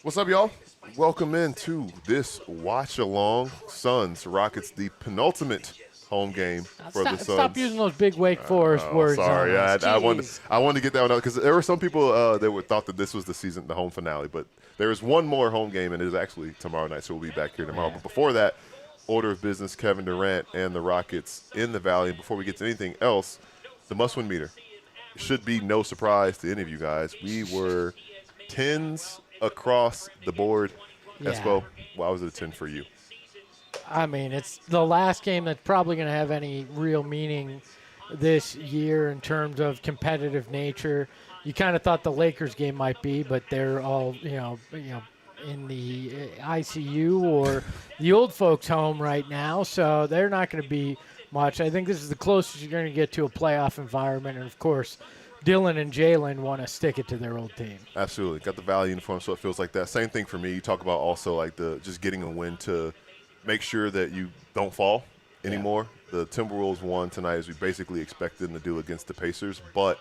What's up, y'all? Welcome into this watch along. Suns Rockets, the penultimate home game for the Suns. Stop using those big Wake Forest words. Sorry, on us. I wanted to get that one out because there were some people that thought that this was the home finale, but there is one more home game, and it is actually tomorrow night, so we'll be back here tomorrow. Yeah. But before that, order of business: Kevin Durant and the Rockets in the Valley. And before we get to anything else, the must-win meter. It should be no surprise to any of you guys. We were 10s across the board. Yeah. Espo, why was it a 10 for you? I mean, it's the last game that's probably going to have any real meaning this year in terms of competitive nature. You kind of thought the Lakers game might be, but they're all, you know, in the ICU or the old folks' home right now, so they're not going to be much. I think this is the closest you're going to get to a playoff environment, and of course, Dillon and Jalen want to stick it to their old team. Absolutely. Got the Valley uniform, so it feels like that. Same thing for me. You talk about also like just getting a win to make sure that you don't fall anymore. Yeah. The Timberwolves won tonight as we basically expected them to do against the Pacers, but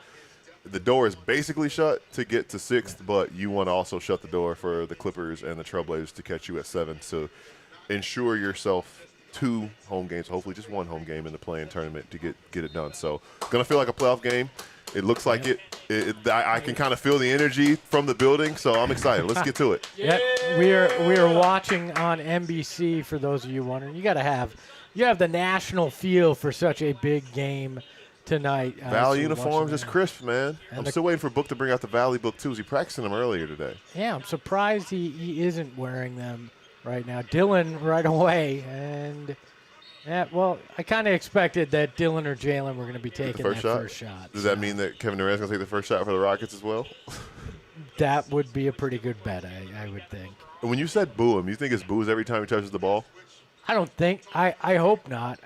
the door is basically shut to get to 6th, but you want to also shut the door for the Clippers and the Trailblazers to catch you at 7. So ensure yourself 2 home games, hopefully just 1 home game in the play-in tournament to get it done. So going to feel like a playoff game. It looks like I can kind of feel the energy from the building, so I'm excited. Let's get to it. Yep, we are watching on NBC. For those of you wondering, you have the national feel for such a big game tonight. Valley uniforms is crisp, man. I'm still waiting for Book to bring out the Valley book too. Was he practicing them earlier today? Yeah, I'm surprised he isn't wearing them right now. Dillon right away, and. Yeah, well, I kind of expected that Dillon or Jalen were going to be taking that first shot. Does that mean that Kevin Durant's going to take the first shot for the Rockets as well? That would be a pretty good bet, I would think. And when you said boo him, you think it's boos every time he touches the ball? I don't think. I hope not.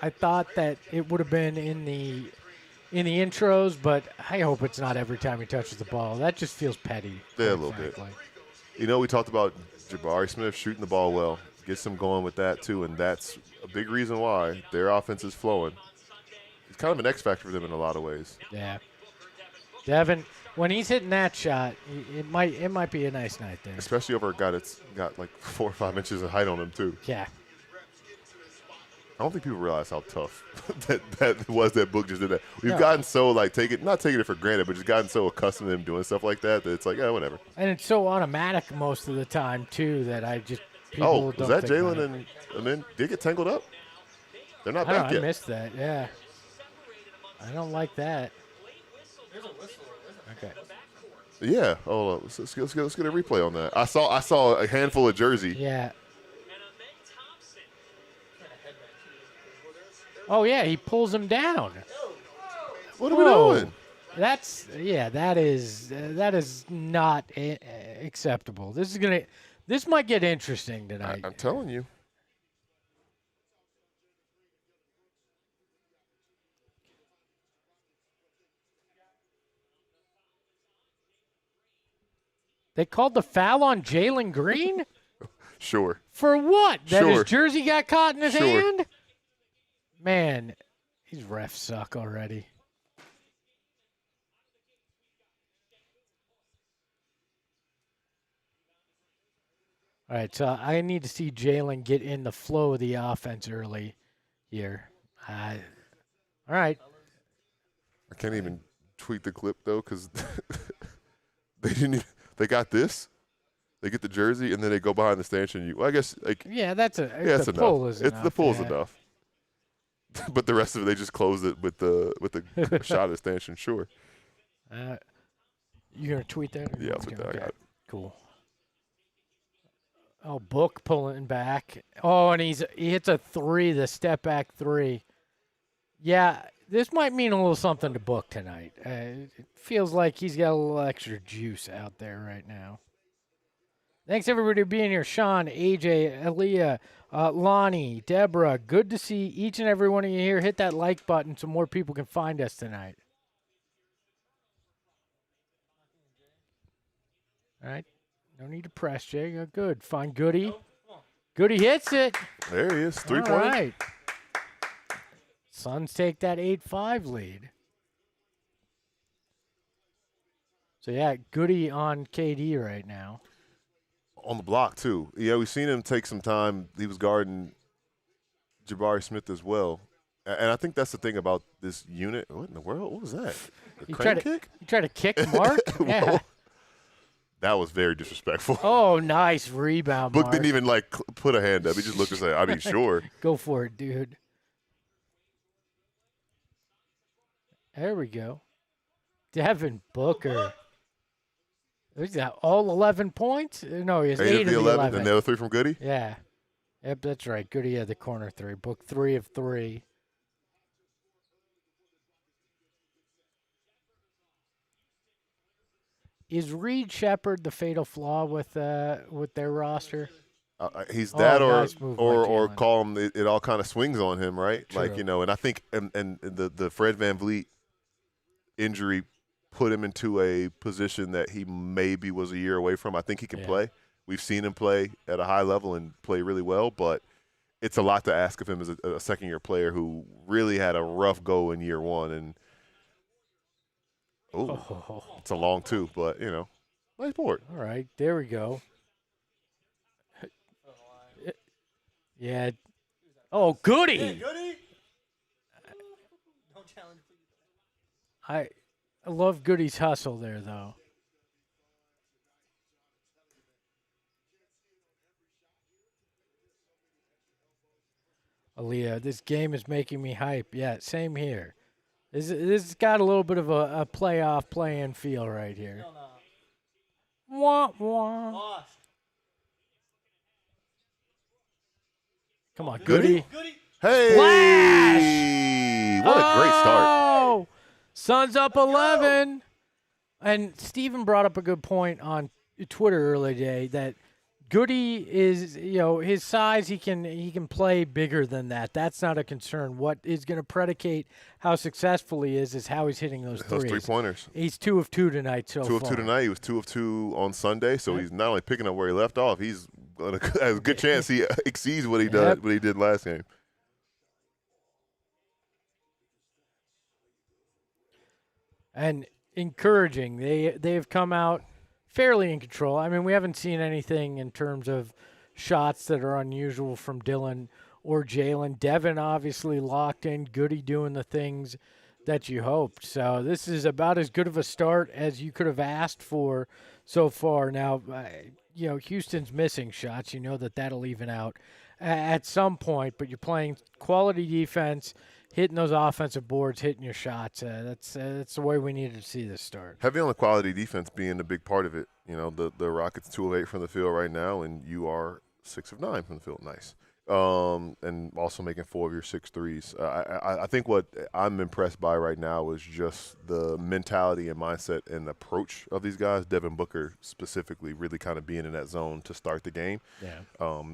I thought that it would have been in the intros, but I hope it's not every time he touches the ball. That just feels petty. Yeah, a little bit. You know, we talked about Jabari Smith shooting the ball well. Gets them going with that, too, and that's a big reason why their offense is flowing. It's kind of an X factor for them in a lot of ways. Yeah. Devin, when he's hitting that shot, it might be a nice night there. Especially over a guy that's got like 4 or 5 inches of height on him, too. Yeah. I don't think people realize how tough that was that Book just did that. We've gotten so, like, not taking it for granted, but just gotten so accustomed to him doing stuff like that it's like, yeah, whatever. And it's so automatic most of the time, too, that I just – was that Jalen and Amin? Did they get tangled up? They're not back yet. I missed that, yeah. I don't like that. Okay. Yeah. Hold on. Let's get a replay on that. I saw a handful of jersey. Yeah. Oh, yeah, he pulls him down. What are we doing? That is not acceptable. This might get interesting tonight. I'm telling you. They called the foul on Jalen Green? Sure. For what? That his jersey got caught in his hand? Man, these refs suck already. All right, so I need to see Jalen get in the flow of the offense early here. All right. I can't even tweet the clip, though, because they got this. They get the jersey, and then they go behind the stanchion. Well, I guess, like. Yeah, that's enough. The pull's enough. But the rest of it, they just closed it with the shot of the stanchion, sure. You going to tweet that? Yeah, I'll tweet that. I got it. Cool. Oh, Book pulling back. Oh, and he hits a 3, the step back 3. Yeah, this might mean a little something to Book tonight. It feels like he's got a little extra juice out there right now. Thanks, everybody, for being here. Sean, AJ, Aaliyah, Lonnie, Deborah, good to see each and every one of you here. Hit that like button so more people can find us tonight. All right. No need to press, Jay. Good. Find Goody. Goody hits it. There he is. 3-point. All right. Suns take that 8-5 lead. So, yeah, Goody on KD right now. on the block too. Yeah, we've seen him take some time. He was guarding Jabari Smith as well. And I think that's the thing about this unit. What in the world? What was that? A crane kick? You try to kick Mark? Yeah. That was very disrespectful. Oh, nice rebound, Book Mark. didn't even like put a hand up. He just looked and said, "I mean, sure." Go for it, dude. There we go. Devin Booker. Is that all 11 points? No, he has 8 of the 11. And the other 3 from Goody? Yeah. Yep, that's right. Goody had the corner 3. Book 3 of 3. Is Reed Shepard the fatal flaw with their roster? He's that, nice move by or Jalen. call him. It all kind of swings on him, right? True. Like, and I think and the Fred VanVleet injury put him into a position that he maybe was a year away from. I think he can play. We've seen him play at a high level and play really well, but it's a lot to ask of him as a second-year player who really had a rough go in year 1. And it's a long 2, but nice board. All right, there we go. Yeah. Oh, Goody. Hey, Goody. Don't challenge, please. I love Goody's hustle there, though. Aaliyah, this game is making me hype. Yeah, same here. This has got a little bit of a playoff play-in feel right here. Hell no. Wah, wah. Lost. Come on, Goody. Goody. Hey! Splash! What a great start. Oh! Suns up 11. And Steven brought up a good point on Twitter earlier today that Goody is, his size, he can play bigger than that. That's not a concern. What is going to predicate how successful he is how he's hitting those Those threes. 3-pointers. He's 2 of 2 tonight so 2 of far. 2 tonight. He was 2 of 2 on Sunday, so he's not only picking up where he left off, he's has a good chance he exceeds what he did last game. And encouraging. They have come out fairly in control. I mean, we haven't seen anything in terms of shots that are unusual from Dillon or Jalen. Devin obviously locked in. Goody doing the things that you hoped. So this is about as good of a start as you could have asked for so far. Now, Houston's missing shots. You know that'll even out at some point, but you're playing quality defense, hitting those offensive boards, hitting your shots. That's the way we needed to see this start. Heavy on the quality defense being a big part of it. The Rockets 2 of 8 from the field right now, and you are 6 of 9 from the field. Nice. And also making 4 of your 6 threes. I think what I'm impressed by right now is just the mentality and mindset and approach of these guys. Devin Booker specifically really kind of being in that zone to start the game. Yeah.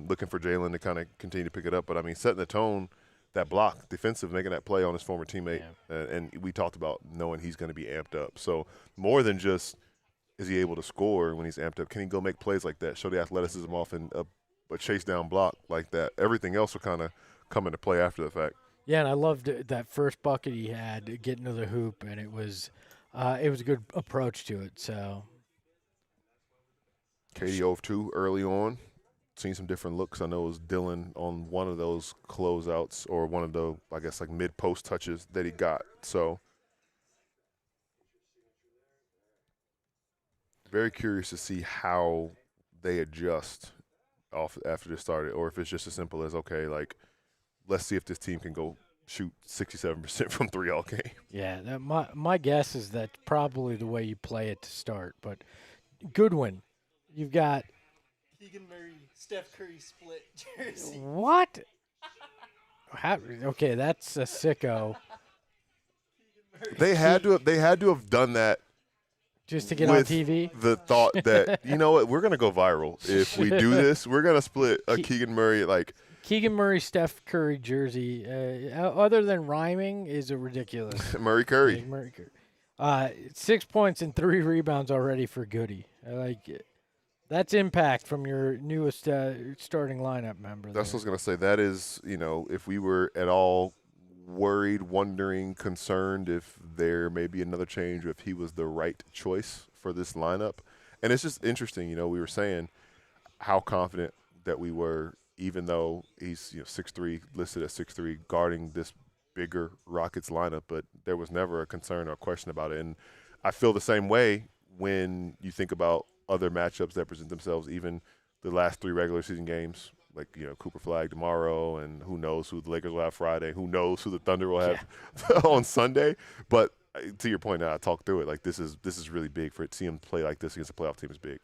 Looking for Jalen to kind of continue to pick it up. But, I mean, setting the tone, that block, defensive, making that play on his former teammate. Yeah. And we talked about knowing he's going to be amped up. So more than just is he able to score when he's amped up, can he go make plays like that, show the athleticism off and a chase down block like that. Everything else will kind of come into play after the fact. Yeah, and I loved that first bucket he had getting to the hoop, and it was a good approach to it. So, KD 0 of 2 early on. Seen some different looks. I know it was Dillon on one of those closeouts or one of the, I guess, like mid-post touches that he got. So, very curious to see how they adjust off after this started, or if it's just as simple as, okay, like, let's see if this team can go shoot 67% from 3 all game. yeah, my guess is that's probably the way you play it to start. But Goodwin, you've got Keegan Murray, Steph Curry split jersey. what? Okay, that's a sicko. They had to have done that. Just to get on with TV? The thought that, you know what, we're going to go viral. If we do this, we're going to split a Keegan Murray. Like Keegan Murray, Steph Curry jersey, other than rhyming, is a ridiculous. Murray Curry. Yeah, Murray Curry. 6 points and 3 rebounds already for Goody. I like it. That's impact from your newest starting lineup member. That's what I was going to say. That is, if we were at all worried, wondering, concerned if there may be another change, or if he was the right choice for this lineup. And it's just interesting, we were saying, how confident that we were, even though he's 6'3", listed at 6'3", guarding this bigger Rockets lineup. But there was never a concern or question about it. And I feel the same way when you think about other matchups that present themselves, even the last 3 regular season games, like Cooper Flag tomorrow, and who knows who the Lakers will have Friday, who knows who the Thunder will have on Sunday. But to your point, now I talked through it. Like this is really big for it. To see him play like this against a playoff team is big.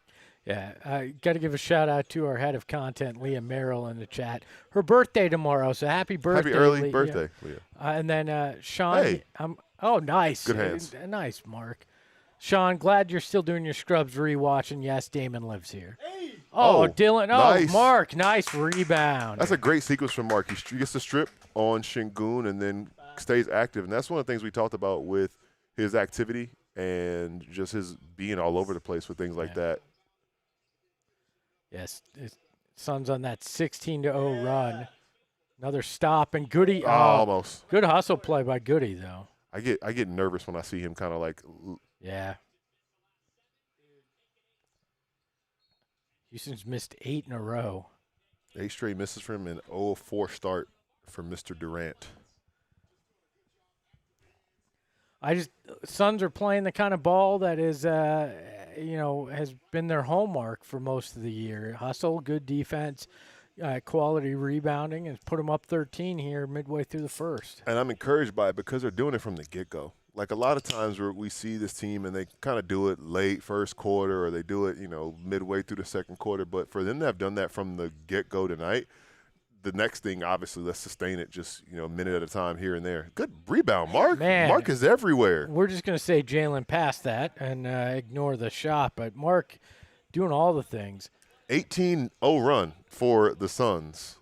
Yeah, I got to give a shout out to our head of content, Leah Merrill, in the chat. Her birthday tomorrow, so happy birthday! Happy early Leah. birthday, Leah. And then Sean. Hey. Oh, nice. Good hands. Nice, Mark. Sean, glad you're still doing your Scrubs rewatch, and yes, Damon lives here. Hey! Oh, Oh, Dillon. Oh, nice. Mark, nice rebound. That's a great sequence from Mark. He gets the strip on Şengün and then stays active, and that's one of the things we talked about with his activity and just his being all over the place with things like that. Yes, his Suns on that 16-0 run. Another stop, and Goody. Almost. Good hustle play by Goody, though. I get nervous when I see him kind of like. Yeah. Houston's missed 8 in a row. 8 straight misses for him and 0-4 start for Mr. Durant. Suns are playing the kind of ball that is, has been their hallmark for most of the year. Hustle, good defense, quality rebounding, and put them up 13 here midway through the first. And I'm encouraged by it because they're doing it from the get-go. Like a lot of times where we see this team and they kind of do it late first quarter or they do it, midway through the second quarter. But for them to have done that from the get-go tonight, the next thing, obviously, let's sustain it just, a minute at a time here and there. Good rebound, Mark. Man, Mark is everywhere. We're just going to say Jalen passed that and ignore the shot. But Mark doing all the things. 18-0 run for the Suns.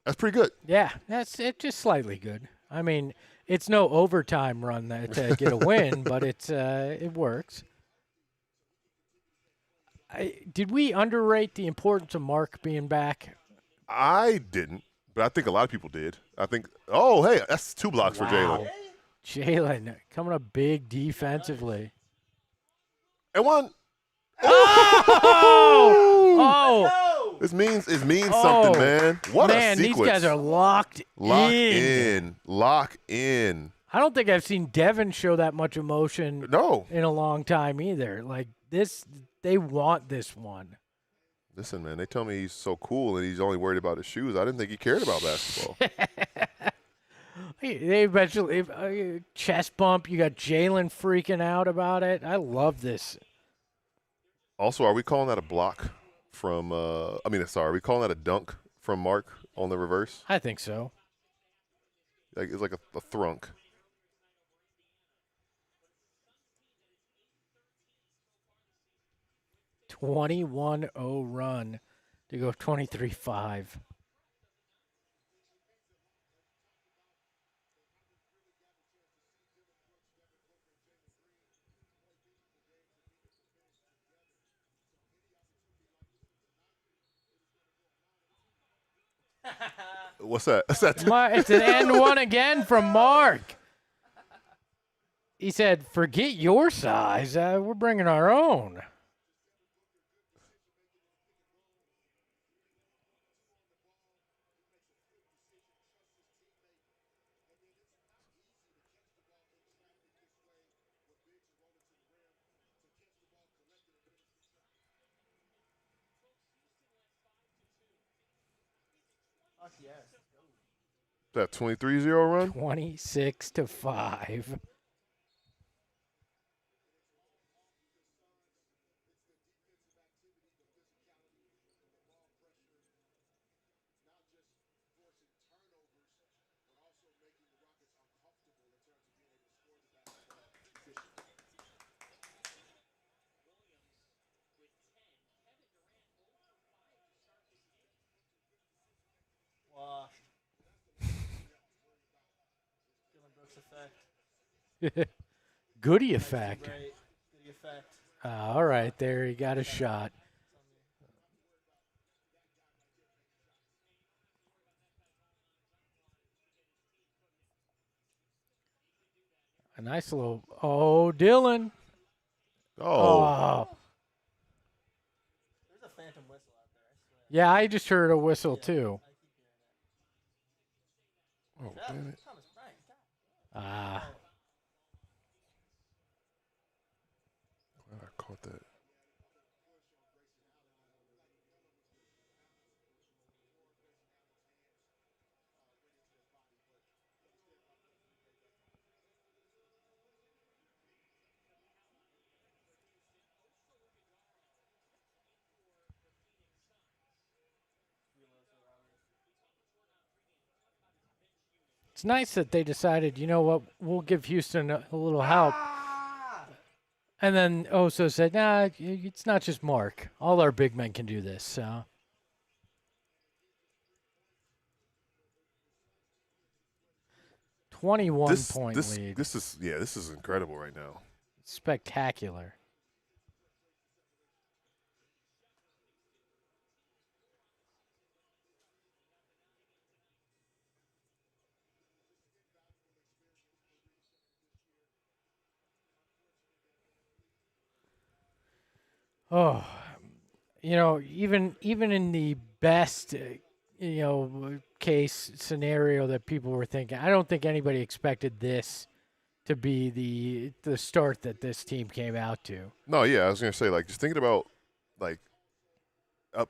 That's pretty good. Yeah, that's just slightly good. I mean, it's no overtime run to get a win, but it works. Did we underrate the importance of Mark being back? I didn't, but I think a lot of people did. I think, hey, that's 2 blocks for Jalen. Jalen coming up big defensively. And one. Oh! This means something, man. What a sequence. These guys are locked in. Lock in. I don't think I've seen Devin show that much emotion in a long time either. Like this, they want this one. Listen, man, they tell me he's so cool and he's only worried about his shoes. I didn't think he cared about basketball. They eventually chest bump. You got Jalen freaking out about it. I love this. Also, are we calling that a block from are we calling that a dunk from Mark on the reverse? I think so. Like it's like a thrunk. – 21-0 run to go 23-5. What's that? What's that? It's an end one again from Mark. He said, forget your size. We're bringing our own. That 23-0 run? 26-5. Goody effect. Goody effect. All right, there he got a shot. A nice little. Dillon. Oh. There's a phantom whistle out there. I Yeah, I just heard a whistle too. Oh, damn it. Ah. Glad I caught that. It's nice that they decided, you know what, we'll give Houston a little help. And then Oso said, nah, it's not just Mark. All our big men can do this. So 21-point lead. This is incredible right now. Spectacular. Oh, even in the best, case scenario that people were thinking, I don't think anybody expected this to be the start that this team came out to. No, yeah, I was gonna say, like, just thinking about, like, up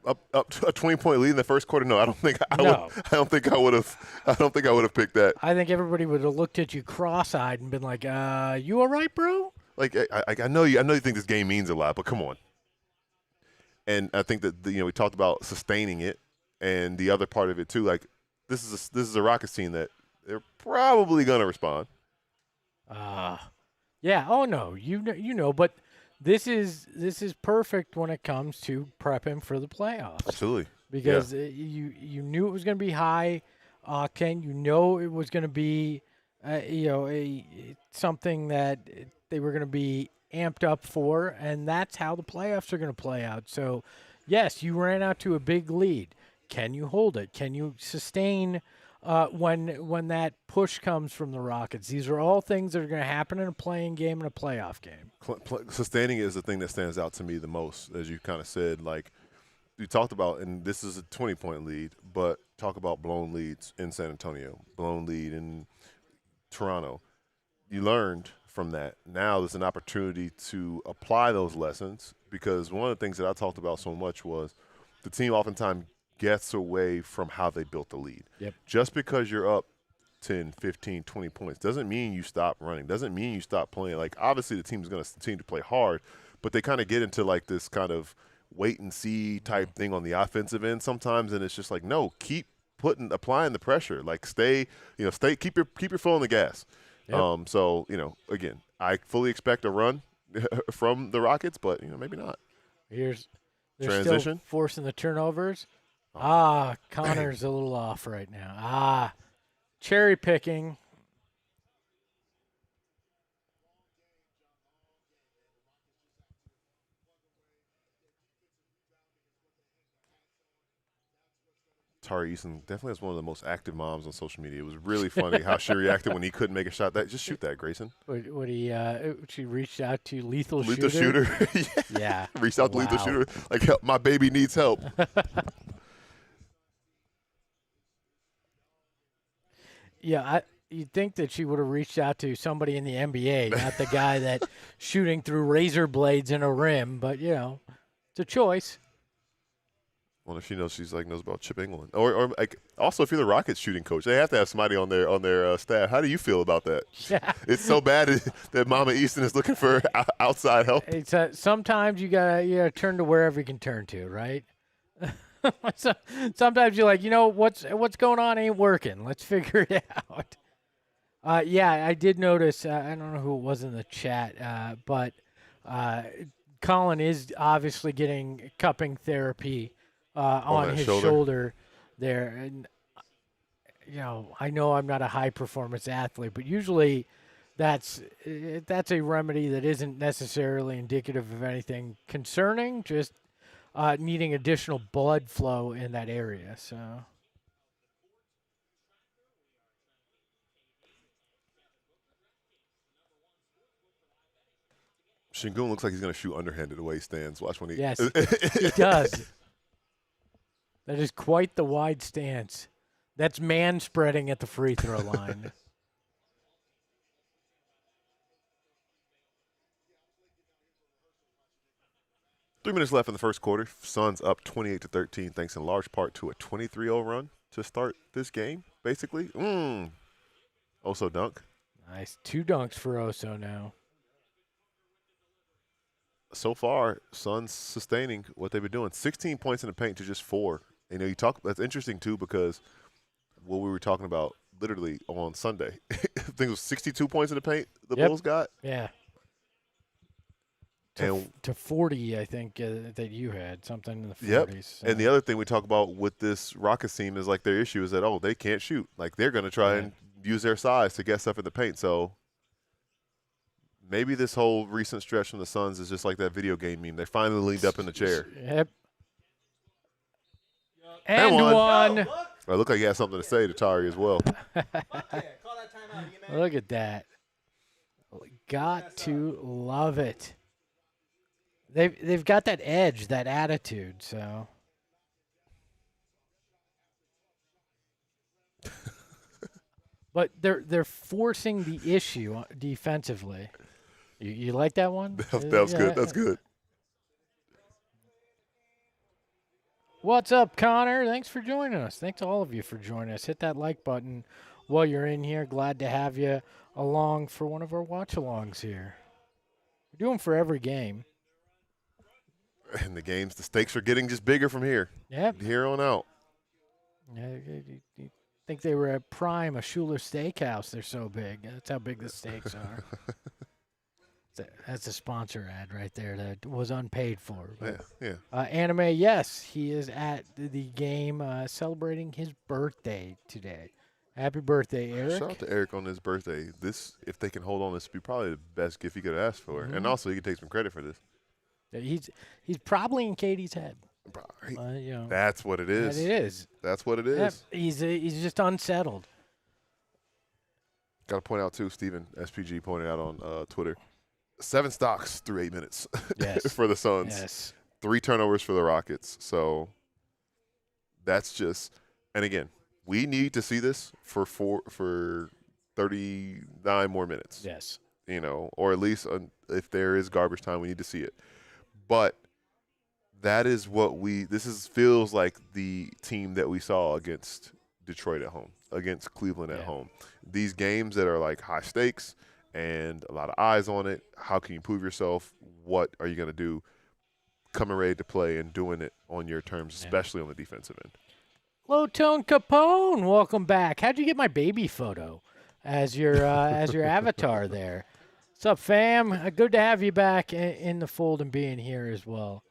to a 20-point lead in the first quarter. No, I don't think I No. would. I don't think I would have picked that. I think everybody would have looked at you cross-eyed and been like, you all right, bro? Like, I know you think this game means a lot, but come on. And I think that we talked about sustaining it, and the other part of it too. Like, this is a Rockets team that they're probably gonna respond. Yeah. Oh no, but this is perfect when it comes to prepping for the playoffs. Absolutely. Because you knew it was going to be high octane. You know it was going to be something that they were going to be amped up for, and that's how the playoffs are going to play out. So, yes, you ran out to a big lead. Can you hold it? Can you sustain when that push comes from the Rockets? These are all things that are going to happen in a playing game and a playoff game. Sustaining it is the thing that stands out to me the most, as you kind of said. Like, you talked about, and this is a 20-point lead, but talk about blown leads in San Antonio, blown lead in Toronto. You learned from that. Now there's an opportunity to apply those lessons, because one of the things that I talked about so much was the team oftentimes gets away from how they built the lead. Yep. Just because you're up 10, 15, 20 points doesn't mean you stop running, doesn't mean you stop playing. Like, obviously the team's going to continue to play hard, but they kind of get into like this kind of wait and see type thing on the offensive end sometimes, and it's just like, no, keep applying the pressure. Like, keep your foot on the gas. Yep. So, again, I fully expect a run from the Rockets, but maybe not. They're Transition. still forcing the turnovers. Connor's a little off right now. Cherry picking. Tari Eason definitely has one of the most active moms on social media. It was really funny how she reacted when he couldn't make a shot. Just shoot that, Grayson. She reached out to Lethal Shooter. Yeah. Reached out to Lethal Shooter. Like, help, my baby needs help. Yeah, you'd think that she would have reached out to somebody in the NBA, not the guy that shooting through razor blades in a rim. But it's a choice. Well, if she knows, knows about Chip England, or like, also, if you're the Rockets shooting coach, they have to have somebody on their staff. How do you feel about that? Yeah. It's so bad that Mama Easton is looking for outside help. It's sometimes you gotta turn to wherever you can turn to, right? Sometimes you're like, what's going on ain't working. Let's figure it out. I did notice. I don't know who it was in the chat, but Colin is obviously getting cupping therapy on his shoulder there, and I know I'm not a high performance athlete, but usually that's a remedy that isn't necessarily indicative of anything concerning. Just needing additional blood flow in that area. So. Şengün looks like he's going to shoot underhanded the way he stands. Watch when he. Yes, he does. That is quite the wide stance. That's man spreading at the free throw line. 3 minutes left in the first quarter. Suns up 28-13, thanks in large part to a 23-0 run to start this game, basically. Also dunk. Nice. 2 dunks for Oso now. So far, Suns sustaining what they've been doing. 16 points in the paint to just 4. You know, that's interesting too because what we were talking about literally on Sunday. I think it was 62 points in the paint the Bulls got. Yeah. And to 40, I think, that you had something in the 40s. Yep. So. And the other thing we talk about with this Rockets team is like their issue is that, they can't shoot. Like they're going to try and use their size to get stuff in the paint. So maybe this whole recent stretch from the Suns is just like that video game meme. They finally leaned up in the chair. Yep. And one. I look like he has something to say to Tari as well. Look at that. Got to love it. They've got that edge, that attitude, so. But they're forcing the issue defensively. You like that one? That was good. That's good. What's up, Connor? Thanks for joining us. Thanks to all of you for joining us. Hit that like button while you're in here. Glad to have you along for one of our watch-alongs here. We do them for every game. And the stakes are getting just bigger from here. Yep. Here on out. Yeah, you think they were at Prime, a Schuler Steakhouse. They're so big. That's how big the steaks are. That's a sponsor ad right there that was unpaid for. But, yeah. Anime, yes, he is at the game celebrating his birthday today. Happy birthday, Eric. Shout out to Eric on his birthday. If they can hold on, this would be probably the best gift he could have asked for. And also, he can take some credit for this. He's probably in Katie's head. That's what it is. It is. That's what it is. Yep. He's just unsettled. Got to point out, too, Steven SPG pointed out on Twitter, 7 stocks through 8 minutes for the Suns. Yes. 3 turnovers for the Rockets. So that's just – and, again, we need to see this for 39 more minutes. Yes. Or at least if there is garbage time, we need to see it. But that is what feels like the team that we saw against Detroit at home, against Cleveland at home. These games that are like high stakes and a lot of eyes on it. How can you prove yourself? What are you going to do? Coming ready to play and doing it on your terms, especially on the defensive end. Low Tone Capone, welcome back. How'd you get my baby photo as your avatar there? What's up, fam? Good to have you back in the fold and being here as well.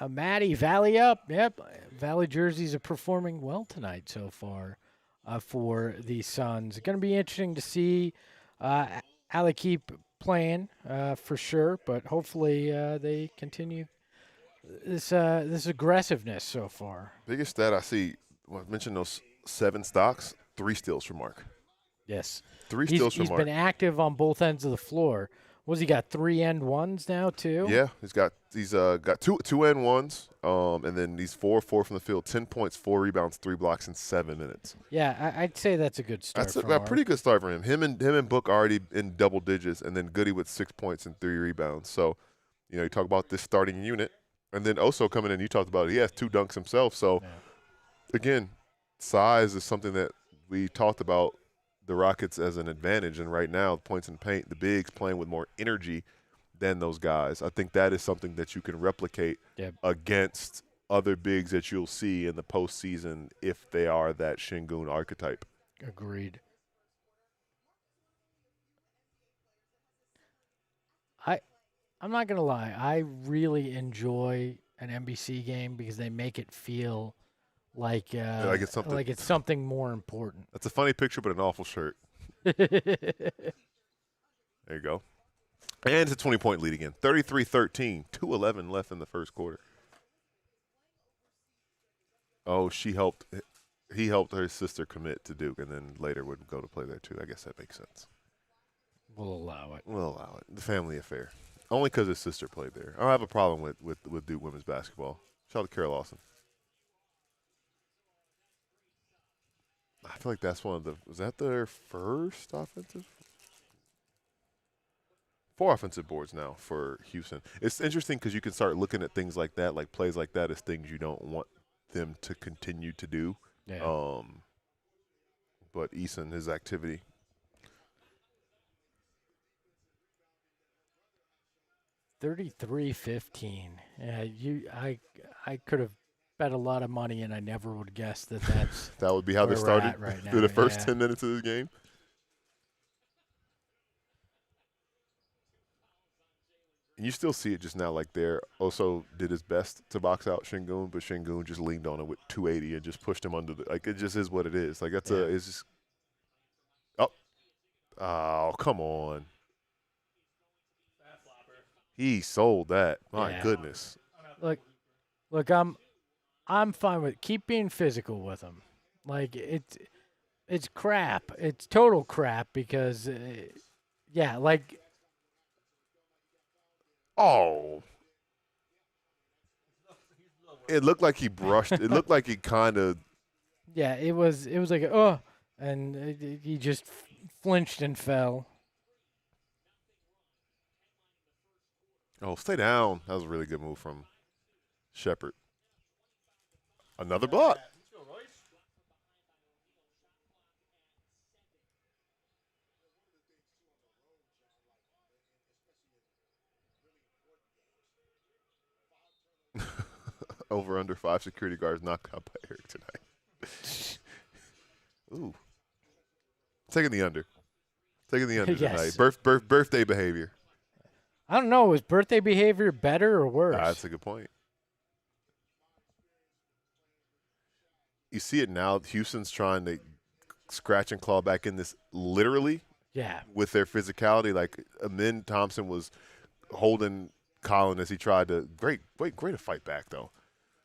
Maddie, Valley up. Yep, Valley jerseys are performing well tonight so far for the Suns. Going to be interesting to see Ali keep playing for sure, but hopefully they continue this aggressiveness so far. Biggest stat I see, I mentioned those 7 stocks, 3 steals for Mark. Yes. 3 steals for Mark. He's been active on both ends of the floor. He got 3 and 1s now too? Yeah, he's got two and 1s, and then he's 4 from the field, 10 points, 4 rebounds, 3 blocks in 7 minutes. Yeah, I'd say that's a good start. That's a pretty good start for him. Him and Book already in double digits, and then Goody with 6 points and 3 rebounds. So, you talk about this starting unit, and then Oso coming in. You talked about it. He has 2 dunks himself. So, again, size is something that we talked about the Rockets as an advantage, and right now, the points in the paint, the bigs playing with more energy than those guys. I think that is something that you can replicate against other bigs that you'll see in the postseason if they are that Şengün archetype. Agreed. I'm not going to lie. I really enjoy an NBC game because they make it feel like it's something more important. That's a funny picture, but an awful shirt. There you go. And it's a 20-point lead again. 33-13, 2:11 left in the first quarter. Oh, he helped her sister commit to Duke, and then later would go to play there too. I guess that makes sense. We'll allow it. The family affair. Only because his sister played there. I don't have a problem with Duke women's basketball. Shout out to Kara Lawson. I feel like that's one of the – was that their first offensive? 4 offensive boards now for Houston. It's interesting because you can start looking at things like that, like plays like that, as things you don't want them to continue to do. Yeah. But Eason, his activity. 33-15. I could have bet a lot of money, and I never would guess that that's that would be how they where we're started at right now. through the first Yeah. 10 minutes of this game. And you still see it just now, like there. Oso did his best to box out Şengün, but Şengün just leaned on it with 280 and just pushed him under the. Like it just is what it is. Like that's it's just. Oh, come on. He sold that. My goodness. Look, I'm fine with keep being physical with him. Like it's crap. It's total crap because like. Oh. It looked like he brushed. It looked like he kind of. Yeah, it was like and he just flinched and fell. Oh, stay down. That was a really good move from Shepard. Another block. Over under 5 security guards knocked out by Eric tonight. Ooh. Taking the under. Taking the under Yes. tonight. Birthday behavior. I don't know. Was birthday behavior better or worse? That's a good point. You see it now. Houston's trying to scratch and claw back in this literally. Yeah. With their physicality. Like, Amin Thompson was holding Colin as he tried to – great to fight back, though.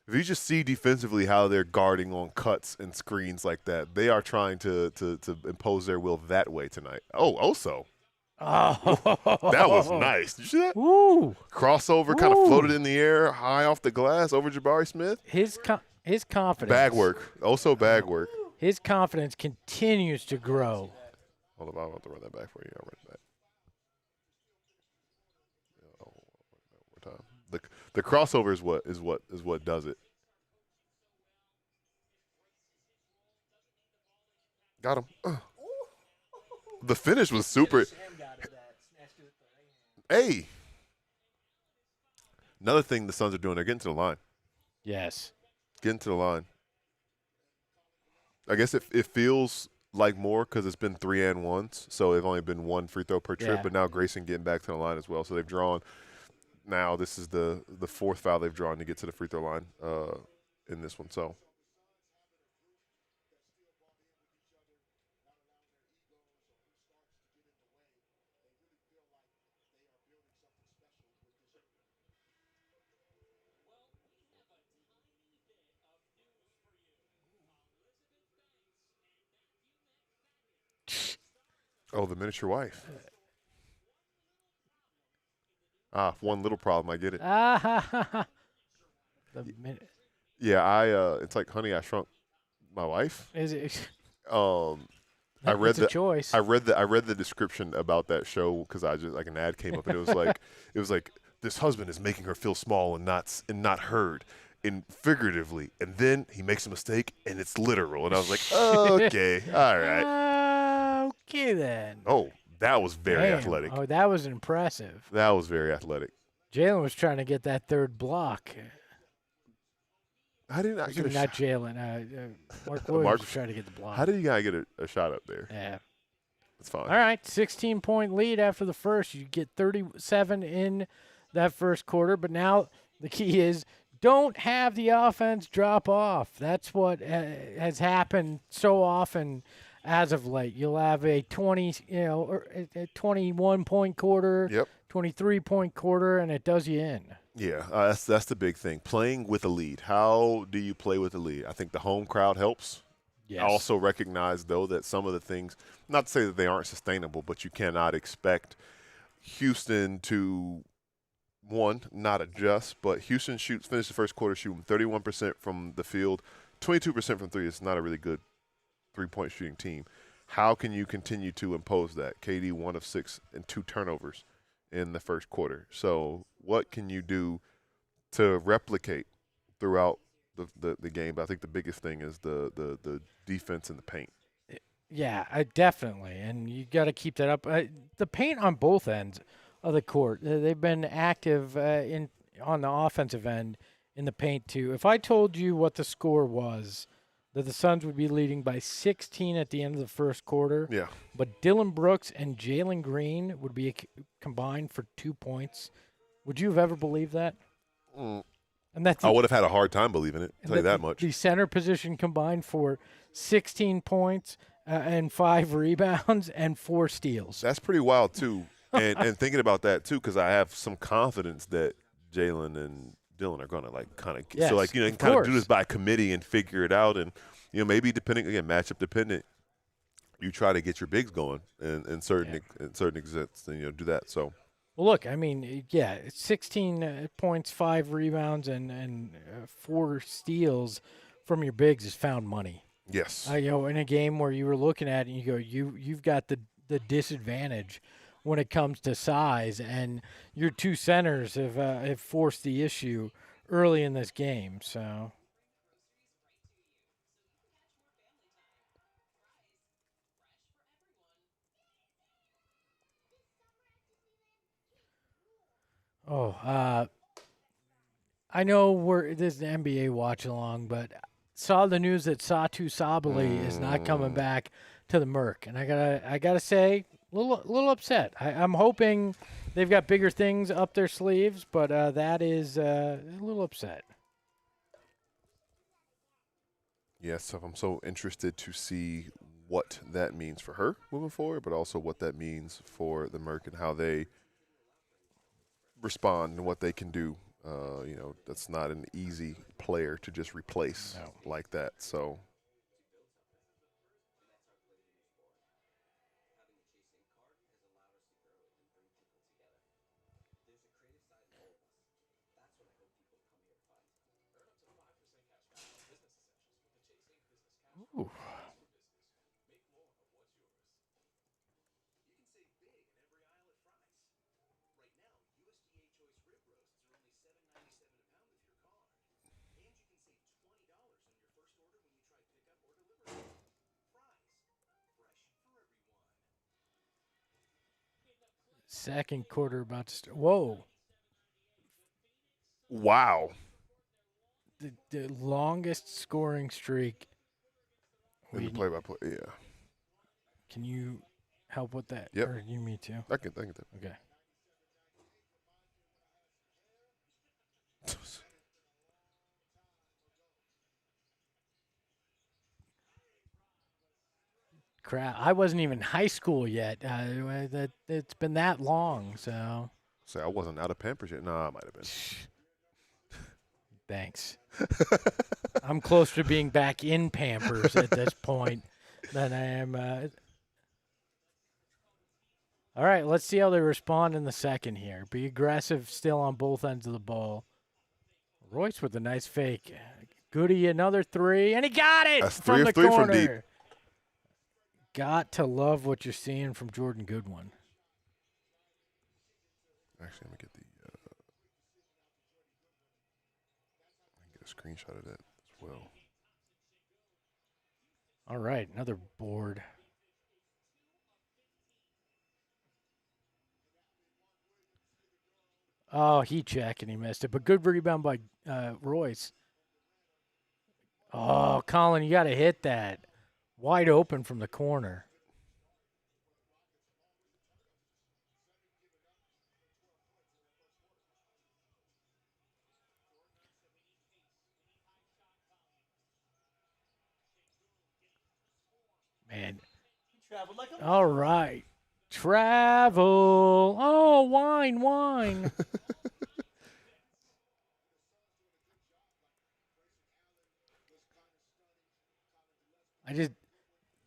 If you just see defensively how they're guarding on cuts and screens like that, they are trying to impose their will that way tonight. Oh, Oso. Oh. That was nice. Did you see that? Woo. Crossover kind of floated in the air, high off the glass over Jabari Smith. His confidence. Bag work. Also bag work. His confidence continues to grow. Hold on, I'm about to run that back for you. I'll run it back. One more time. The crossover is what does it. Got him. The finish was super. Hey. Another thing the Suns are doing, they're getting to the line. Yes. Getting to the line. I guess it feels like more because it's been 3-and-1s, so they've only been 1 free throw per trip, but now Grayson getting back to the line as well. So they've drawn. Now this is the 4th foul they've drawn to get to the free throw line in this one. So. Oh, the miniature wife. One little problem. I get it. Yeah, it's like, honey, I shrunk my wife. Is it? I read the choice. I read the description about that show because I just like an ad came up and it was like this husband is making her feel small and not heard. In figuratively, and then he makes a mistake, and it's literal. And I was like, oh, okay, all right. Okay, then. Oh, that was very athletic. Oh, that was impressive. That was very athletic. Jalen was trying to get that 3rd block. How did I get a shot? Not Jalen. Mark Williams was trying to get the block. How did you guys get a shot up there? Yeah. That's fine. All right, 16-point lead after the first. You get 37 in that first quarter, but now the key is don't have the offense drop off. That's what has happened so often as of late. You'll have a 21-point quarter, 23-point quarter, and it does you in. Yeah, that's the big thing. Playing with a lead. How do you play with a lead? I think the home crowd helps. Yes. I also recognize, though, that some of the things, not to say that they aren't sustainable, but you cannot expect Houston to one, not adjust, but Houston finished the first quarter shooting 31% from the field, 22% from three. It's not a really good three-point shooting team. How can you continue to impose that? KD 1 of 6 and 2 turnovers in the first quarter. So what can you do to replicate throughout the game? But I think the biggest thing is the defense in the paint. Yeah, definitely, and you got to keep that up. The paint on both ends of the court, they've been active on the offensive end in the paint too. If I told you what the score was, that the Suns would be leading by 16 at the end of the first quarter, Yeah. but Dillon Brooks and Jalen Green would be combined for 2 points, would you have ever believed that? And that's I would have had a hard time believing it, I'll tell you that much. The center position combined for 16 points and 5 rebounds and 4 steals. That's pretty wild, too. And thinking about that, too, because I have some confidence that Jalen and Dillon are going to, like, kind of – yes, so, like, you know, kind of do this by committee and figure it out. And, you know, maybe depending – again, matchup dependent, you try to get your bigs going in certain exents and, you know, do that. So – well, look, I mean, yeah, 16 points, 5 rebounds, and 4 steals from your bigs is found money. yes. You know, in a game where you were looking at it and you go, you've got the disadvantage when it comes to size, and your 2 centers have forced the issue early in this game. So. I know this is an NBA watch along, but saw the news that Satu Sabali is not coming back to the Merc, and I gotta say, a little upset. I'm hoping they've got bigger things up their sleeves, but that is a little upset. Yes, I'm so interested to see what that means for her moving forward, but also what that means for the Merc and how they respond and what they can do. You know, that's not an easy player to just replace like that. So. Ooh. Second quarter about to start. Whoa. Wow. The longest scoring streak. In the play-by-play, yeah. Can you help with that? Yep. Or you, me too? I can. Okay. Crap, I wasn't even in high school yet. It's been that long, so. Say I wasn't out of Pampers yet. No, I might have been. Thanks. I'm closer to being back in Pampers at this point than I am. All right, let's see how they respond in the second here. Be aggressive still on both ends of the ball. Royce with a nice fake. Goody, another 3, and he got it That's from 3 the of 3 corner. from deep. Got to love what you're seeing from Jordan Goodwin. Actually, let me get a screenshot of that as well. All right, another board. Oh, he checked and he missed it, but good rebound by Royce. Oh, Colin, you got to hit that. Wide open from the corner. Man. Traveled like a All right. Travel. Oh, wine.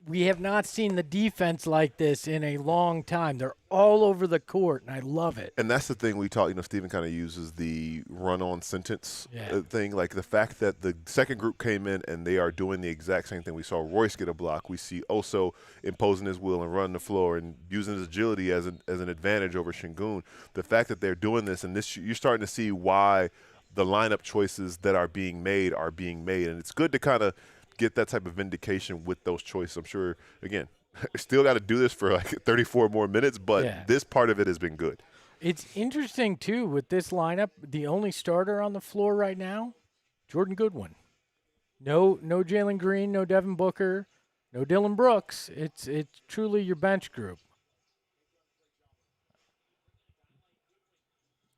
we have not seen the defense like this in a long time. They're all over the court, and I love it. And that's the thing we talk. Stephen kind of uses the run-on sentence thing. Like the fact that the second group came in and they are doing the exact same thing. We saw Royce get a block. We see Oso imposing his will and running the floor and using his agility as an advantage over Şengün. The fact that they're doing this, and this, you're starting to see why the lineup choices that are being made, and it's good to kind of get that type of vindication with those choices. I'm sure, again, still got to do this for like 34 more minutes, but this part of it has been good. It's interesting, too, with this lineup, the only starter on the floor right now, Jordan Goodwin. No Jalen Green, no Devin Booker, no Dillon Brooks. It's truly your bench group.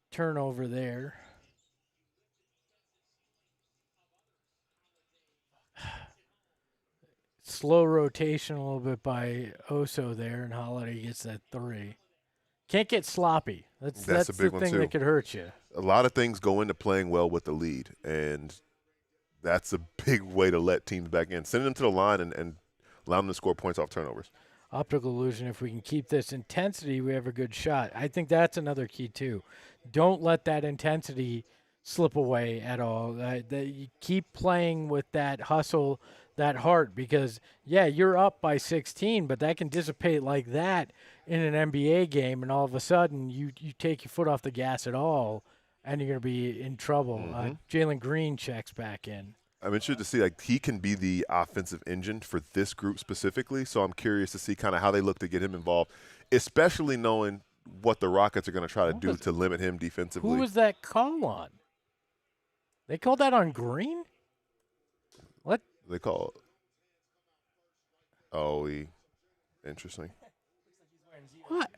Turnover there. Slow rotation a little bit by Oso there, and Holiday gets that three. Can't get sloppy. That's a big the one thing too. that could hurt you. A lot of things go into playing well with the lead, and that's a big way to let teams back in. Sending them to the line and allow them to score points off turnovers. Optical illusion, if we can keep this intensity, we have a good shot. I think that's another key, too. Don't let that intensity slip away at all. You keep playing with that hustle, that heart, because, you're up by 16, but that can dissipate like that in an NBA game, and all of a sudden you take your foot off the gas at all, and you're going to be in trouble. Jalen Green checks back in. I'm interested to see, like, he can be the offensive engine for this group specifically, so I'm curious to see kind of how they look to get him involved, especially knowing what the Rockets are going to try to do to limit him defensively. Who was that call on? They called that on Green? What? They call it. Oh, interesting. What?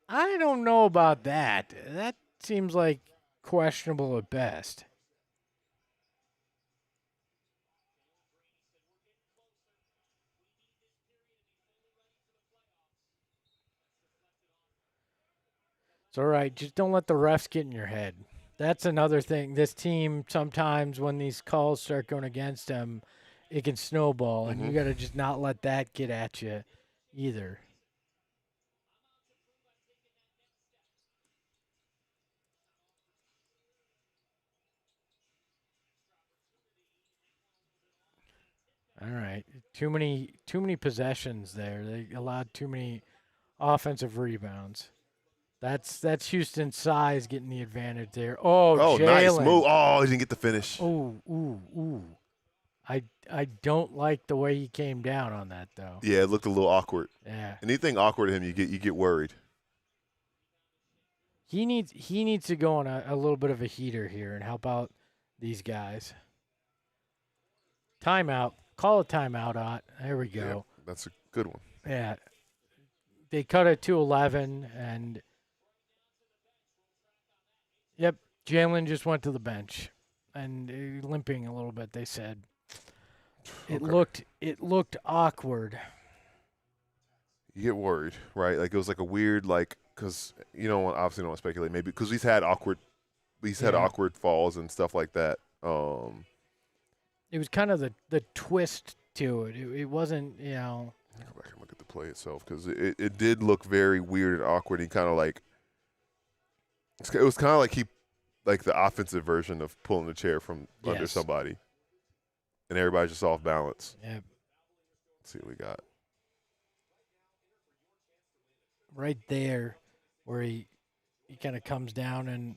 I don't know about that. That seems like questionable at best. It's all right. Just don't let the refs get in your head. That's another thing. This team, sometimes when these calls start going against them, it can snowball, and you got to just not let that get at you either. All right. Too many possessions there. They allowed too many offensive rebounds. That's Houston's size getting the advantage there. Oh, Jalen. Nice move. Oh, he didn't get the finish. Ooh. I don't like the way he came down on that, though. Yeah, it looked a little awkward. Yeah. Anything awkward to him, you get worried. He needs to go on a little bit of a heater here and help out these guys. Timeout. Call a timeout, Ott. There we go. Yeah, that's a good one. Yeah. They cut it to 11, and Jalen just went to the bench and limping a little bit, they said. It looked awkward. You get worried, right? Like it was like a weird, because obviously don't want to speculate, maybe because he's had awkward falls and stuff like that. It was kind of the twist to it. It wasn't, Go back and look at the play itself because it did look very weird and awkward. He kind of it was kind of like the offensive version of pulling the chair from under somebody, and everybody's just off balance. Yep. Let's see what we got. Right there where he kind of comes down, and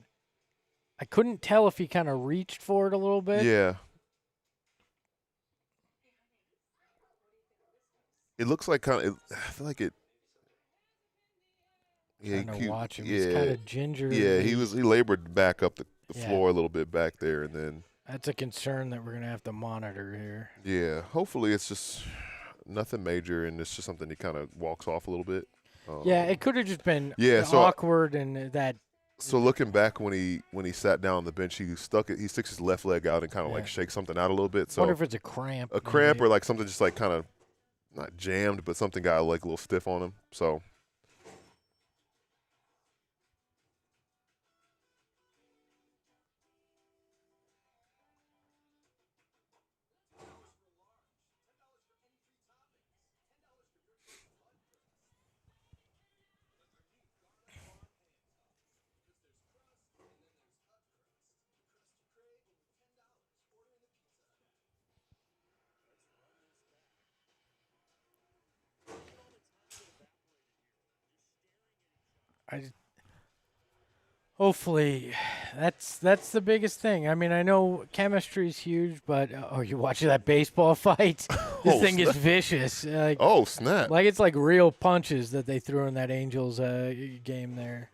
I couldn't tell if he kind of reached for it a little bit. Yeah. It looks like I feel like it. Yeah, watch him. He's kind of gingery. Yeah, he labored back up the floor a little bit back there, and then. That's a concern that we're gonna have to monitor here. Yeah, hopefully it's just nothing major, and it's just something he kind of walks off a little bit. It could have just been awkward and that. So looking back when he sat down on the bench, he sticks his left leg out and kind of shakes something out a little bit. So I wonder if it's a cramp. A cramp or something just kind of not jammed, but something got a little stiff on him. So. Hopefully, that's the biggest thing. I mean, I know chemistry's huge, but you watching that baseball fight? This thing is vicious. Oh, snap. Like it's like real punches that they threw in that Angels game there.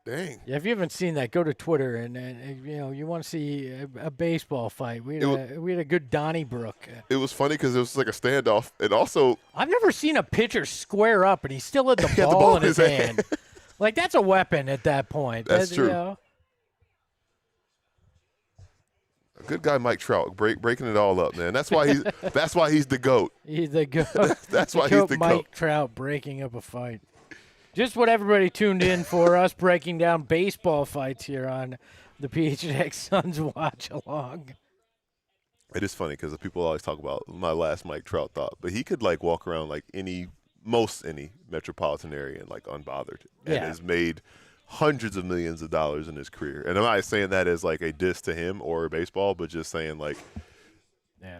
Dang. Yeah, if you haven't seen that, go to Twitter and you want to see a baseball fight. We had a good Donnybrook. It was funny because it was like a standoff, and also I've never seen a pitcher square up and he still had the ball in his hand. Like that's a weapon at that point. That's true. A good guy, Mike Trout, breaking it all up, man. That's why he's the GOAT. He's the GOAT. That's why he's the GOAT. Mike Trout breaking up a fight. Just what everybody tuned in for us breaking down baseball fights here on the PHNX Suns Watch Along. It is funny because people always talk about my last Mike Trout thought, but he could like walk around like most any metropolitan area and like unbothered, and has made hundreds of millions of dollars in his career. And I'm not saying that as like a diss to him or baseball, but just saying like, yeah.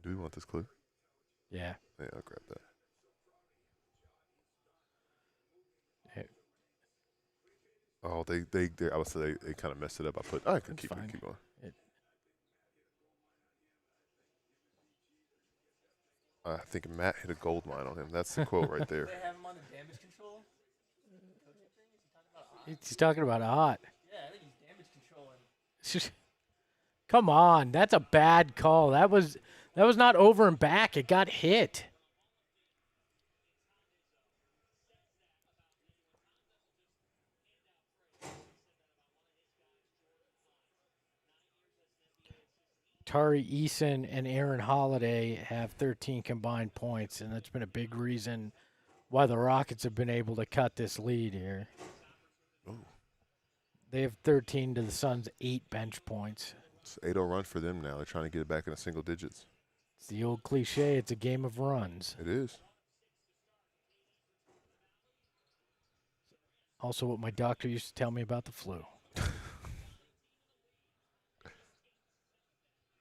Do we want this clue? Yeah. Yeah, I'll grab that. Oh, they I would say they kind of messed it up. I can keep going. I think Matt hit a gold mine on him. That's the quote right there. They have him on the damage control. He's talking about hot. Yeah, I think he's damage controlling. Come on, that's a bad call. That was not over and back. It got hit. Tari Eason and Aaron Holiday have 13 combined points, and that's been a big reason why the Rockets have been able to cut this lead here. Ooh. They have 13 to the Suns' 8 bench points. It's 8-0 run for them now. They're trying to get it back into single digits. It's the old cliche, it's a game of runs. It is. Also what my doctor used to tell me about the flu.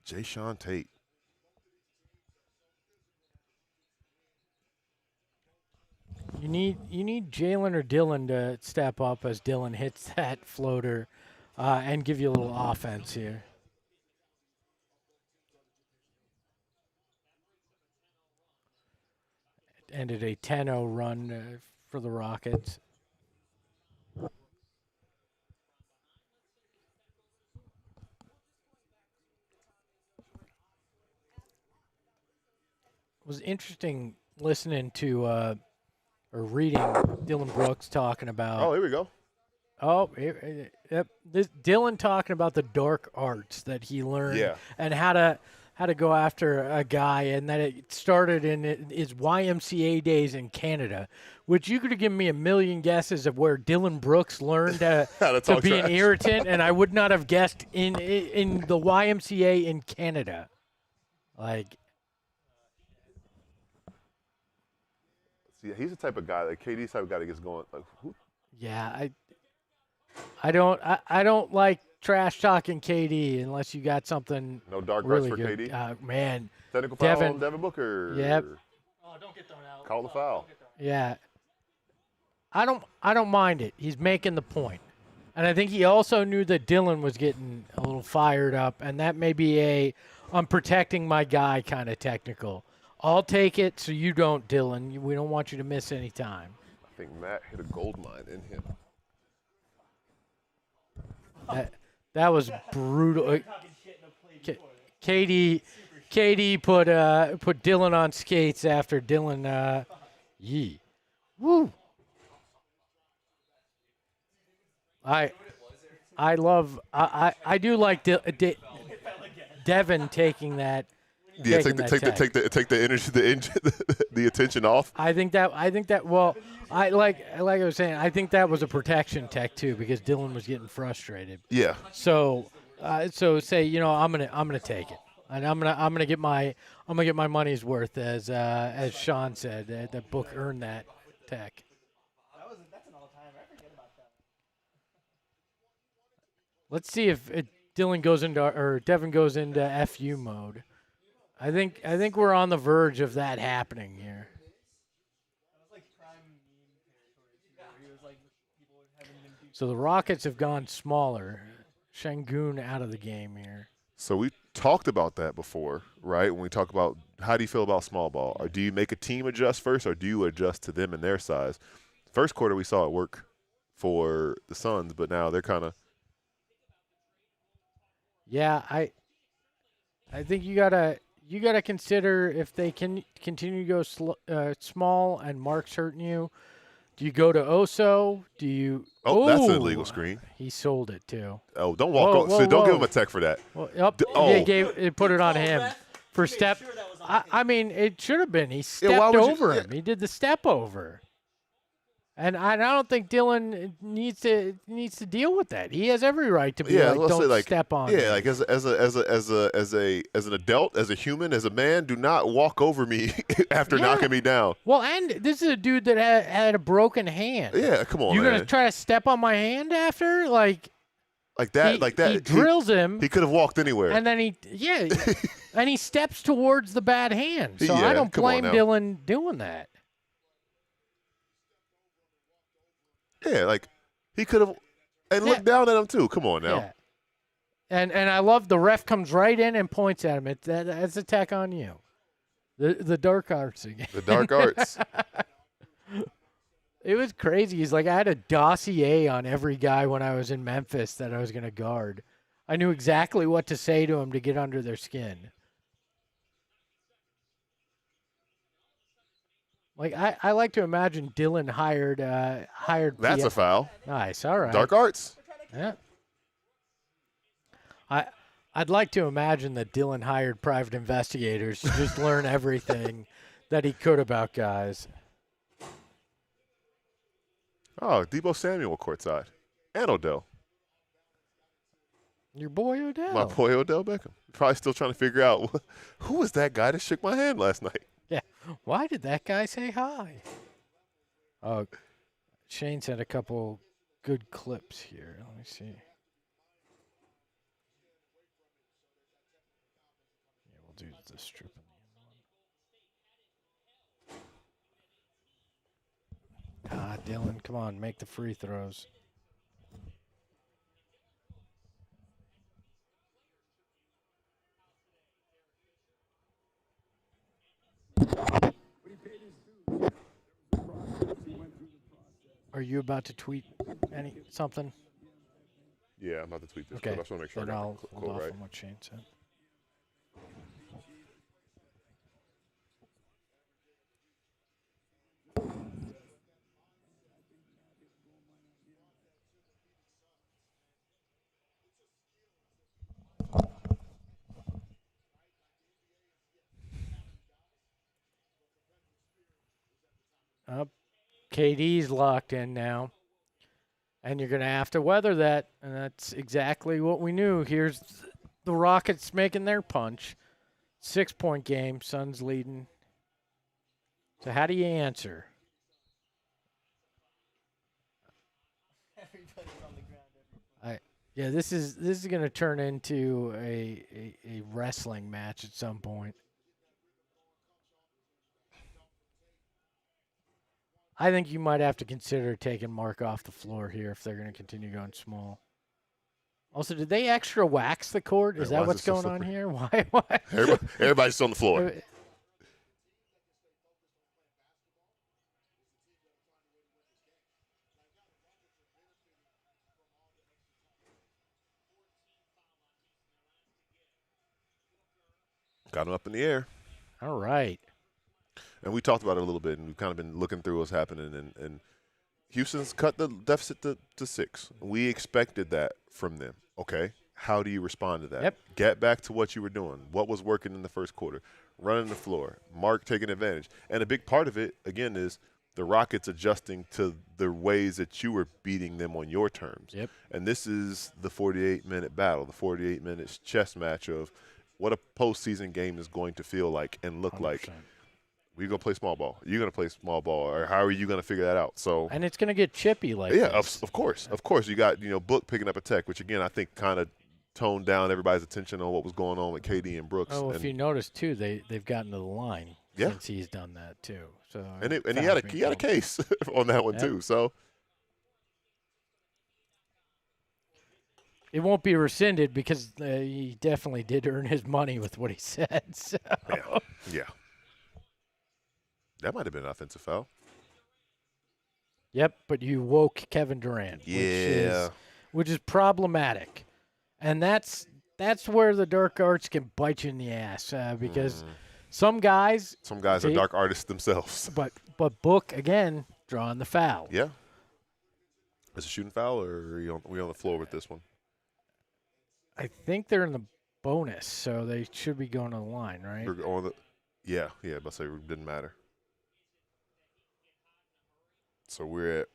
Jayshawn Tate. You need Jalen or Dillon to step up as Dillon hits that floater and give you a little offense here. It ended a 10-0 run for the Rockets. It was interesting listening to or reading Dillon Brooks talking about. Oh, here we go. Oh, yep. This Dillon talking about the dark arts that he learned and how to go after a guy, and that it started in his YMCA days in Canada, which you could have given me a million guesses of where Dillon Brooks learned to be an irritant, and I would not have guessed in the YMCA in Canada. Like. See, he's the type of guy, like KD's type of guy that gets going. Like, who? Yeah, I don't like trash talking KD unless you got something. No dark really arts for good. KD. Man, technical foul on Devin Booker. Yep. Oh, don't get thrown out. Call the foul. Yeah. I don't mind it. He's making the point. And I think he also knew that Dillon was getting a little fired up, and that may be I'm protecting my guy kind of technical. I'll take it so you don't, Dillon. We don't want you to miss any time. I think Matt hit a gold mine in him. That was brutal. KD put Dillon on skates after Dillon. Woo. I do like Devin taking that. Yeah, take the energy, the attention off. I think that. Well, like I was saying, I think that was a protection tech too, because Dillon was getting frustrated. Yeah. So say I'm gonna take it, and I'm gonna get my money's worth, as Sean said. That Book earned that tech. That's an all-time. I forget about that. Let's see if Devin goes into FU mode. I think we're on the verge of that happening here. So the Rockets have gone smaller. Şengün out of the game here. So we talked about that before, right? When we talk about how do you feel about small ball? Or do you make a team adjust first, or do you adjust to them and their size? First quarter we saw it work for the Suns, but now they're kind of. Yeah, I think you gotta consider if they can continue to go small and Mark's hurting you. Do you go to Oso? Do you? Oh, that's an illegal screen. He sold it too. Oh, don't walk over. So don't give him a tech for that. Well, they put it on him for step. I mean, it should have been. He stepped over him. He did the step over. And I don't think Dillon needs to deal with that. He has every right to be don't step on. Yeah, me. like as an adult, as a human, as a man, do not walk over me after knocking me down. Well, and this is a dude that had a broken hand. Yeah, come on, You're man. gonna try to step on my hand after like that. He drills him. He could have walked anywhere. And then and he steps towards the bad hand. So I don't blame Dillon doing that. Yeah, like he could have, and look down at him too. Come on now. Yeah. And I love the ref comes right in and points at him. That's a tech on you. The dark arts again. The dark arts. It was crazy. He's like, I had a dossier on every guy when I was in Memphis that I was going to guard. I knew exactly what to say to him to get under their skin. Like I like to imagine Dillon hired. That's a foul. Nice. All right. Dark arts. Yeah. I'd like to imagine that Dillon hired private investigators to just learn everything that he could about guys. Oh, Debo Samuel courtside, and Odell. Your boy Odell. My boy Odell Beckham. Probably still trying to figure out who was that guy that shook my hand last night. Yeah. Why did that guy say hi? Oh, Shane's had a couple good clips here. Let me see. Yeah, we'll do the strip in the end one. Dillon, come on, make the free throws. Are you about to tweet something? Yeah, I'm about to tweet this. Okay. But I just want to make sure then I I'll got the hold quote off right. on what Shane said. KD's locked in now. And you're going to have to weather that. And that's exactly what we knew. Here's the Rockets making their punch. 6-point game. Suns leading. So how do you answer? Everybody's on the ground. Yeah, this is going to turn into a wrestling match at some point. I think you might have to consider taking Mark off the floor here if they're going to continue going small. Also, did they extra wax the court? Is that what's going on here? Why? Everybody's on the floor. Got him up in the air. All right. And we talked about it a little bit, and we've kind of been looking through what's happening. And Houston's cut the deficit to 6. We expected that from them. Okay, how do you respond to that? Yep. Get back to what you were doing. What was working in the first quarter? Running the floor. Mark taking advantage. And a big part of it, again, is the Rockets adjusting to the ways that you were beating them on your terms. Yep. And this is the 48-minute battle, the 48 minutes chess match of what a postseason game is going to feel like and look 100%. like. We're going to play small ball. You're going to play small ball, or how are you going to figure that out? So, and it's going to get chippy like yeah, this. of course. You got, Book picking up a tech, which, again, I think kind of toned down everybody's attention on what was going on with KD and Brooks. Oh, and, if you notice too, they've gotten to the line Yeah. since he's done that too. So and he had a case on that one Yep. too. So it won't be rescinded because he definitely did earn his money with what he said. So. yeah, that might have been an offensive foul. Yep, but you woke Kevin Durant, which is problematic, and that's where the dark arts can bite you in the ass because some guys are dark artists themselves. But Book again drawing the foul. Yeah, is it a shooting foul or are we on the floor with this one? I think they're in the bonus, so they should be going to the line, right? We're on the yeah, but say it didn't matter. So we're at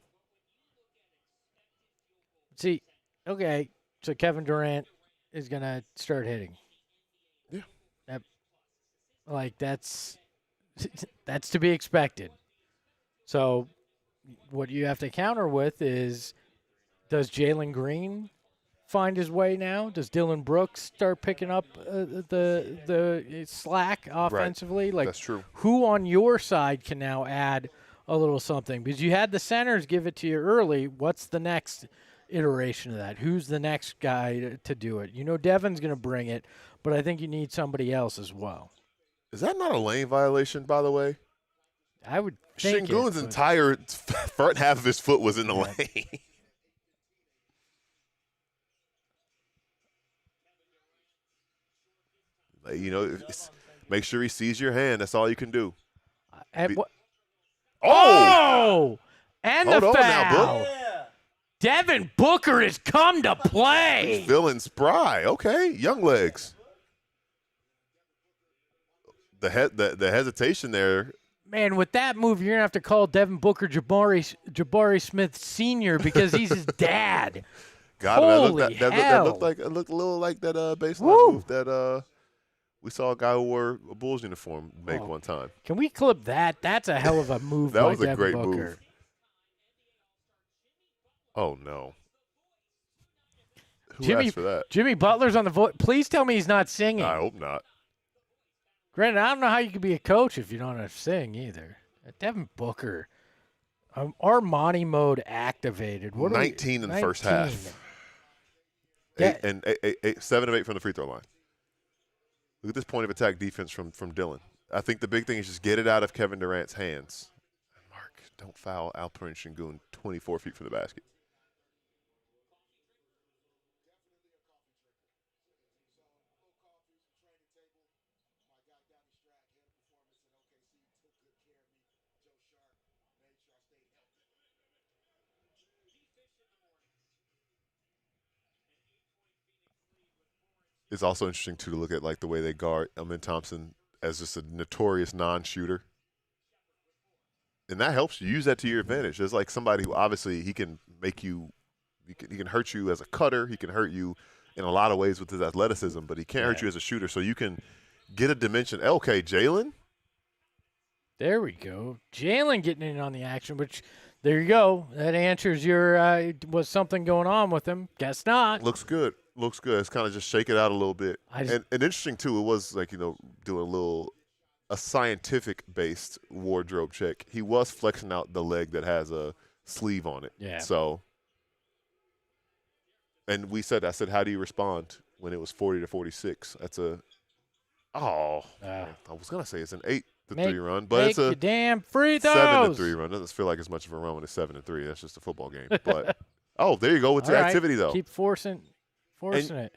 See, okay, so Kevin Durant is going to start hitting. Yeah. That's to be expected. So what you have to counter with is, does Jalen Green find his way now? Does Dillon Brooks start picking up the slack offensively? Right. Like, that's true. Who on your side can now add a little something? Because you had the centers give it to you early. What's the next iteration of that? Who's the next guy to do it? You know Devin's going to bring it, but I think you need somebody else as well. Is that not a lane violation, by the way? I would think Şengün's entire front half of his foot was in the lane. You know, make sure he sees your hand. That's all you can do. Oh! And Hold the on foul. now, Book. Devin Booker has come to play. He's feeling spry. Okay, young legs. The hesitation there. Man, with that move, you're going to have to call Devin Booker Jabari Smith Sr. because he's his dad. Holy hell. That looked a little like that baseline move that we saw a guy who wore a Bulls uniform make one time. Can we clip that? That's a hell of a move that by was a Devin great Booker. move. Oh, no. Who asked for that? Jimmy Butler's on the voice. Please tell me he's not singing. I hope not. Granted, I don't know how you can be a coach if you don't know how to sing either. Devin Booker, Armani mode activated. 19 in the first half. 7 of 8 from the free throw line. Look at this point of attack defense from Dillon. I think the big thing is just get it out of Kevin Durant's hands. Mark, don't foul Alperen Şengün 24 feet from the basket. It's also interesting, too, to look at like the way they guard Amin Thompson as just a notorious non-shooter. And that helps you use that to your advantage. There's like somebody who obviously he can make you he can hurt you as a cutter. He can hurt you in a lot of ways with his athleticism, but he can't hurt you as a shooter. So you can get a dimension. Okay, Jalen. There we go. Jalen getting in on the action, which there you go. That answers your was something going on with him. Guess not. Looks good. Looks good. It's kind of just shake it out a little bit. And interesting, too, it was like, doing a scientific-based wardrobe check. He was flexing out the leg that has a sleeve on it. Yeah. So, and I said, how do you respond when it was 40-46? That's I was going to say it's an 8-3 run, but it's a damn free throws. 7-3 run. Doesn't feel like as much of a run when it's 7-3. That's just a football game. But, there you go with your activity, though. Keep forcing it.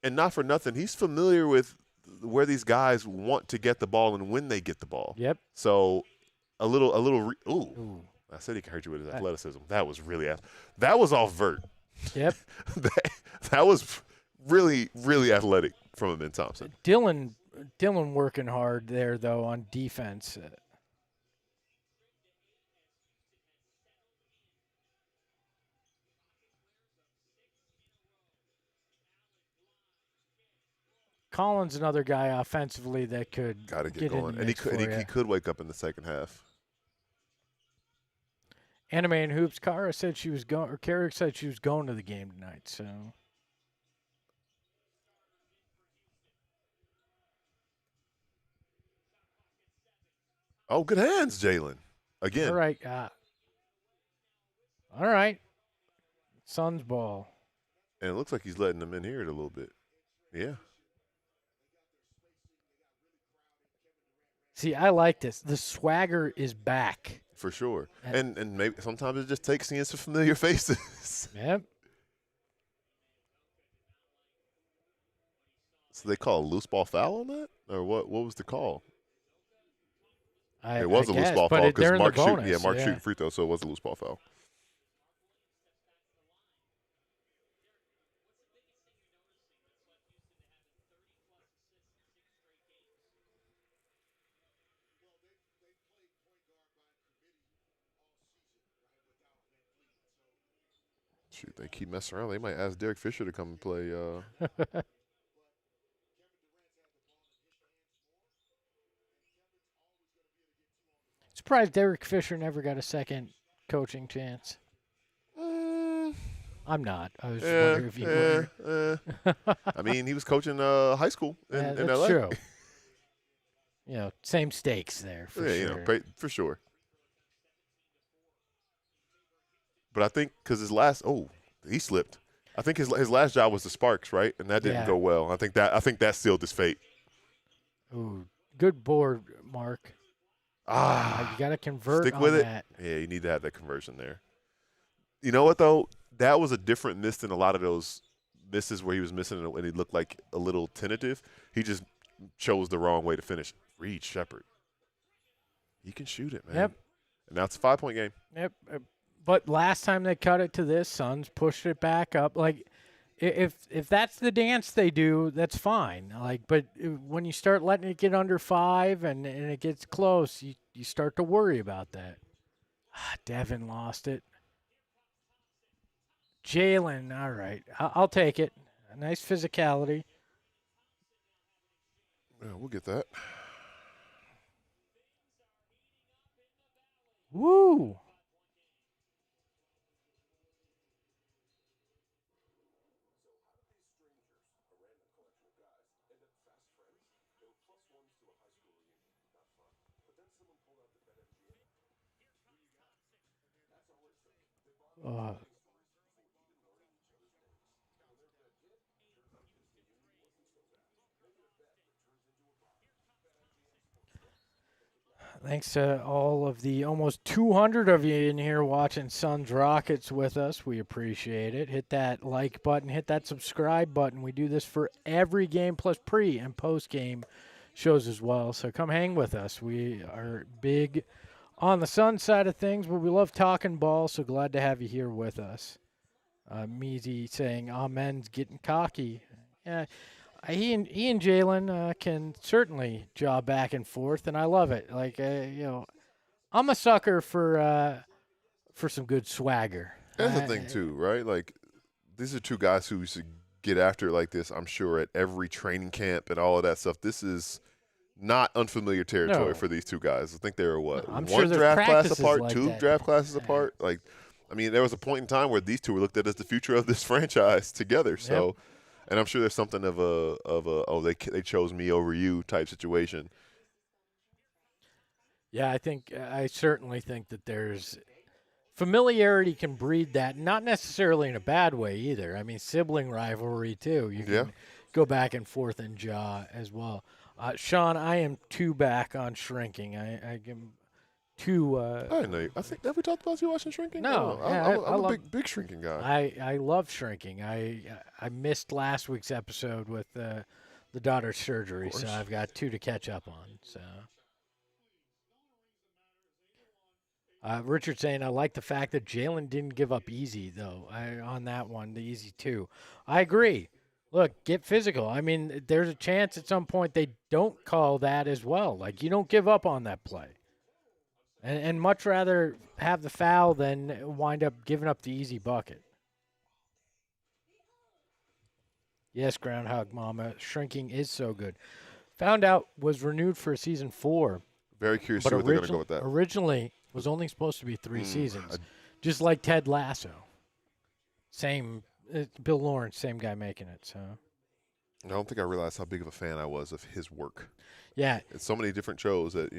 And not for nothing, he's familiar with where these guys want to get the ball and when they get the ball. Yep. So I said he can hurt you with his athleticism. That was really that was all vert. Yep. that was really, really athletic from Amin Thompson. Dillon working hard there, though, on defense. Collins, another guy offensively that could get going, and he could wake up in the second half. Anime and Hoops, Kara said she was going, or Carrick said she was going to the game tonight. So Oh, good hands, Jalen. Again. All right. All right. Suns ball. And it looks like he's letting them in here a little bit. Yeah. See, I like this. The swagger is back. For sure. And maybe sometimes it just takes seeing some familiar faces. Yep. So they call a loose ball foul on that? Or what was the call? I It was a loose guess, ball but foul they're because in the Mark bonus, shooting free throw, so it was a loose ball foul. Shoot, they keep messing around. They might ask Derek Fisher to come and play. Surprised Derek Fisher never got a second coaching chance. I'm not. I was just wondering if you were. I mean, he was coaching high school in That's LA. true. Same stakes there for sure. For sure. But I think because he slipped. I think his last job was the Sparks, right? And that didn't go well. I think that sealed his fate. Ooh, good board, Mark. You got to convert. Stick with it. That. Yeah, you need to have that conversion there. You know what though? That was a different miss than a lot of those misses where he was missing and he looked like a little tentative. He just chose the wrong way to finish. Reed Shepherd. He can shoot it, man. Yep. And now it's a 5-point game. Yep. But last time they cut it to this, Suns pushed it back up. Like, if that's the dance they do, that's fine. Like, but when you start letting it get under 5 and it gets close, you start to worry about that. Devin lost it. Jalen, all right. I'll take it. A nice physicality. Yeah, we'll get that. Woo! Thanks to all of the almost 200 of you in here watching Suns Rockets with us. We appreciate it. Hit that like button. Hit that subscribe button. We do this for every game plus pre and post game shows as well. So come hang with us. We are big on the Suns side of things, but we love talking ball. So glad to have you here with us. Measy saying, "Amen's getting cocky." Yeah. He and Jalen can certainly jaw back and forth, and I love it. Like I'm a sucker for some good swagger. That's the thing too, right? Like these are two guys who used to get after it like this. I'm sure at every training camp and all of that stuff. This is not unfamiliar territory for these two guys. I think they were one sure draft class apart, like two that. draft classes apart. Like, I mean, there was a point in time where these two were looked at as the future of this franchise together. So. Yep. And I'm sure there's something of a they chose me over you type situation. Yeah, I certainly think that there's familiarity can breed that, not necessarily in a bad way either. I mean, sibling rivalry too. You can go back and forth and jaw as well. Sean, I am too back on shrinking. I give too. I didn't know. I think have we talked about you watching Shrinking? No, I'm a big Shrinking guy. I love Shrinking. I missed last week's episode with the daughter's surgery, so I've got 2 to catch up on. So, Richard saying I like the fact that Jalen didn't give up easy though. On that one, the easy 2. I agree. Look, get physical. I mean, there's a chance at some point they don't call that as well. Like you don't give up on that play. And much rather have the foul than wind up giving up the easy bucket. Yes, Groundhog Mama, Shrinking is so good. Found out was renewed for season 4. Very curious to see what they're going to go with that. Originally was only supposed to be 3 seasons, just like Ted Lasso. Same, Bill Lawrence, same guy making it. So I don't think I realized how big of a fan I was of his work. Yeah. It's so many different shows that,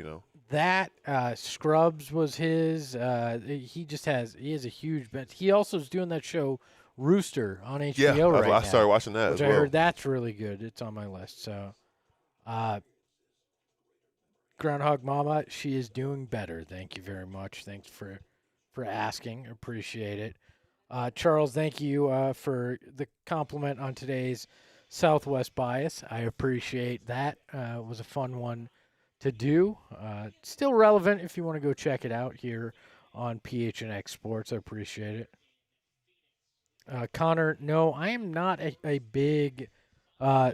That Scrubs was his. He has a huge bench. He also is doing that show Rooster on HBO Yeah, right now. I started watching that which as I well. heard that's really good. It's on my list. So, Groundhog Mama, she is doing better. Thank you very much. Thanks for asking. Appreciate it. Charles, thank you for the compliment on today's Southwest bias. I appreciate that. It was a fun one to do. Still relevant if you want to go check it out here on PHNX Sports. I appreciate it. Connor, no, I am not a big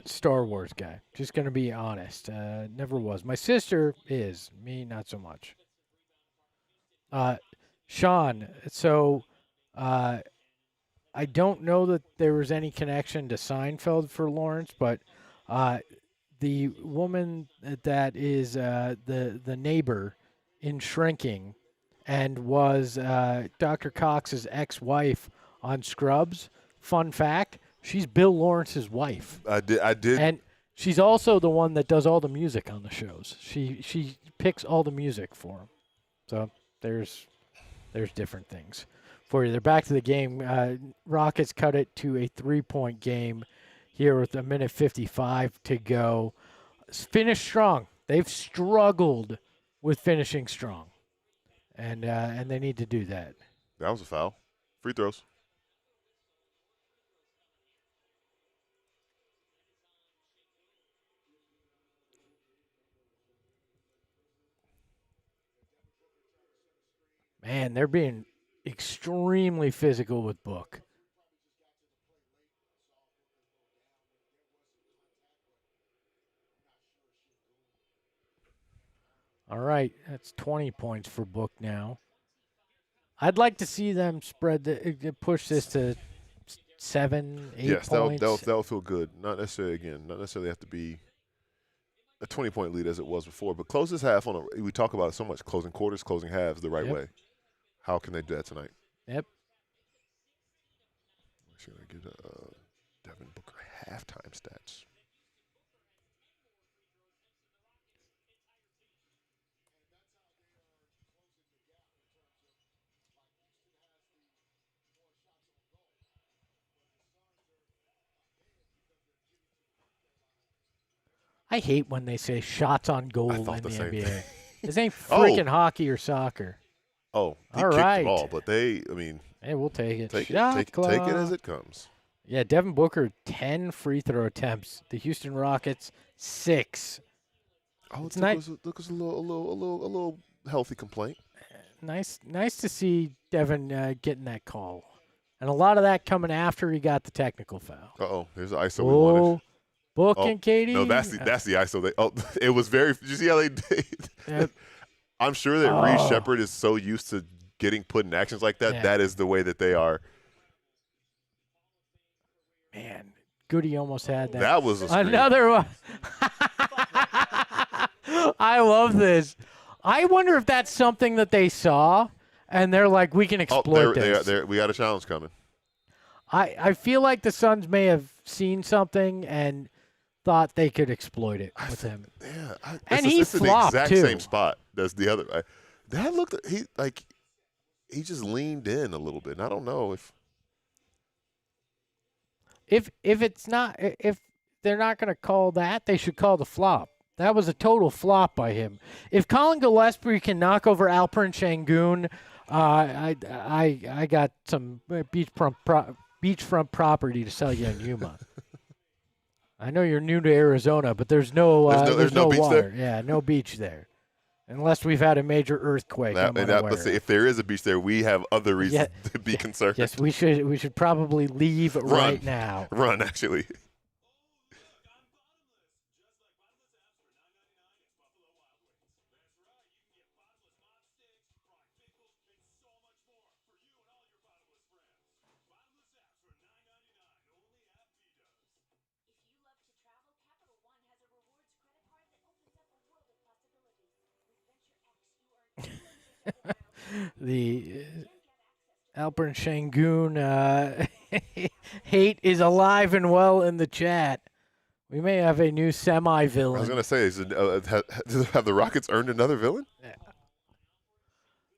Star Wars guy. Just going to be honest. Never was. My sister is. Me, not so much. Sean, so I don't know that there was any connection to Seinfeld for Lawrence, but the woman that is the neighbor in Shrinking and was Dr. Cox's ex-wife on Scrubs. Fun fact: she's Bill Lawrence's wife. I did. And she's also the one that does all the music on the shows. She picks all the music for him. So there's different things for you. They're back to the game. Rockets cut it to a 3-point game here with a minute 55 to go. Finish strong. They've struggled with finishing strong, and they need to do that. That was a foul. Free throws. Man, they're being extremely physical with Book. All right, that's 20 points for Book now. I'd like to see them push this to 7, 8 yes, points. that would feel good. Not necessarily have to be a 20-point lead as it was before, but close this half we talk about it so much, closing quarters, closing halves the right way. How can they do that tonight? Yep. Should I get Devin Booker halftime stats? I hate when they say shots on goal in the NBA. Thing. This ain't freaking hockey or soccer. Oh, he all kicked right. the ball, but hey, we'll take it. Take it as it comes. Yeah, Devin Booker 10 free throw attempts. The Houston Rockets 6. Oh, it's nice. Look, a little healthy complaint. Nice to see Devin getting that call, and a lot of that coming after he got the technical foul. Here's the ISO we wanted. Book and Katie. No, that's the ISO. It was very. Did you see how they did? Yep. I'm sure that Reed Shepherd is so used to getting put in actions like that. Yeah. That is the way that they are. Man, Goody almost had that. That was another one. I love this. I wonder if that's something that they saw, and they're like, we can exploit this. We got a challenge coming. I feel like the Suns may have seen something and thought they could exploit it with him. Yeah, and he flopped the exact too. same spot as the other. That looked he just leaned in a little bit. And I don't know if they're not going to call that, they should call the flop. That was a total flop by him. If Colin Gillespie can knock over Alperen Şengün, I got some beachfront property to sell you in Yuma. I know you're new to Arizona, but there's no beach water. there? Yeah, no beach there, unless we've had a major earthquake. Let's say if there is a beach there, we have other reasons to be concerned. Yes, we should probably leave right now. Run, actually. The Alperen Şengün hate is alive and well in the chat. We may have a new I semi-villain. was gonna say, have the Rockets earned another villain?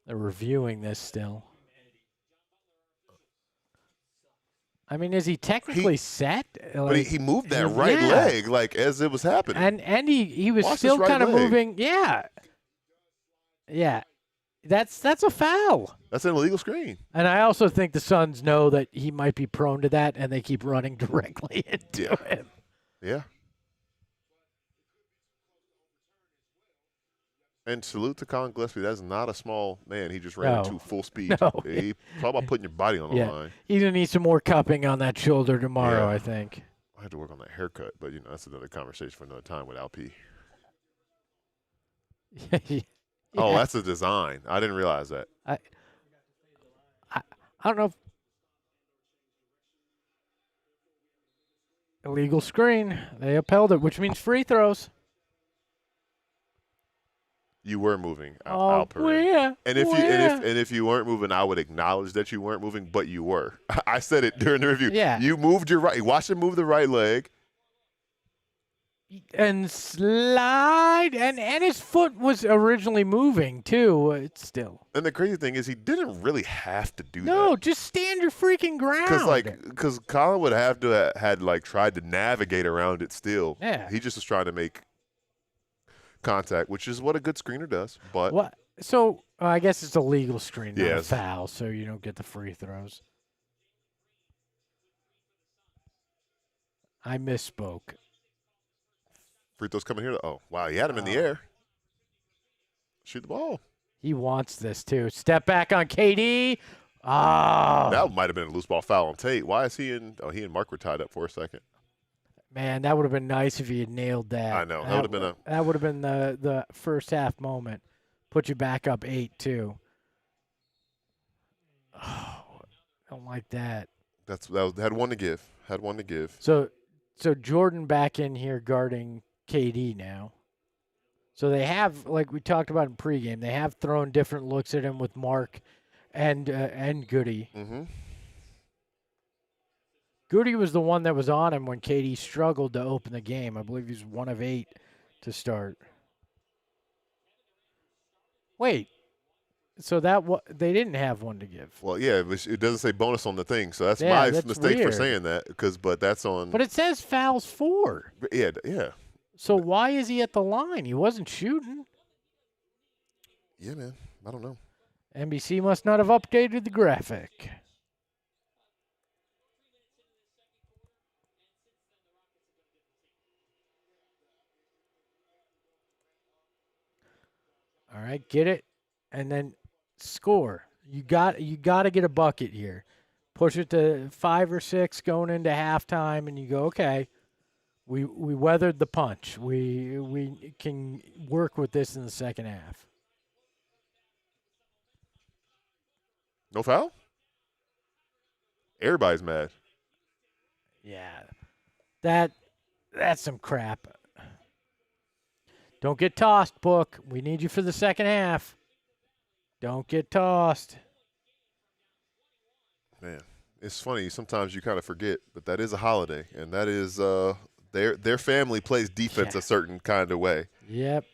They're reviewing this still. I mean, is he technically set? But he moved that right leg like as it was happening. And he was Watch still his right kind of leg. moving. Yeah. Yeah. That's a foul. That's an illegal screen. And I also think the Suns know that he might be prone to that, and they keep running directly into him. Yeah. And salute to Colin Gillespie. That's not a small man. He just ran into full speed. No. Talk about putting your body on the line. He's going to need some more cupping on that shoulder tomorrow, I think. I had to work on that haircut, but, that's another conversation for another time with LP. Yeah. Oh, that's a design. I didn't realize that. I don't know. Illegal screen. They upheld it, which means free throws. You were moving, Alperin. Well, yeah. And if you weren't moving, I would acknowledge that you weren't moving, but you were. I said it during the review. Yeah. You moved your right. Watch him move the right leg. And slide, and his foot was originally moving too. It's still. And the crazy thing is, he didn't really have to do that. No, just stand your freaking ground. Because Colin would have to had tried to navigate around it still. Yeah. He just was trying to make contact, which is what a good screener does. But what? So I guess it's a legal screen, not a Yes. foul, so you don't get the free throws. I misspoke. free throws coming here. Oh, wow. He had him in the air. Shoot the ball. He wants this too. Step back on KD. Oh. That might have been a loose ball foul on Tate. Why is he in? Oh, he and Mark were tied up for a second. Man, that would have been nice if he had nailed that. I know. That would have been the first half moment. Put you back up 8 too. Oh, don't like that. Had one to give. Had one to give. So Jordan back in here guarding KD now. So they have, like we talked about in pregame, they have thrown different looks at him with Mark and Goody. Mm-hmm. Goody was the one that was on him when KD struggled to open the game. I believe he's 1 of 8 to start. Wait. So they didn't have one to give. Well, yeah, it doesn't say bonus on the thing, so that's Yeah, my that's mistake weird. for saying that. But that's on. But it says fouls 4. Yeah. So why is he at the line? He wasn't shooting. Yeah, man. I don't know. NBC must not have updated the graphic. All right, get it, and then score. You got to get a bucket here. Push it to 5 or 6 going into halftime, and you go, okay, we weathered the punch. We can work with this in the second half. No foul? Everybody's mad. Yeah, that's some crap. Don't get tossed, Book. We need you for the second half. Don't get tossed. Man, it's funny. Sometimes you kind of forget, but that is a holiday, and that is their family plays defense a certain kind of way. Yep.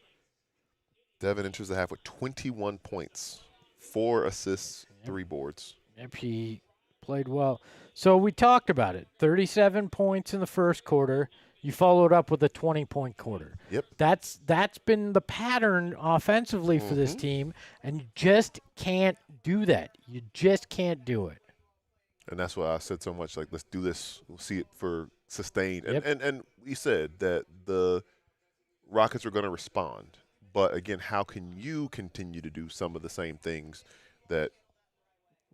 Devin enters the half with 21 points, 4 assists, 3 boards. Yep, he played well. So we talked about it. 37 points in the first quarter. You followed up with a 20-point quarter. Yep. That's been the pattern offensively for this team, and you just can't do that. You just can't do it. And that's why I said so much, let's do this. We'll see it for sustained. Yep. And we said that the Rockets are going to respond. But, again, how can you continue to do some of the same things that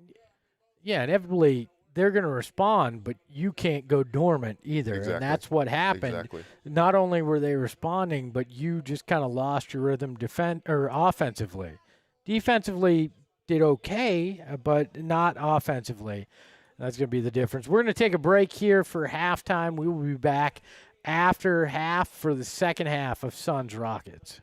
– Yeah, inevitably they're going to respond, but you can't go dormant either. Exactly. And that's what happened. Exactly. Not only were they responding, but you just kind of lost your rhythm offensively. Defensively did okay, but not offensively. That's going to be the difference. We're going to take a break here for halftime. We will be back after half for the second half of Suns Rockets.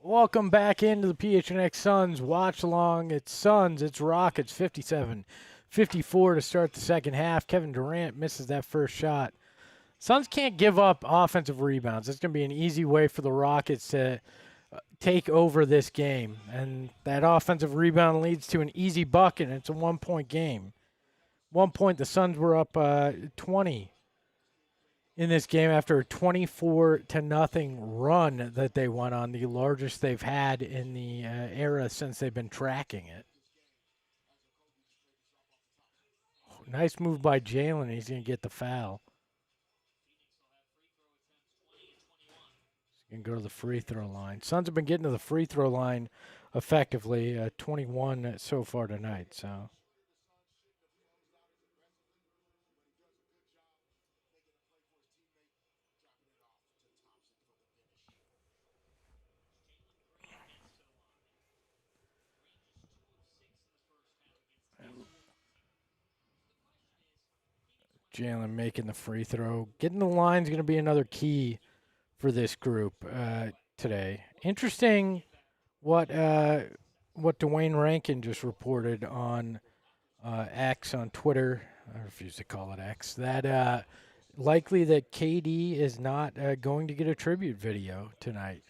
Welcome back into the PHNX Suns watch along. It's Suns, it's Rockets, 57-54 to start the second half. Kevin Durant misses that first shot. Suns can't give up offensive rebounds. It's going to be an easy way for the Rockets to take over this game. And that offensive rebound leads to an easy bucket, and it's a 1-point game. 1 point, the Suns were up 20 in this game after a 24-0 run that they went on, the largest they've had in the era since they've been tracking it. Nice move by Jalen. He's going to get the foul. He's going to go to the free throw line. Suns have been getting to the free throw line effectively, 21 so far tonight. So. Jalen making the free throw. Getting the line is going to be another key for this group today. Interesting what Dwayne Rankin just reported on X on Twitter. I refuse to call it X. That likely that KD is not going to get a tribute video tonight.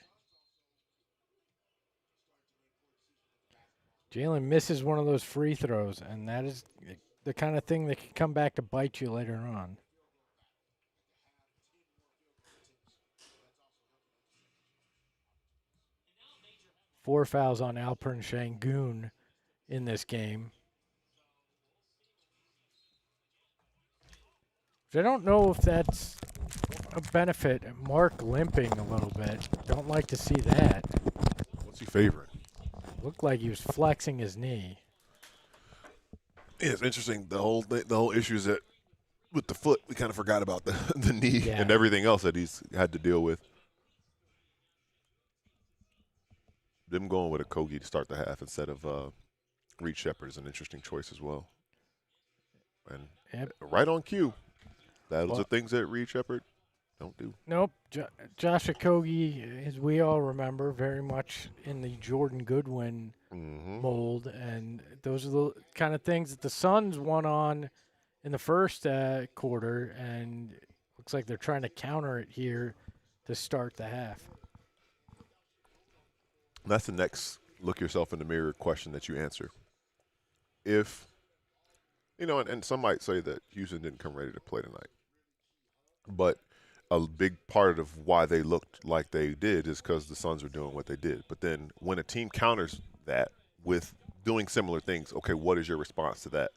Jalen misses one of those free throws, and that is the kind of thing that can come back to bite you later on. Four fouls on Alperen Şengün in this game. I don't know if that's a benefit. Mark limping a little bit. Don't like to see that. What's he favoring? Looked like he was flexing his knee. Yeah, it's interesting. The whole issue is that with the foot, we kind of forgot about the knee and everything else that he's had to deal with. Them going with a Kogi to start the half instead of Reed Shepherd is an interesting choice as well. And right on cue. Those are things that Reed Shepherd don't do. Nope. Josh Okogie, as we all remember, very much in the Jordan Goodwin mold. And those are the kind of things that the Suns won on in the first quarter. And looks like they're trying to counter it here to start the half. That's the next look yourself in the mirror question that you answer. If, and some might say that Houston didn't come ready to play tonight. But a big part of why they looked like they did is because the Suns were doing what they did. But then when a team counters that with doing similar things, okay, what is your response to that?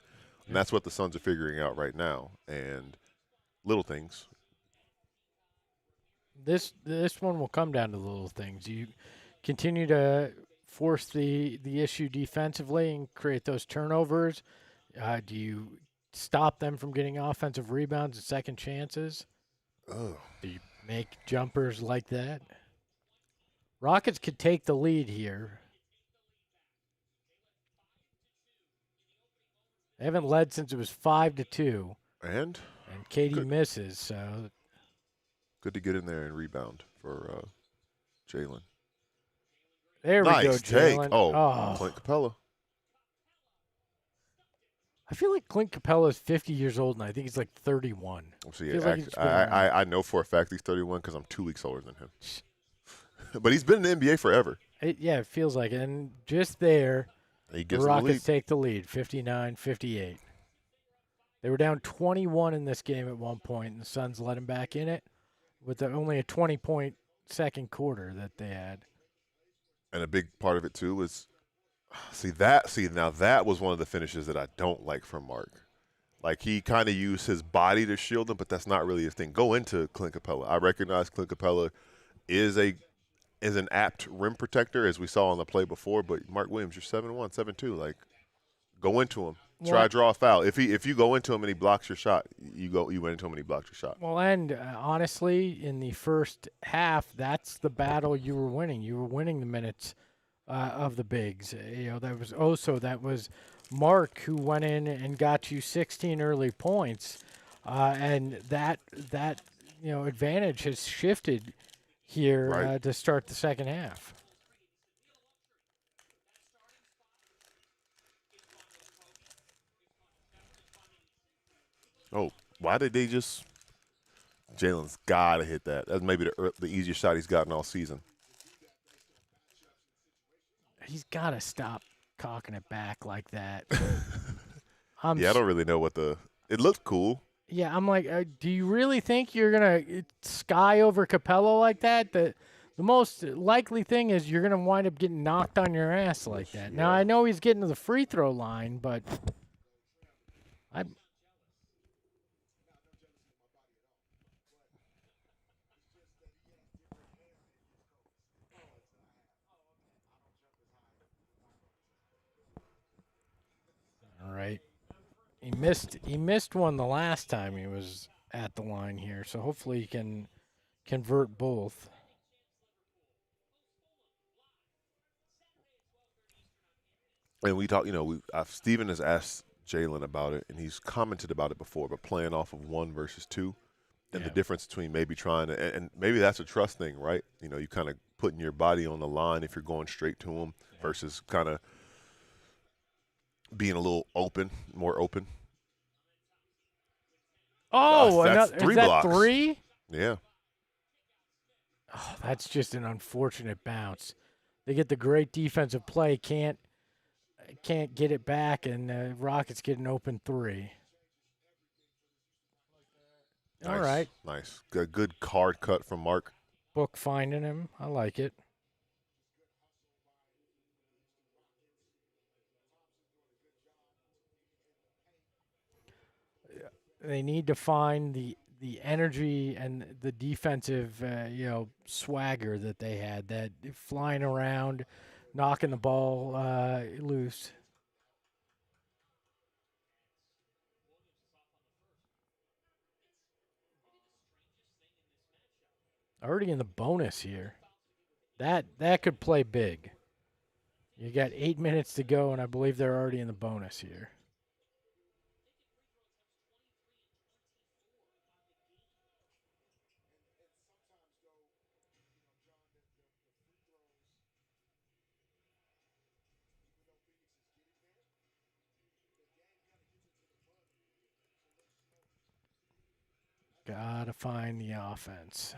And that's what the Suns are figuring out right now. And little things. This one will come down to little things. You continue to force the issue defensively and create those turnovers. Do you stop them from getting offensive rebounds and second chances? Oh. Do you make jumpers like that? Rockets could take the lead here. They haven't led since it was 5-2. And KD misses, so good to get in there and rebound for Jalen. There we go, Jalen. Oh, Clint Capella. I feel like Clint Capella is 50 years old, and I think he's like 31. See, I know for a fact he's 31 because I'm 2 weeks older than him. But he's been in the NBA forever. It feels like it. And just there, the Rockets take the lead, 59-58. They were down 21 in this game at one point, and the Suns let them back in it with only a 20-point second quarter that they had. And a big part of it, too, was now that was one of the finishes that I don't like from Mark. Like, he kind of used his body to shield him, but that's not really his thing. Go into Clint Capella. I recognize Clint Capella is an apt rim protector, as we saw on the play before, but Mark Williams, you're 7'1", 7'2". Like, go into him. Try to draw a foul. If you go into him and he blocks your shot, you went into him and he blocked your shot. Well, and honestly, in the first half, that's the battle you were winning. You were winning the minutes of the bigs. That was Mark who went in and got you 16 early points, and that advantage has shifted here to start the second half. Oh, why did they just? Jalen's got to hit that. That's maybe the easiest shot he's gotten all season. He's got to stop cocking it back like that. Yeah, I don't really know what the. It looked cool. Yeah, I'm like, do you really think you're gonna sky over Capello like that? The most likely thing is you're gonna wind up getting knocked on your ass like that. Now I know he's getting to the free throw line, but all right. He missed one the last time he was at the line here, so hopefully he can convert both. And we talk, Steven has asked Jalen about it, and he's commented about it before, but playing off of 1 versus 2 and the difference between maybe trying to, and maybe that's a trust thing, right? You kind of putting your body on the line if you're going straight to him versus kind of being a little more open. Oh, that's another, 3 is that blocks. 3? Yeah. Oh, that's just an unfortunate bounce. They get the great defensive play, can't get it back, and Rockets get an open 3. Nice, all right. Nice. Good card cut from Mark. Book finding him. I like it. They need to find the energy and the defensive, swagger that they had. That flying around, knocking the ball loose. Already in the bonus here. That could play big. You got 8 minutes to go, and I believe they're already in the bonus here. Gotta find the offense.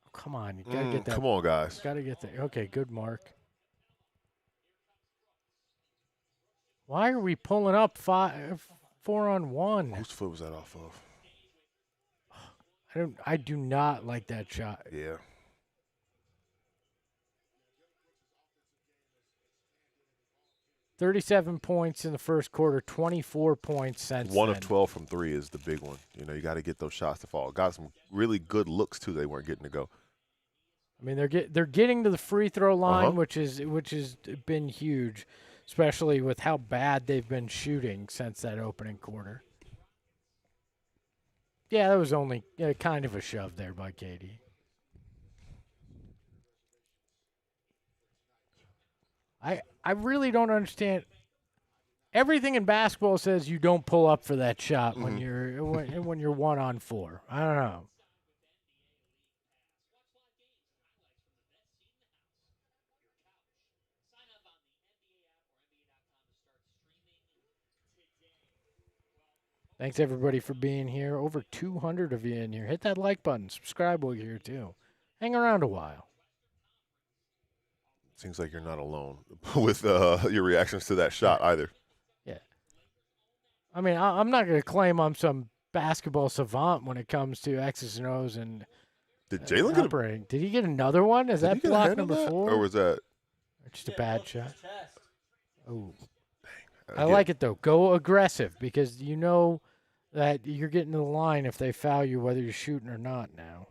Oh, come on, you gotta get that. Come on, guys. Gotta get that. Okay, good mark. Why are we pulling up 4-on-1? Whose foot was that off of? I do not like that shot. Yeah. $37 points in the first quarter, 24 points since 1 then. of 12 from 3 is the big one. You got to get those shots to fall. Got some really good looks too. They weren't getting to go. I mean, they're getting to the free throw line, which has been huge, especially with how bad they've been shooting since that opening quarter. Yeah, that was only kind of a shove there by Katie. I really don't understand. Everything in basketball says you don't pull up for that shot when you're 1-on-4. I don't know. Thanks everybody for being here. Over 200 of you in here. Hit that like button. Subscribe while you're here too. Hang around a while. Seems like you're not alone with your reactions to that shot either. Yeah. I mean, I'm not going to claim I'm some basketball savant when it comes to X's and O's and Did Jalen get operating. Did he get another one? Is that block number 4? Or was that just a bad shot? Oh. I again, like it though. Go aggressive because you know that you're getting to the line if they foul you, whether you're shooting or not now.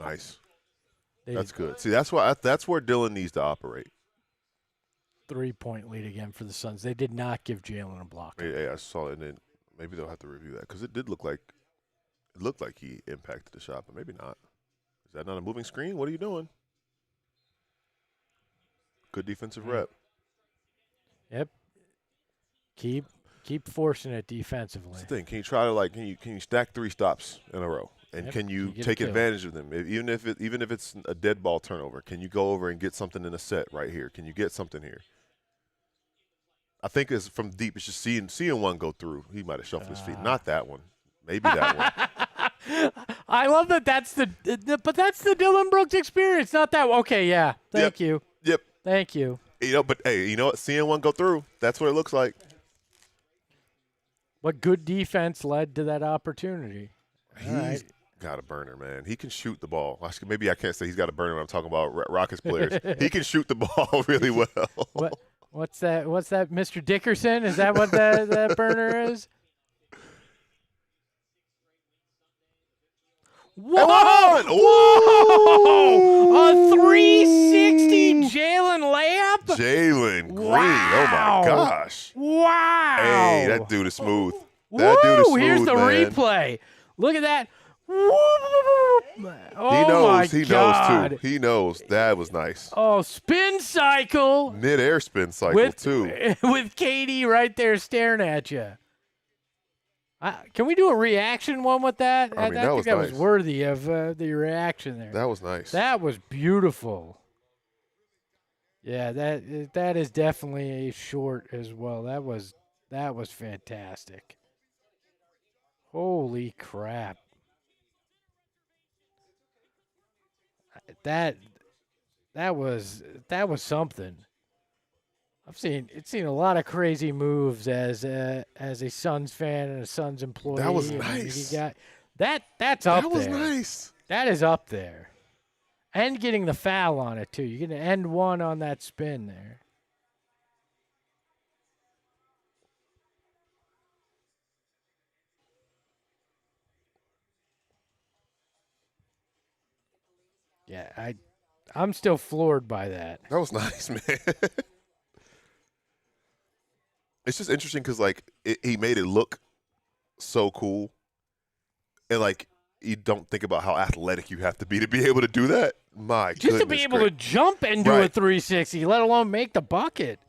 nice? That's good. See, that's where Dillon needs to operate. 3-point lead again for the Suns. They did not give Jalen a block. Yeah, I saw it, and then maybe they'll have to review that because it looked like he impacted the shot, but maybe not. Is that not a moving screen? What are you doing? Good defensive rep. Yep. Keep Keep forcing it defensively. That's the thing. Can you try to can you stack 3 stops in a row? And Yep. can you get a take kill. advantage of them? Even if it's a dead ball turnover, can you go over and get something in a set right here? Can you get something here? I think it's from deep. It's just seeing one go through. He might have shuffled his feet. Not that one. Maybe that one. I love that. But that's the Dillon Brooks experience, not that. Okay, yeah. Thank you. Yep. Thank you. But hey, you know what? Seeing one go through, that's what it looks like. What good defense led to that opportunity? He's got a burner, man. He can shoot the ball. Maybe I can't say he's got a burner when I'm talking about Rockets players. He can shoot the ball really well. What's that? What's that, Mr. Dickerson? Is that what that burner is? Whoa! Whoa! A 360 Jalen layup? Jalen Green. Wow. Oh, my gosh. Wow. Hey, that dude is smooth. Woo! That dude is smooth, Here's the man. replay. Look at that. Oh, He knows. my He God. knows, too. He knows. That was nice. Oh, spin cycle. Mid-air spin cycle, too. With Katie right there staring at you. Can we do a reaction one with that? I mean, that think was that nice. was worthy of the reaction there. That was nice. That was beautiful. Yeah, that is definitely a short as well. That was fantastic. Holy crap. That was something. I've seen a lot of crazy moves as a Suns fan and a Suns employee. That was I mean, nice. That's up there. That was nice. That is up there. And getting the foul on it, too. You're going to end one on that spin there. Yeah, I'm still floored by that. That was nice, man. It's just interesting because, he made it look so cool. And, you don't think about how athletic you have to be able to do that. My Just to be able to jump and do a 360, let alone make the bucket.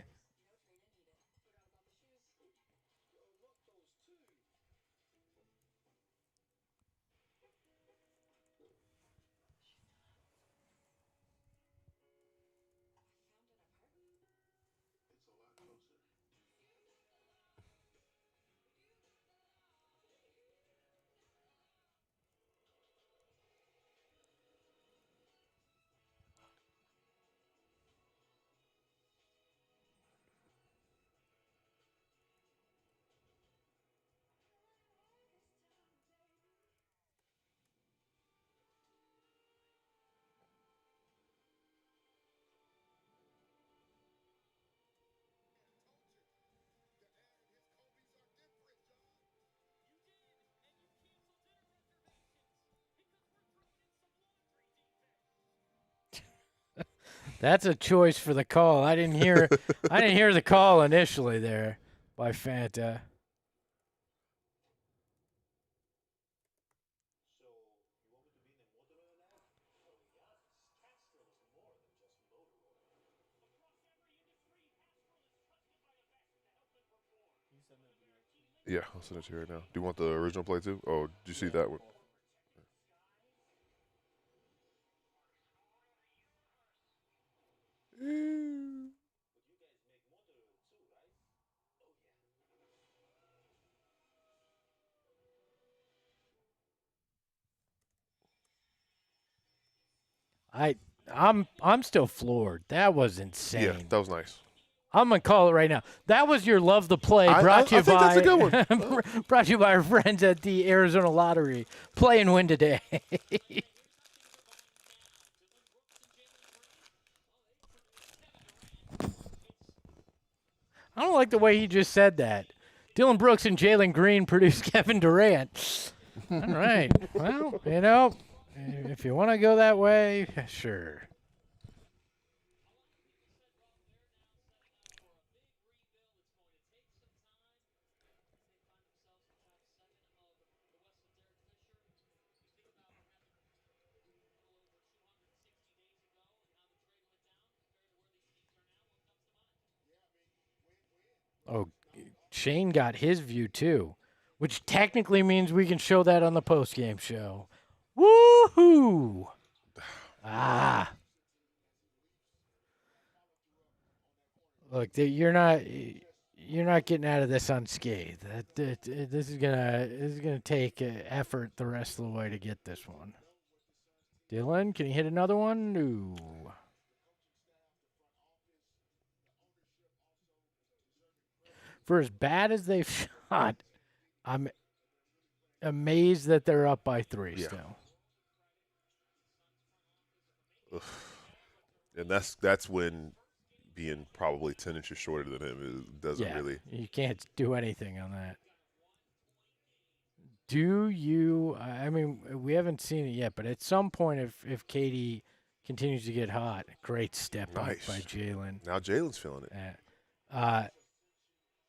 That's a choice for the call. I didn't hear the call initially there by Fanta. Yeah, I'll send it to you right now. Do you want the original play, too? Oh, did you see that one? I'm still floored. That was insane. Yeah, that was nice. I'm gonna call it right now. That was your love the play. Brought to you think by that's a good one. brought to you by our friends at the Arizona Lottery. Play and win today. I don't like the way he just said that. Dillon Brooks and Jalen Green produced Kevin Durant. All right. Well, if you want to go that way, sure. Oh, Shane got his view too, which technically means we can show that on the post-game show. Woohoo! Ah. Look, you're not getting out of this unscathed. This is gonna take effort the rest of the way to get this one. Dillon, can you hit another one? No. For as bad as they've shot, I'm amazed that they're up by 3 still. Ugh. And that's when being probably 10 inches shorter than him doesn't really. You can't do anything on that. Do you? I mean, we haven't seen it yet, but at some point, if Katie continues to get hot, great step up by Jalen. Now Jalen's feeling it.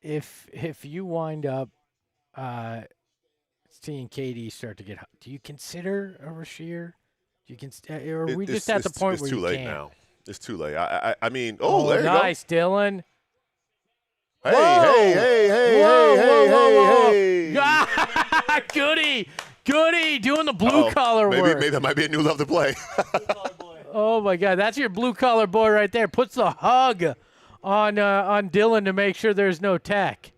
If you wind up seeing Katie start to get hot, do you consider a Rasheer? Do you or are we just at the point where it's too late can't? now? It's too late. I mean, nice, there you go. Dillon. Hey, Whoa. hey. Goody, doing the blue collar work. Maybe that might be a new love to play. Oh my God, that's your blue collar boy right there. Puts the hug on Dillon to make sure there's no tech.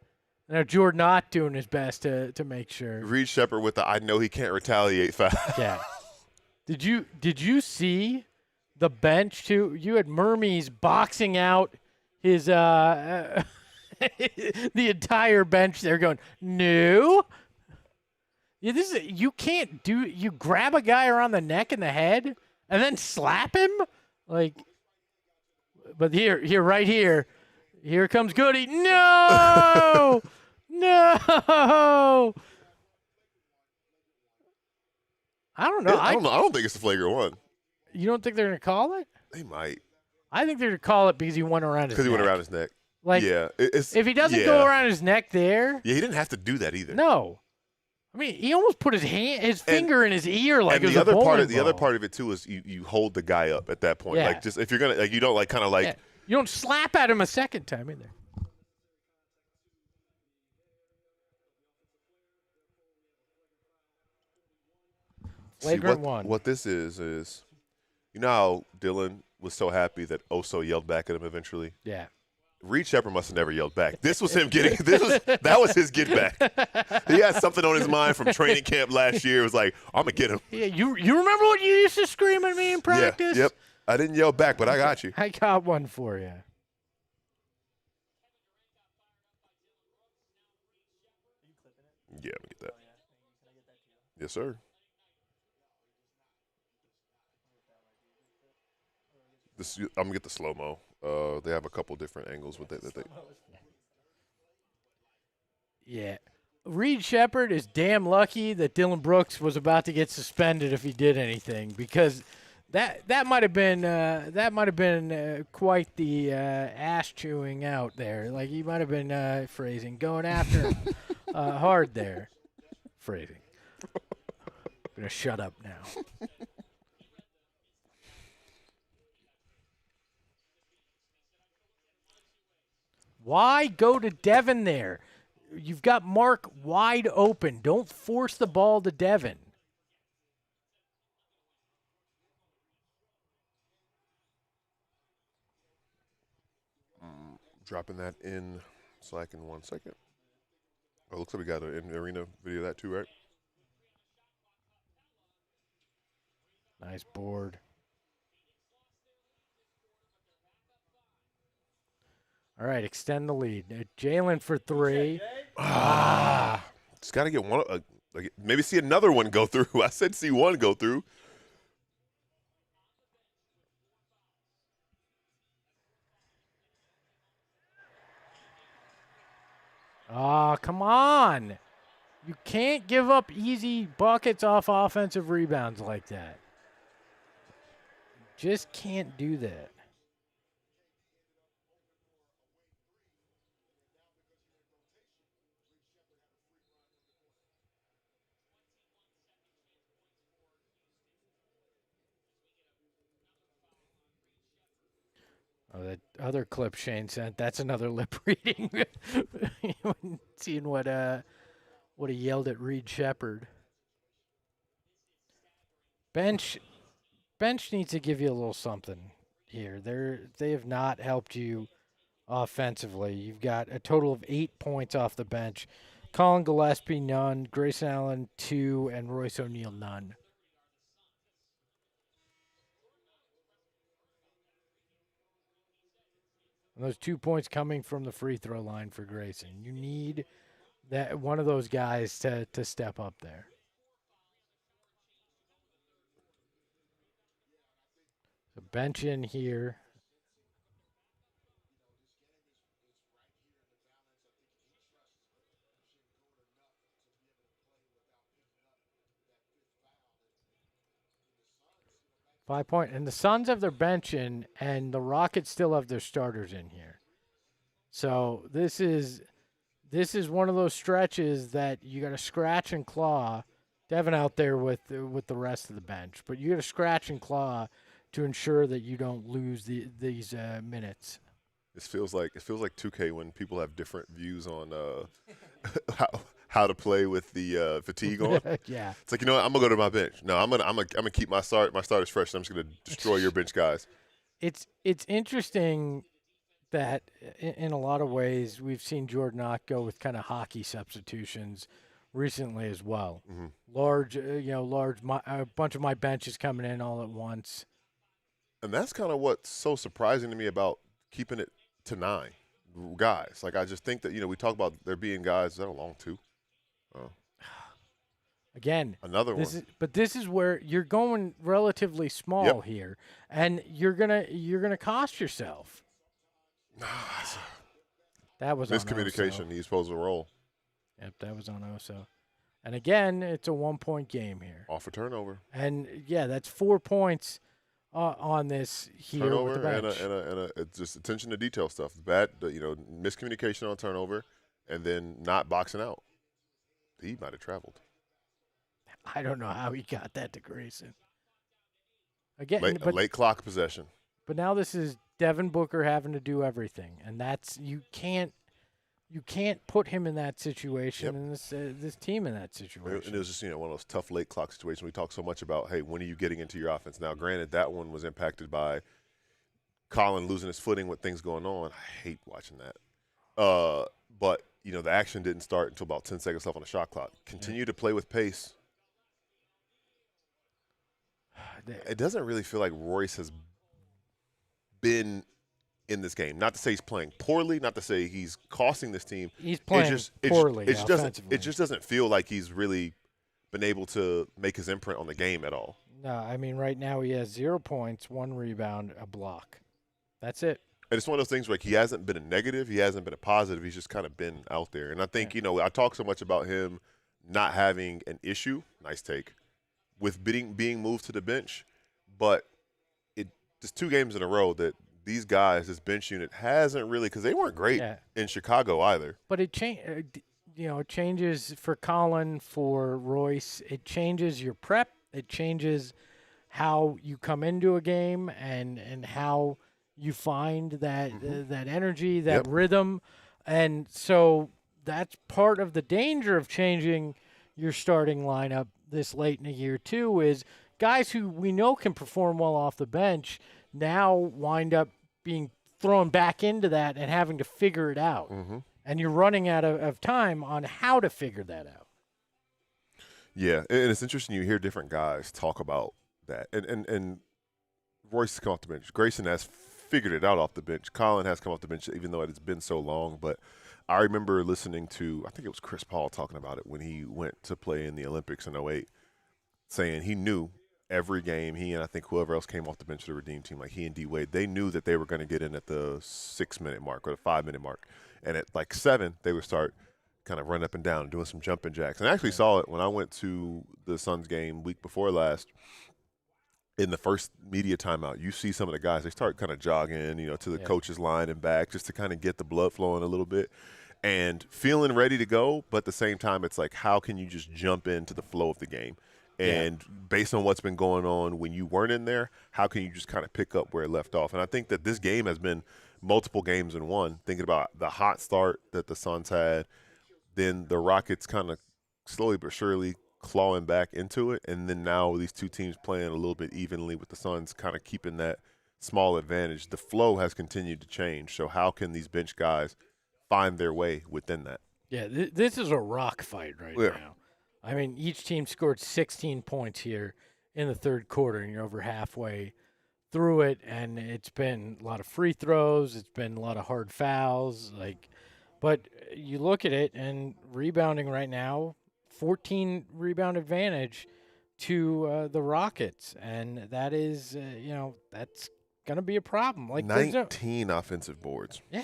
Now Jordan not doing his best to make sure. Reed Shepherd with the I know he can't retaliate foul. Yeah. Did you see the bench too? You had Mermies boxing out his the entire bench there going, no. Yeah, you can't do. You grab a guy around the neck and the head and then slap him, like. But right here comes Goody. No, no. I don't know. I don't think it's a flagrant one. You don't think they're gonna call it? They might. I think they're gonna call it because he went around his neck. Because he went around his neck. Like, yeah, if he doesn't go around his neck there. Yeah, he didn't have to do that either. No. I mean, he almost put his finger in his ear like it was the other a part of bowling the other ball. part of it too is you hold the guy up at that point. Yeah. Like just if you're gonna you don't like kind of like you don't slap at him a second time either. Flagrant one. What this is you know how Dillon was so happy that Oso yelled back at him eventually? Yeah. Reed Shepherd must have never yelled back. This was him getting that was his get back. He had something on his mind from training camp last year. It was like, I'm gonna get him. Yeah, you remember what you used to scream at me in practice? Yeah, yep. I didn't yell back, but I got you. I got one for you. Yeah, let me get that. Yes, sir. I'm gonna get the slow mo. They have a couple different angles with it. Yeah. Reed Shepherd is damn lucky that Dillon Brooks was about to get suspended if he did anything, because that might have been quite the ass chewing out there. Like he might have been phrasing going after him hard there. Phrasing. I'm gonna shut up now. Why go to Devin there? You've got Mark wide open. Don't force the ball to Devin. Dropping that in Slack in 1 second. Oh, looks like we got an in-arena video of that too, right? Nice board. All right, extend the lead. Jalen for three. Just got to get one. Maybe see another one go through. I said see one go through. Come on. You can't give up easy buckets off offensive rebounds like that. Just can't do that. Oh, that other clip Shane sent, that's another lip reading. Seeing what he yelled at Reed Shepard. Bench needs to give you a little something here. They have not helped you offensively. You've got a total of 8 points off the bench. Colin Gillespie, none. Grayson Allen, 2. And Royce O'Neal, none. And those 2 points coming from the free throw line for Grayson. You need that one of those guys to step up there. So bench in here. And the Suns have their bench in, and the Rockets still have their starters in here. So this is one of those stretches that you got to scratch and claw. Devin out there with the rest of the bench, but you got to scratch and claw to ensure that you don't lose these minutes. It feels like 2K when people have different views on how to play with the fatigue on. Yeah, it's like, you know what, I'm gonna go to my bench. No, I'm gonna keep my starters fresh. And I'm just gonna destroy your bench guys. It's interesting that in a lot of ways we've seen Jordan Ott go with kind of hockey substitutions recently as well. Mm-hmm. A bunch of my bench is coming in all at once. And that's kind of what's so surprising to me about keeping it to 9 guys. Like, I just think that, we talk about there being guys that are long too. Again, another one. This is where you're going relatively small here, and you're gonna cost yourself. That was miscommunication. On Oso. He's supposed to roll. Yep, that was on Oso. And again, it's a 1-point game here. Off a turnover. And yeah, that's 4 points on this here. Turnover with the bench. and it's just attention to detail stuff. Bad, miscommunication on turnover, and then not boxing out. He might have traveled. I don't know how he got that to Grayson. Again, late clock possession. But now this is Devin Booker having to do everything, and that's you can't put him in that situation and this team in that situation. And it was just one of those tough late clock situations. We talk so much about, hey, when are you getting into your offense? Now, granted, that one was impacted by Colin losing his footing with things going on. I hate watching that. But the action didn't start until about 10 seconds left on the shot clock. Continue to play with pace. It doesn't really feel like Royce has been in this game. Not to say he's playing poorly, not to say he's costing this team. He's playing poorly. It just doesn't feel like he's really been able to make his imprint on the game at all. No, I mean right now he has 0 points, 1 rebound, a block. That's it. And it's one of those things where he hasn't been a negative, he hasn't been a positive. He's just kind of been out there. And I think I talk so much about him not having an issue. Nice take. With being moved to the bench, but just 2 games in a row that these guys, this bench unit, hasn't really, because they weren't great in Chicago either. But it changes for Colin, for Royce. It changes your prep. It changes how you come into a game and how you find that that energy, that rhythm, and so that's part of the danger of changing your starting lineup this late in the year too, is guys who we know can perform well off the bench now wind up being thrown back into that and having to figure it out. And you're running out of time on how to figure that out. Yeah, and it's interesting you hear different guys talk about that. And Royce has come off the bench. Grayson has figured it out off the bench. Colin has come off the bench, even though it's been so long. But I remember listening to, I think it was Chris Paul talking about it when he went to play in the Olympics in 2008, saying he knew every game, he and I think whoever else came off the bench of the Redeem team, like he and D-Wade, they knew that they were going to get in at the 6-minute mark or the 5-minute mark. And at like 7, they would start kind of running up and down, doing some jumping jacks. And I actually saw it when I went to the Suns game week before last. In the first media timeout, you see some of the guys, they start kind of jogging, to the coach's line and back just to kind of get the blood flowing a little bit and feeling ready to go. But at the same time, it's like, how can you just jump into the flow of the game? And based on what's been going on when you weren't in there, how can you just kind of pick up where it left off? And I think that this game has been multiple games in one. Thinking about the hot start that the Suns had, then the Rockets kind of slowly but surely clawing back into it, and then now these two teams playing a little bit evenly with the Suns kind of keeping that small advantage. The flow has continued to change. So how can these bench guys find their way within that? Yeah, this is a rock fight right now. I mean, each team scored 16 points here in the third quarter, and you're over halfway through it, and it's been a lot of free throws. It's been a lot of hard fouls. But you look at it, and rebounding right now, 14 rebound advantage to the Rockets, and that is, that's going to be a problem. 19 offensive boards. Yeah.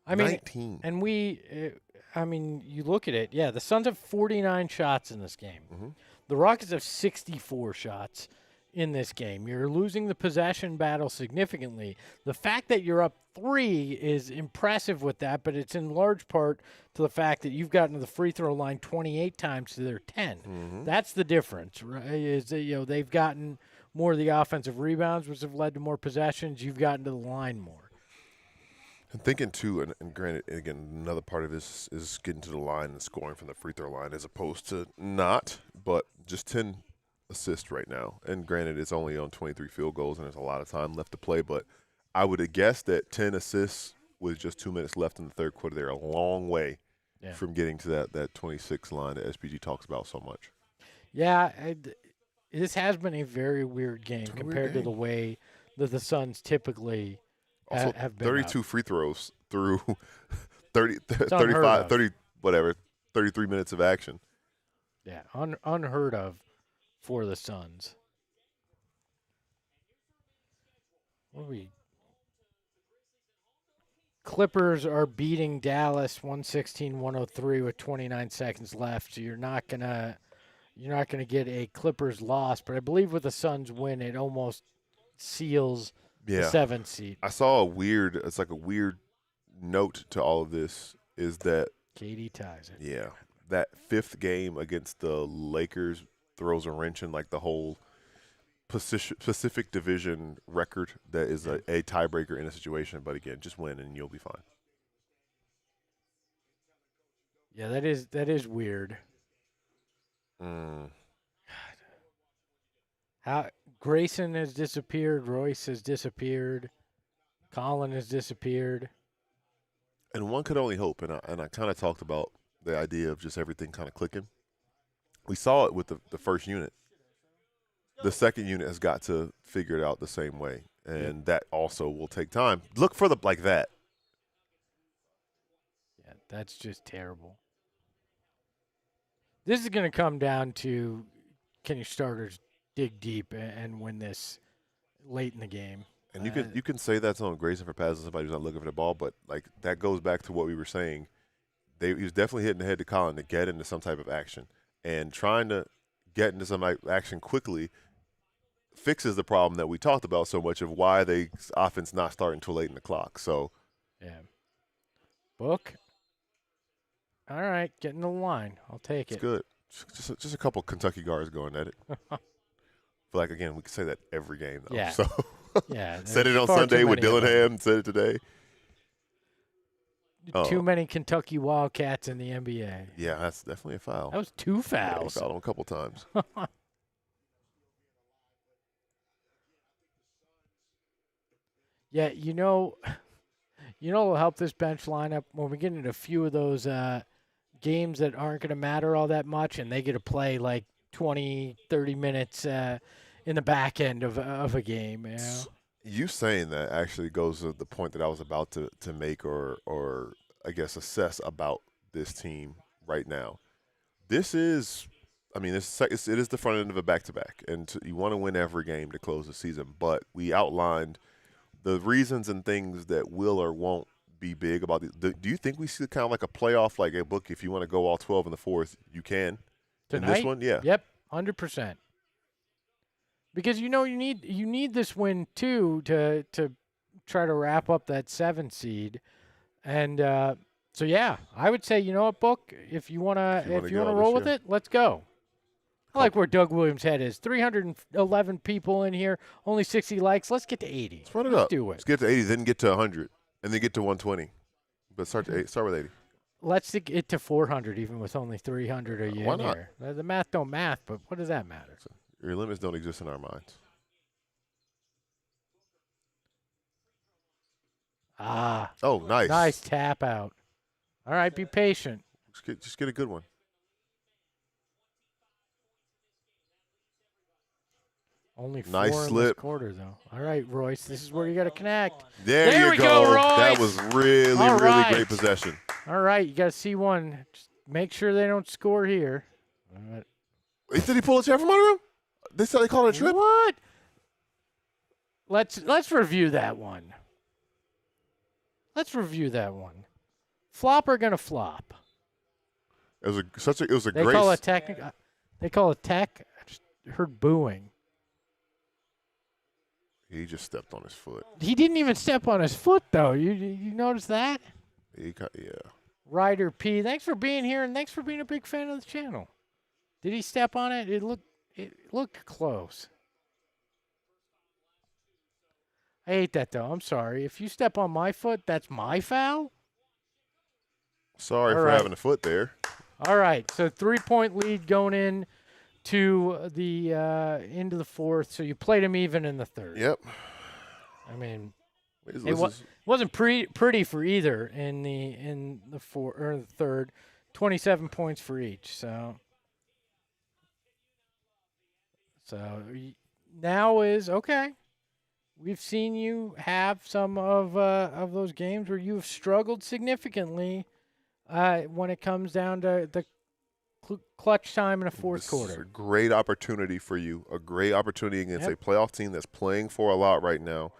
I mean, 19. And you look at it, the Suns have 49 shots in this game. Mm-hmm. The Rockets have 64 shots in this game. You're losing the possession battle significantly. The fact that you're up 3 is impressive with that, but it's in large part to the fact that you've gotten to the free throw line 28 times to their 10. Mm-hmm. That's the difference, right? Is that, they've gotten more of the offensive rebounds, which have led to more possessions. You've gotten to the line more. And thinking, too, and granted, again, another part of this is getting to the line and scoring from the free throw line as opposed to not, but just 10 assists right now. And granted, it's only on 23 field goals and there's a lot of time left to play, but I would have guessed that 10 assists with just 2 minutes left in the third quarter. They're a long way from getting to that 26 line that SPG talks about so much. Yeah, this has been a very weird game compared to the way that the Suns typically also, have been 32 up. Free throws through 33 minutes of action. Yeah, unheard of for the Suns. Clippers are beating Dallas 116-103 with 29 seconds left. So you're not gonna get a Clippers loss, but I believe with the Suns win, it almost seals the 7th seed. I saw a weird note to all of this is that KD ties it. Yeah, that 5th game against the Lakers throws a wrench in like the whole Pacific Division record that is a tiebreaker in a situation. But again, just win and you'll be fine. Yeah, that is weird. How Grayson has disappeared, Royce has disappeared, Colin has disappeared. And one could only hope, and I kind of talked about the idea of just everything kind of clicking. We saw it with the first unit. The second unit has got to figure it out the same way, and that also will take time. Look for like that. Yeah, that's just terrible. This is going to come down to can your starters dig deep and win this late in the game. And you can say that's on Grayson for passing somebody who's not looking for the ball, but like that goes back to what we were saying. He was definitely hitting the head to Colin to get into some type of action, and trying to get into some action quickly fixes the problem that we talked about so much of why they offense not starting until late in the clock. So, Book. All right, get in the line. I'll take it. It's good. Just a couple Kentucky guards going at it. But like again, we can say that every game though. Yeah. So yeah. said it on Sunday with Dillingham. Said it today. Too many Kentucky Wildcats in the NBA. Yeah, that's definitely a foul. That was 2 fouls. Yeah, he fouled him a couple times. Yeah, what'll help this bench lineup when we get into a few of those games that aren't going to matter all that much, and they get to play like 20, 30 minutes in the back end of a game. You know? You saying that actually goes to the point that I was about to make or I guess assess about this team right now. This is, I mean, it is the front end of a back-to-back, and you want to win every game to close the season, but we outlined the reasons and things that will or won't be big about it. Do you think we see kind of like a playoff, like a book, if you want to go all 12 in the fourth, you can? Tonight? In this one? Yeah. Yep, 100%. Because you need this win too to try to wrap up that 7 seed, and so yeah, I would say, you know what, Book, if you wanna roll with it, let's go. I like where Doug Williams' head is. 311 people in here, only 60 likes. Let's get to 80. Let's run it Let's up. do it. Let's get to 80, then get to 100, and then get to 120. But start with 80. Let's get to 400, even with only 300 a year. Why not? The math don't math, but what does that matter? So your limits don't exist in our minds. Ah. Oh, nice. Nice tap out. All right, be patient. Just get a good one. Only 4 Nice in this slip. quarter, though. All right, Royce, this is where you got to connect. There we you go, Royce. That was really, All really right. great possession. All right, you got to see one. Just make sure they don't score here. Did he pull a chair from under him? They said they called it a trip? What? Let's review that one. Let's review that one. Flop or gonna flop? It was a They great. call it tech. They call it tech. I just heard booing. He just stepped on his foot. He didn't even step on his foot though. You notice that? Yeah. Ryder P, thanks for being here and thanks for being a big fan of the channel. Did he step on it? It looked close. I hate that though. I'm sorry. If you step on my foot, that's my foul? Sorry All for right. having a foot there. All right. So 3-point lead going in to the into the fourth. So you played him even in the third. Yep. I mean, This it is- wasn't pretty for either in the third. 27 points for each. So now is okay. We've seen you have some of those games where you've struggled significantly when it comes down to the clutch time in a fourth This quarter. is a great opportunity for you. A great opportunity against Yep. a playoff team that's playing for a lot right now.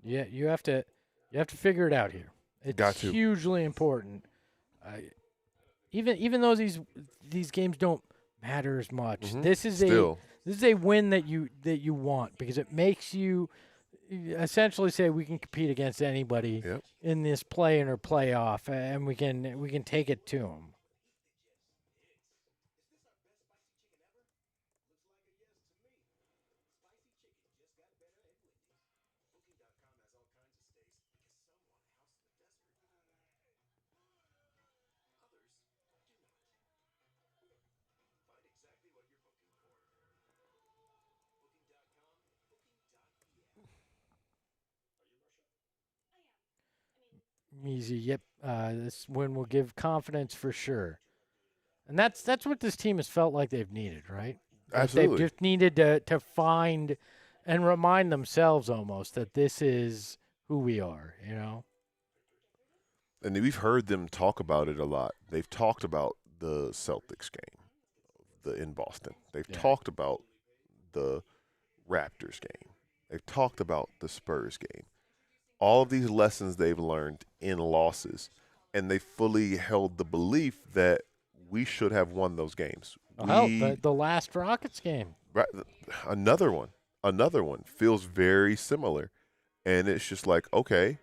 Yeah, you have to figure it out here. It's Got to. hugely important. Even though these games don't matter as much, Mhm. this is a win that you want because it makes you essentially say we can compete against anybody Yep. in this play-in or playoff, and we can take it to them. Easy, yep. This win will give confidence for sure, and that's what this team has felt like they've needed, right? Like Absolutely. they've just needed to find and remind themselves almost that this is who we are, you know? And we've heard them talk about it a lot. They've talked about the Celtics game in Boston. They've talked about the Raptors game. They've talked about the Spurs game. All of these lessons they've learned in losses, and they fully held the belief that we should have won those games. The last Rockets game. Right, another one feels very similar, and it's just like, okay,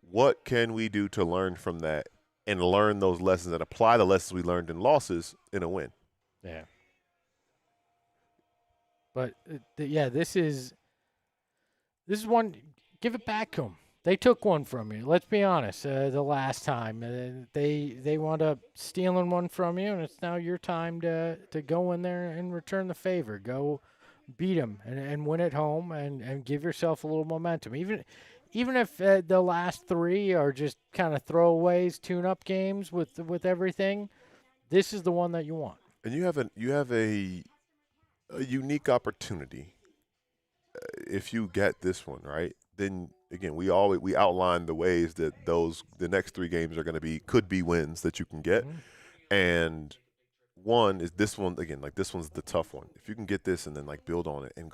what can we do to learn from that and learn those lessons and apply the lessons we learned in losses in a win? Yeah. But this is one. Give it back to them. They took one from you. Let's be honest. The last time they wound up stealing one from you, and it's now your time to go in there and return the favor. Go beat them and win at home and give yourself a little momentum. Even if the last three are just kind of throwaways, tune-up games with everything, this is the one that you want. And you have a unique opportunity. If you get this one right, then again we outline the ways that the next three games are going to could be wins that you can get, and one is this one again. Like this one's the tough one. If you can get this and then like build on it and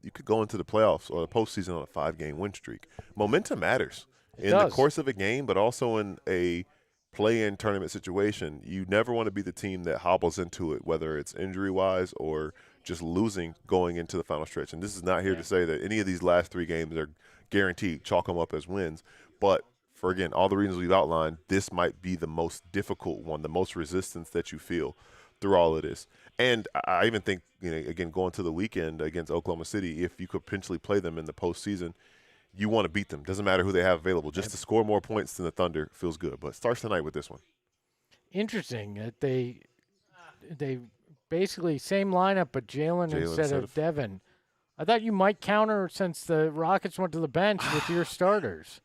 you could go into the playoffs or the postseason on a 5-game win streak. Momentum matters in the course of a game, but also in a play-in tournament situation. You never want to be the team that hobbles into it, whether it's injury-wise or just losing going into the final stretch. And this is not here to say that any of these last 3 games are guaranteed. Chalk them up as wins. But for, again, all the reasons we've outlined, this might be the most difficult one, the most resistance that you feel through all of this. And I even think, again, going to the weekend against Oklahoma City, if you could potentially play them in the postseason, you want to beat them. Doesn't matter who they have available. Just to score more points than the Thunder feels good. But starts tonight with this one. Interesting that they basically same lineup, but Jalen instead of Devin. I thought you might counter since the Rockets went to the bench with your starters.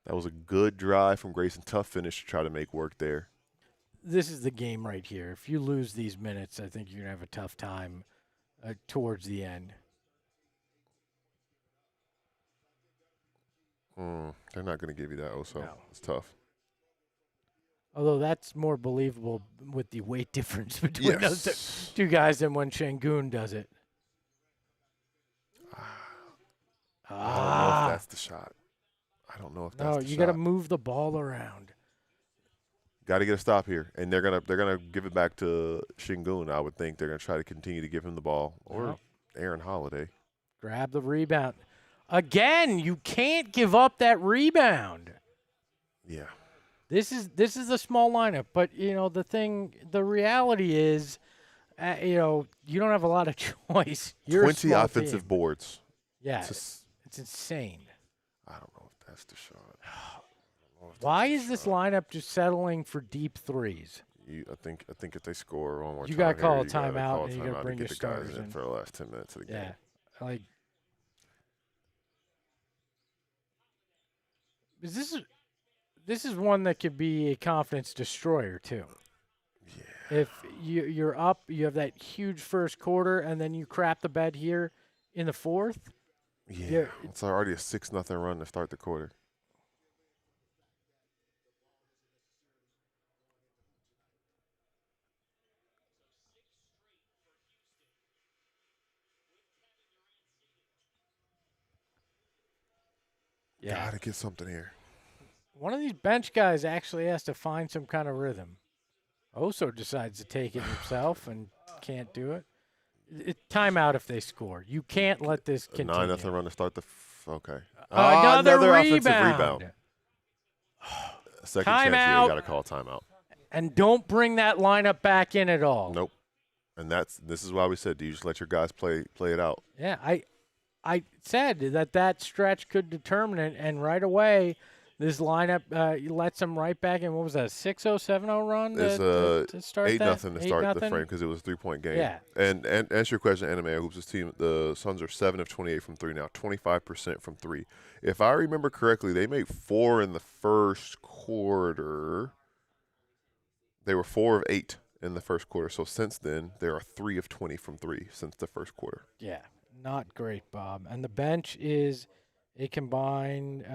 That was a good drive from Grayson. Tough finish to try to make work there. This is the game right here. If you lose these minutes, I think you're going to have a tough time towards the end. They're not going to give you that, also. No. It's tough. Although that's more believable with the weight difference between those two guys than when Şengün does it. I don't know if that's the shot. I don't know if that's the shot. No, you got to move the ball around. Got to get a stop here, and they're gonna give it back to Şengün. I would think they're gonna try to continue to give him the ball, or Aaron Holiday. Grab the rebound. Again, you can't give up that rebound. Yeah. This is a small lineup, but the reality is, you don't have a lot of choice. You're 20 a offensive team. boards. Yeah, it's insane. I don't know if that's the shot. Why is this lineup just settling for deep threes? I think if they score one more time, you got to call a you gotta timeout, call and you got to bring your the guys starters in for the last 10 minutes of the game. Yeah, this is one that could be a confidence destroyer too. Yeah. If you're up, you have that huge first quarter, and then you crap the bed here in the fourth. Yeah, it's already a 6-0 run to start the quarter. Yeah. Gotta get something here. One of these bench guys actually has to find some kind of rhythm. Oso decides to take it himself and can't do it. Timeout if they score. You can't let this continue. 9-0 run to start the okay. Another offensive rebound. Second chance, you got to call timeout. And don't bring that lineup back in at all. Nope. And this is why we said, do you just let your guys play it out? Yeah, I said that stretch could determine it, and right away, this lineup lets them right back in. What was that, 6-0, 7-0 run to start 8-0 that? to start the frame because it was a 3-point game. Yeah. And answer your question, Anime Hoops' team, the Suns are 7 of 28 from 3 now, 25% from 3. If I remember correctly, they made 4 in the first quarter. They were 4 of 8 in the first quarter. So since then, they are 3 of 20 from 3 since the first quarter. Yeah. Not great, Bob. And the bench is a combined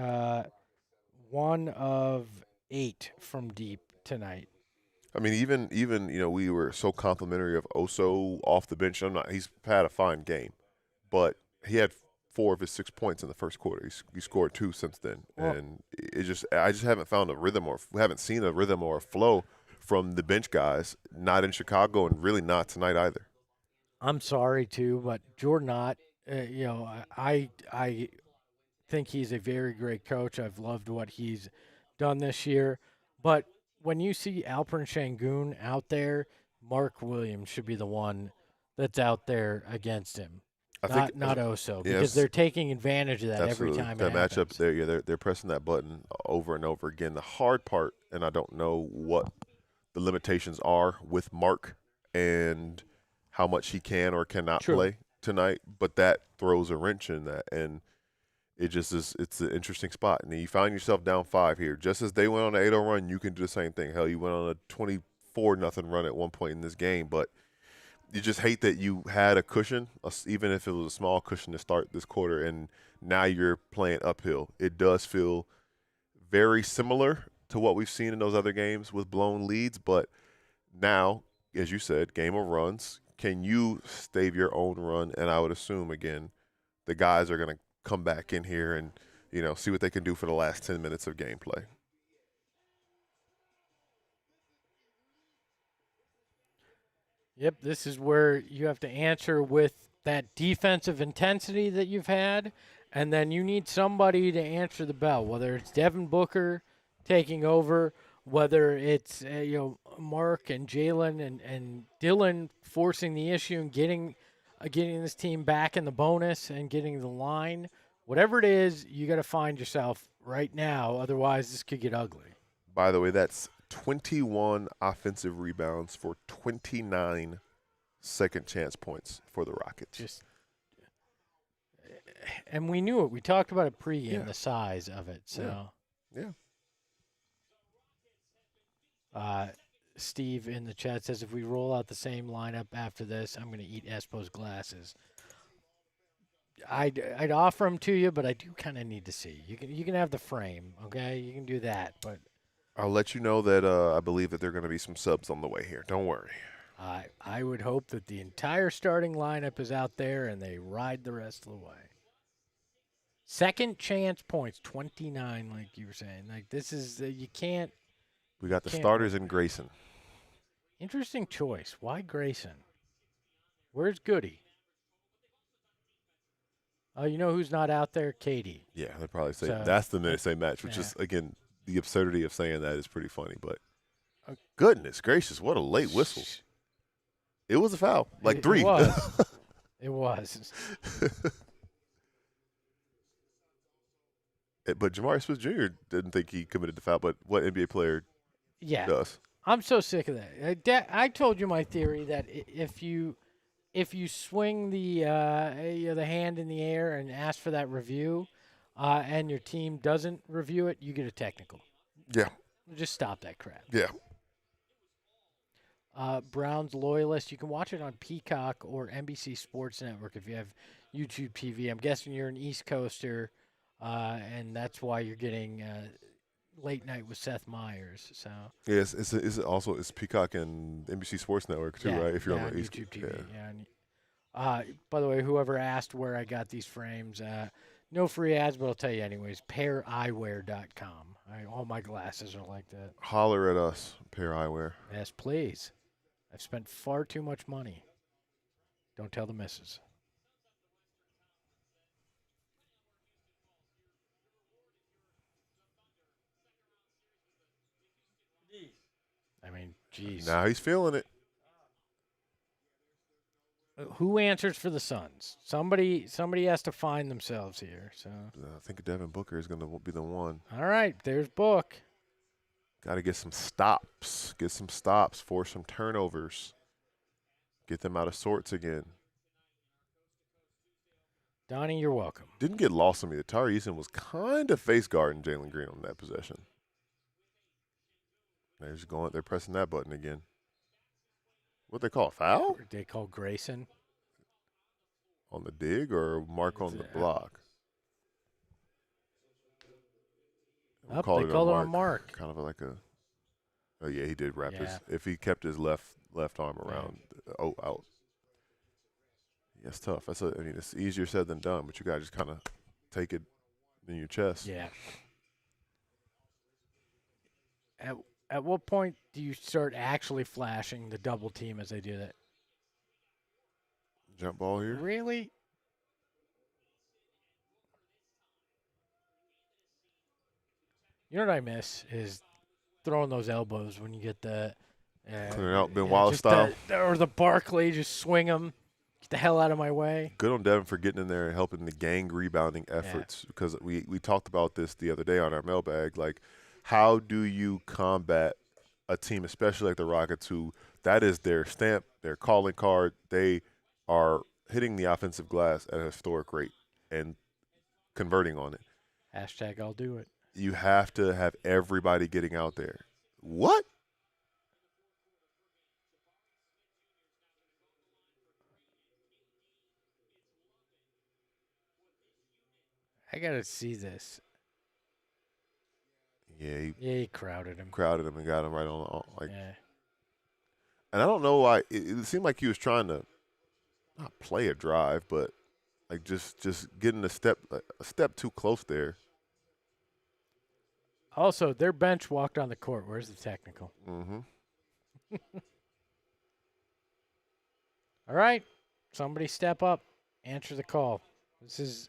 1 of 8 from deep tonight. I mean, even we were so complimentary of Oso off the bench. He's had a fine game, but he had 4 of his 6 points in the first quarter. He scored 2 since then, and I just haven't found a rhythm, or we haven't seen a rhythm or a flow from the bench guys. Not in Chicago, and really not tonight either. I'm sorry too, but Jordan Ott, I think he's a very great coach. I've loved what he's done this year. But when you see Alperen Şengün out there, Mark Williams should be the one that's out there against him. Not Oso, because they're taking advantage of that absolutely. Every time that it matchup there. They're pressing that button over and over again. The hard part, and I don't know what the limitations are with Mark and how much he can or cannot play tonight, but that throws a wrench in that, and it just is. It's an interesting spot, and you find yourself down 5 here. Just as they went on an 8-0 run, you can do the same thing. Hell, you went on a 24-0 run at one point in this game, but you just hate that you had a cushion, even if it was a small cushion to start this quarter, and now you're playing uphill. It does feel very similar to what we've seen in those other games with blown leads, but now, as you said, game of runs. Can you stave your own run? And I would assume, again, the guys are going to come back in here and, see what they can do for the last 10 minutes of gameplay. Yep, this is where you have to answer with that defensive intensity that you've had And then you need somebody to answer the bell, whether it's Devin Booker taking over, whether it's Mark and Jalen and Dillon forcing the issue and getting this team back in the bonus and getting the line. Whatever it is, you got to find yourself right now. Otherwise, this could get ugly. By the way, that's 21 offensive rebounds for 29 second chance points for the Rockets. And we knew it. We talked about it pregame, Yeah. the size of it. So, yeah. Steve in the chat says if we roll out the same lineup after this, I'm going to eat Espo's glasses. I'd offer them to you, but I do kind of need to see. You can have the frame, okay? You can do that, but I'll let you know that I believe that there are going to be some subs on the way here. Don't worry. I would hope that the entire starting lineup is out there and they ride the rest of the way. Second chance points, 29, like you were saying. Like, this is, you can't. We got the starters in Grayson. Interesting choice. Why Grayson? Where's Goody? Oh, you know who's not out there? Katie. Yeah, they probably say So, that's the minute they match, which yeah. is, again, the absurdity of saying that is pretty funny. But goodness gracious, what a late whistle. It was a foul. Like 3. It was. It was. But Jamari Smith Jr. didn't think he committed the foul, but what NBA player does? I'm so sick of that. I told you my theory that if you swing the hand in the air and ask for that review, and your team doesn't review it, you get a technical. Yeah. Just stop that crap. Yeah. Browns loyalist, you can watch it on Peacock or NBC Sports Network if you have YouTube TV. I'm guessing you're an East Coaster, and that's why you're getting Late Night with Seth Meyers. So yes, it's Peacock and NBC Sports Network too, right? If you're on the East YouTube TV. Yeah. By the way, whoever asked where I got these frames, no free ads, but I'll tell you anyways. PairEyewear.com. All my glasses are like that. Holler at us, Pair Eyewear. Yes, please. I've spent far too much money. Don't tell the missus. I mean, geez. Now he's feeling it. Who answers for the Suns? Somebody has to find themselves here. So I think Devin Booker is going to be the one. all right, there's Book. Got to get some stops. Get some stops, force some turnovers. Get them out of sorts again. Donnie, you're welcome. Didn't get lost on me. Tari Eason was kind of face guarding Jalen Green on that possession. They're pressing that button again. What they call a foul? They call Grayson on the dig or Mark on the block? They call it a mark. Kind of like a. Oh yeah, he did wrap his. If he kept his left arm around, out. Yeah, it's tough. It's easier said than done, but you gotta just kind of take it in your chest. Yeah. At what point do you start actually flashing the double team as they do that? Jump ball here? Really? You know what I miss is throwing those elbows when you get the clearing out Ben Wallace style, or the Barkley, just swing them. Get the hell out of my way. Good on Devin for getting in there and helping the gang rebounding efforts because we talked about this the other day on our mailbag. Like, how do you combat a team, especially like the Rockets, who that is their stamp, their calling card. They are hitting the offensive glass at a historic rate and converting on it. Hashtag I'll do it. You have to have everybody getting out there. What? I got to see this. Yeah, he crowded him. Crowded him and got him right on. And I don't know why. It seemed like he was trying to not play a drive, but like just getting a step too close there. Also, their bench walked on the court. Where's the technical? Mm-hmm. All right. Somebody step up. Answer the call. This is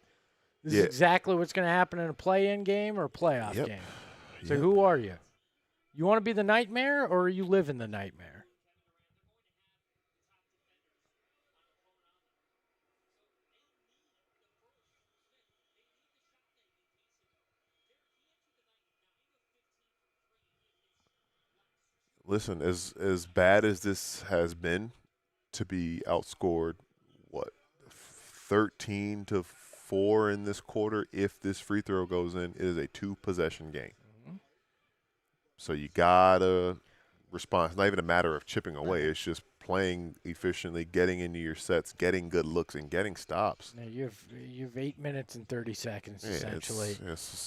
This Yeah. is exactly what's going to happen in a play-in game or a playoff Yep. game. So Yep. who are you? You want to be the nightmare or you live in the nightmare? Listen, as bad as this has been, to be outscored, what, 13-4 in this quarter. If this free throw goes in, it is a 2-possession game. Mm-hmm. So you gotta respond. It's not even a matter of chipping away. It's just playing efficiently, getting into your sets, getting good looks, and getting stops. Now you have 8 minutes and 30 seconds Yeah, essentially.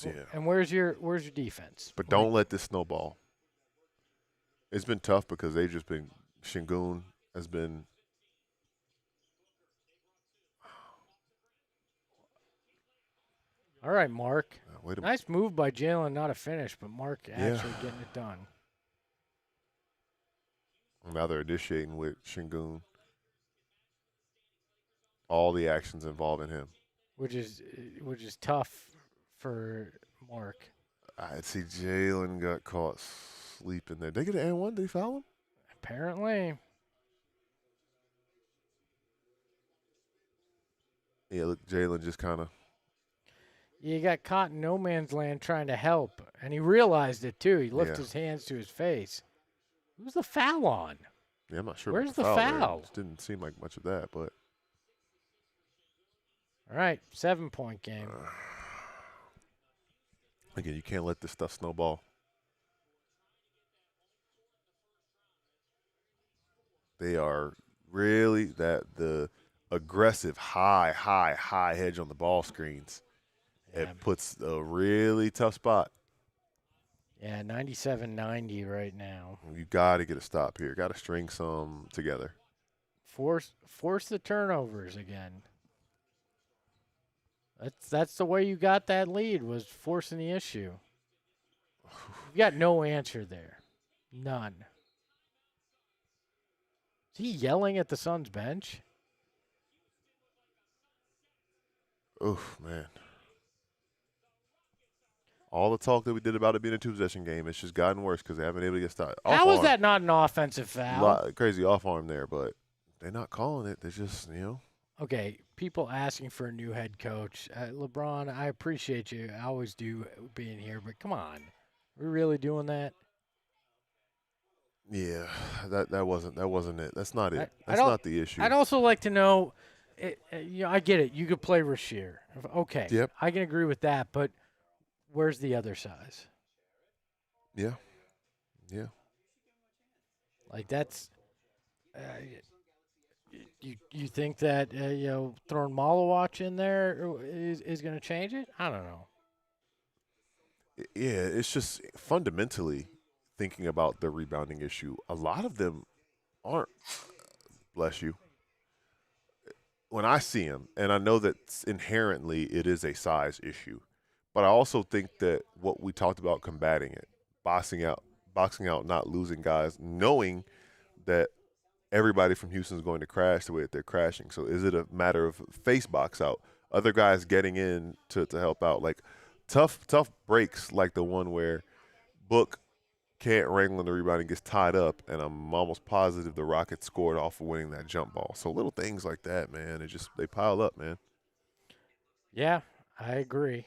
yeah. And where's your defense? But don't let this snowball. It's been tough because they've just been – Şengün has been – All right, Mark. wait a Nice move by Jalen, not a finish, but Mark actually getting it done. Now they're initiating with Şengün. All the actions involving him. Which is tough for Mark. I see Jalen got caught sleeping there. Did they get an and one? Did he foul him? Apparently. Yeah, look, Jalen just kind of. He got caught in no man's land trying to help, and he realized it too. He lifted his hands to his face. Who's the foul on? Yeah, I'm not sure. Where's the there. foul? It just didn't seem like much of that, but. All right, 7-point game. Again, you can't let this stuff snowball. They are really the aggressive high hedge on the ball screens. Yeah. It puts a really tough spot. Yeah, 97-90 right now. You got to get a stop here. Got to string some together. Force the turnovers again. That's the way you got that lead, was forcing the issue. You got no answer there. None. Is he yelling at the Suns bench? Oof, man. All the talk that we did about it being a 2-possession game, it's just gotten worse because they haven't been able to get stopped. How is that not an offensive foul? Crazy off arm there, but they're not calling it. They're just, Okay, people asking for a new head coach. LeBron, I appreciate you. I always do being here, but come on. We're really doing that? Yeah, that wasn't it. That's not it. That's not the issue. I'd also like to know, I get it. You could play Rasheer. Okay, Yep. I can agree with that, but where's the other size? Yeah. Like that's you think that throwing Malawatch in there is going to change it? I don't know. Yeah, it's just fundamentally thinking about the rebounding issue. A lot of them aren't. Bless you. When I see them, and I know that inherently it is a size issue, but I also think that what we talked about combating it, boxing out, not losing guys, knowing that everybody from Houston is going to crash the way that they're crashing. So is it a matter of face box out, other guys getting in to help out? Like tough breaks like the one where Book can't wrangle in the rebound and gets tied up, and I'm almost positive the Rockets scored off of winning that jump ball. So little things like that, man, they pile up, man. Yeah, I agree.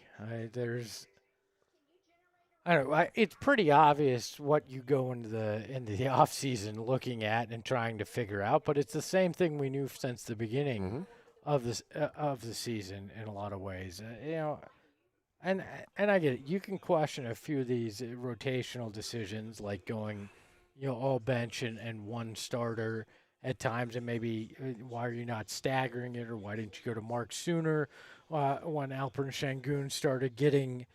It's pretty obvious what you go into the off season looking at and trying to figure out, but it's the same thing we knew since the beginning of the season in a lot of ways. And I get it. You can question a few of these rotational decisions, like going, all bench and one starter at times, and maybe why are you not staggering it, or why didn't you go to Mark sooner when Alperen Şengün started getting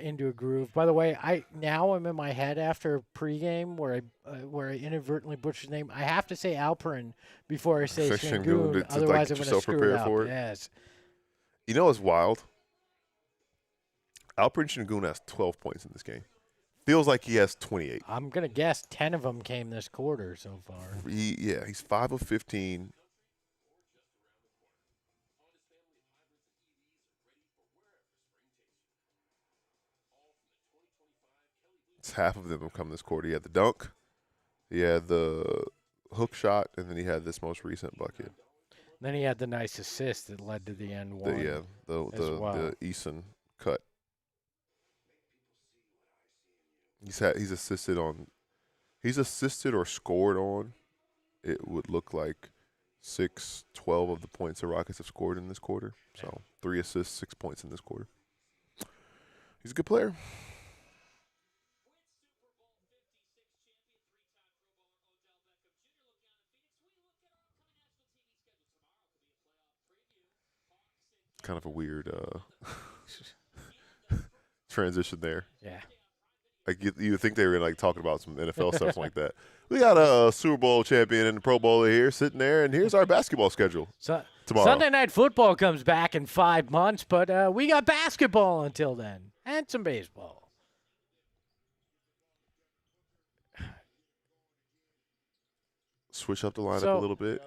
into a groove. By the way, I'm in my head after pregame where I inadvertently butchered his name. I have to say Alperen before I say Şengün, otherwise I'm going to screw it up. Yes. You know what's wild? Alperen Şengün has 12 points in this game. Feels like he has 28. I'm going to guess 10 of them came this quarter so far. He's 5 of 15. half of them have come this quarter. He had the dunk, he had the hook shot, and then he had this most recent bucket. Then he had the nice assist that led to the end The, one. yeah, the Eason cut. He's assisted or scored on. It would look like 12 of the points the Rockets have scored in this quarter. So 3 assists, 6 points in this quarter. He's a good player. Kind of a weird transition there. Yeah. Like you would think they were like talking about some NFL stuff, something like that. We got a Super Bowl champion and a Pro Bowler here sitting there, and here's our basketball schedule tomorrow. Sunday Night Football comes back in 5 months, but we got basketball until then and some baseball. Switch up the lineup a little bit.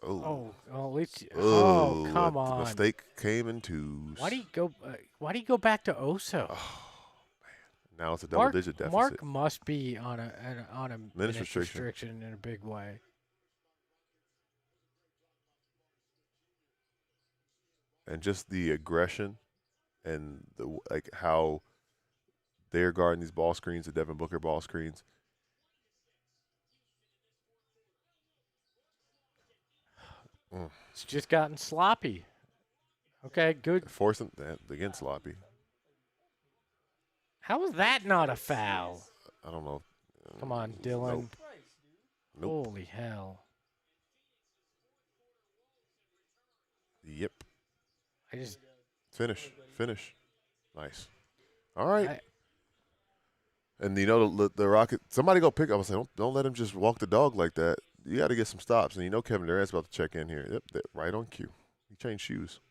Well, at least. The Come on! mistake came in twos. Why do you go? Why do you go back to Oso? Oh, man. Now it's a double-digit deficit. Mark must be on a minutes restriction in a big way. And just the aggression and how they're guarding these ball screens, the Devin Booker ball screens. It's just gotten sloppy. Okay, good. Forcing that again, sloppy. How is that not a foul? I don't know. Come on, Dillon. Nope. Holy hell. Yep. I just Finish. Nice. All right. And you know the Rocket. Somebody go pick up. I say, don't let him just walk the dog like that. You got to get some stops. And you know Kevin Durant's about to check in here. Yep, right on cue. He changed shoes.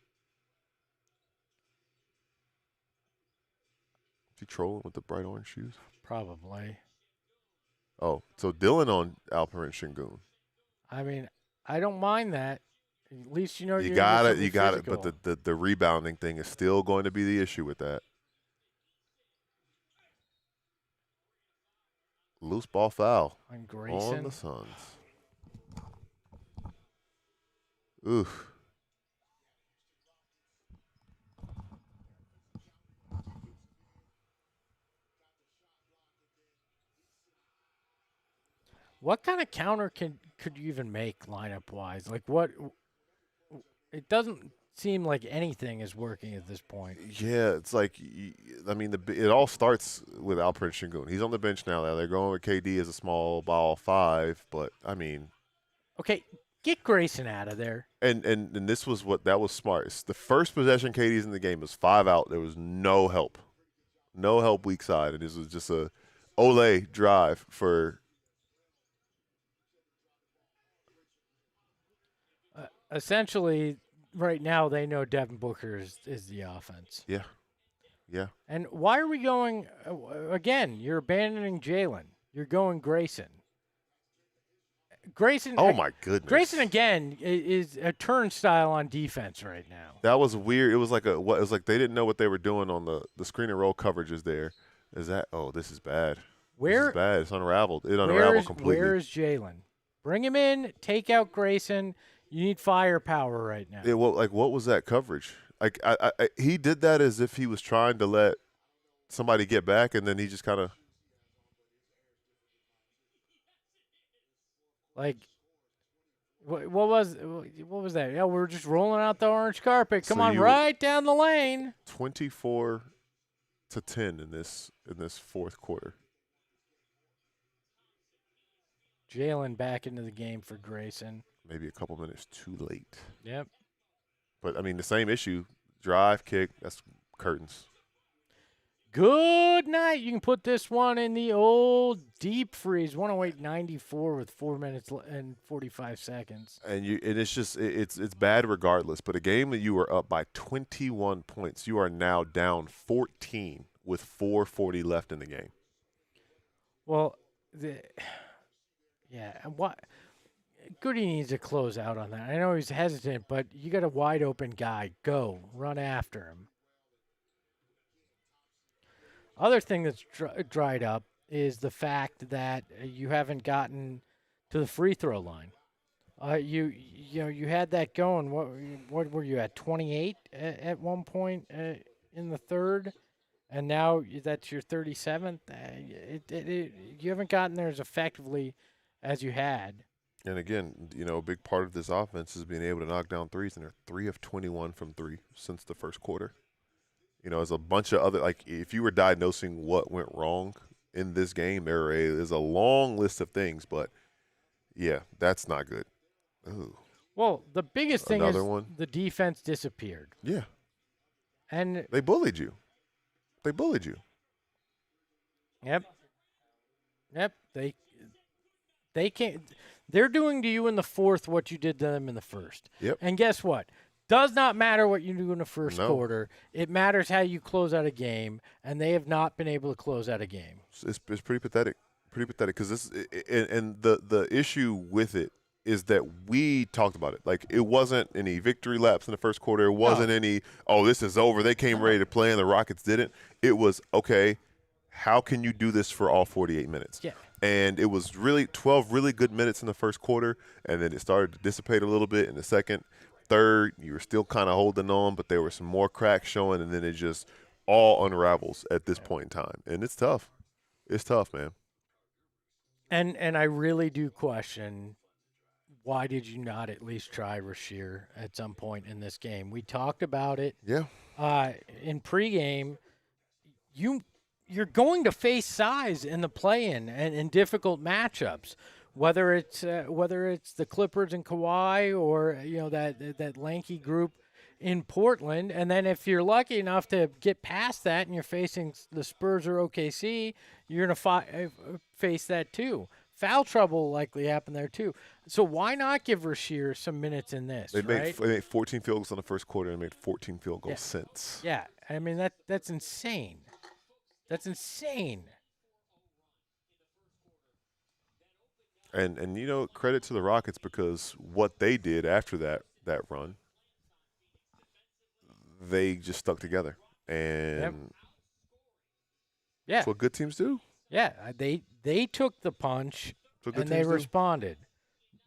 Is he trolling with the bright orange shoes? probably. Oh, so Dillon on Alperen Şengün. I mean, I don't mind that. At least you know You you're got gonna it. get You got it. physical. But the rebounding thing is still going to be the issue with that. Loose ball foul on Grayson. on the Suns. Oof. What kind of counter could you even make lineup wise? Like what? It doesn't seem like anything is working at this point. Yeah, it's like, I mean, it all starts with Alperen Şengün. He's on the bench now. They're going with KD as a small ball 5, but I mean, okay, get Grayson out of there. and this was that was smart. It's the first possession KD's in the game was 5 out. There was no help weak side, and this was just a Ole drive for. Essentially, right now they know Devin Booker is the offense. Yeah. And why are we going again? You're abandoning Jalen. You're going Grayson. Grayson. Oh my goodness. Grayson again is a turnstile on defense right now. That was weird. It was like it was like they didn't know what they were doing on the screen and roll coverages there. Is that? Oh, this is bad. This is bad. It's unraveled. It unraveled completely. Where is Jalen? Bring him in. Take out Grayson. You need firepower right now. What was that coverage? Like he did that as if he was trying to let somebody get back, and then he just kind of. Like, what was that? Yeah, we're just rolling out the orange carpet. Come on, right down the lane. 24-10 in this fourth quarter. Jalen back into the game for Grayson. Maybe a couple minutes too late. Yep. But I mean, the same issue: drive, kick. That's curtains. Good night. You can put this one in the old deep freeze. 108.94 with 4 minutes and 45 seconds. And it's just it's bad regardless. But a game that you were up by 21 points, you are now down 14 with 4:40 left in the game. Well, what? Goody needs to close out on that. I know he's hesitant, but you got a wide open guy. Go run after him. Other thing that's dried up is the fact that you haven't gotten to the free throw line. You had that going. What were you at 28 at one point in the third, and now that's your 37th. You haven't gotten there as effectively as you had. And again, a big part of this offense is being able to knock down threes, and they're 3 of 21 from 3 since the first quarter. There's a bunch of other, like, if you were diagnosing what went wrong in this game, there's a long list of things, but yeah, that's not good. Ooh. Well, the biggest thing Another is one? the defense disappeared. Yeah. And They bullied you. Yep. They can't. They're doing to you in the fourth what you did to them in the first. Yep. And guess what? Does not matter what you do in the first No. quarter. It matters how you close out a game, and they have not been able to close out a game. It's pretty pathetic. Because the issue with it is that we talked about it. Like, it wasn't any victory laps in the first quarter. It wasn't any, this is over. They came ready to play, and the Rockets didn't. It was, okay, how can you do this for all 48 minutes? Yeah. And it was really 12 really good minutes in the first quarter, and then it started to dissipate a little bit in the second. Third, you were still kind of holding on, but there were some more cracks showing, and then it just all unravels at this point in time. And it's tough. It's tough, man. And I really do question, why did you not at least try Rasheer at some point in this game? We talked about it. Yeah. In pregame, you're going to face size in the play-in and in difficult matchups, whether it's the Clippers and Kawhi or that lanky group in Portland. And then if you're lucky enough to get past that and you're facing the Spurs or OKC, you're going to face that too. Foul trouble will likely happen there too. So why not give Rasheer some minutes in this? They right? made 14 field goals in the first quarter and made 14 field goals since. Yeah, I mean that's insane. That's insane. And credit to the Rockets, because what they did after that run, they just stuck together. And that's what good teams do. Yeah, they took the punch and they teams do. responded.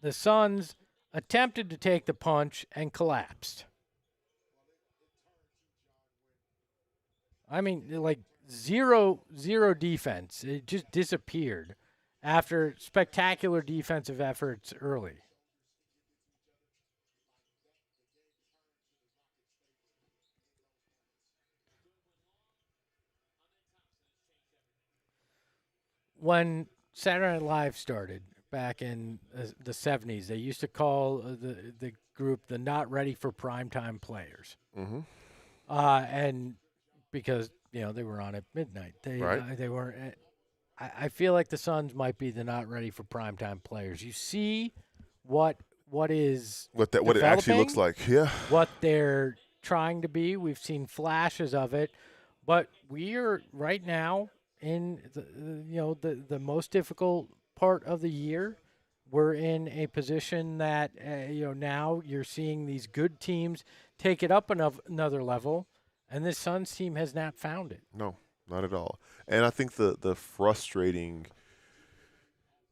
The Suns attempted to take the punch and collapsed. I mean, like zero defense. It just disappeared after spectacular defensive efforts early. When Saturday Night Live started back in the 70s, they used to call the group the not ready for primetime players. Mm-hmm. And because, they were on at midnight. They weren't. I feel like the Suns might be the not ready for primetime players. You see what it actually looks like. Yeah. What they're trying to be. We've seen flashes of it, but we are right now in the most difficult part of the year. We're in a position that now you're seeing these good teams take it up another level, and this Suns team has not found it. No, not at all. And I think the frustrating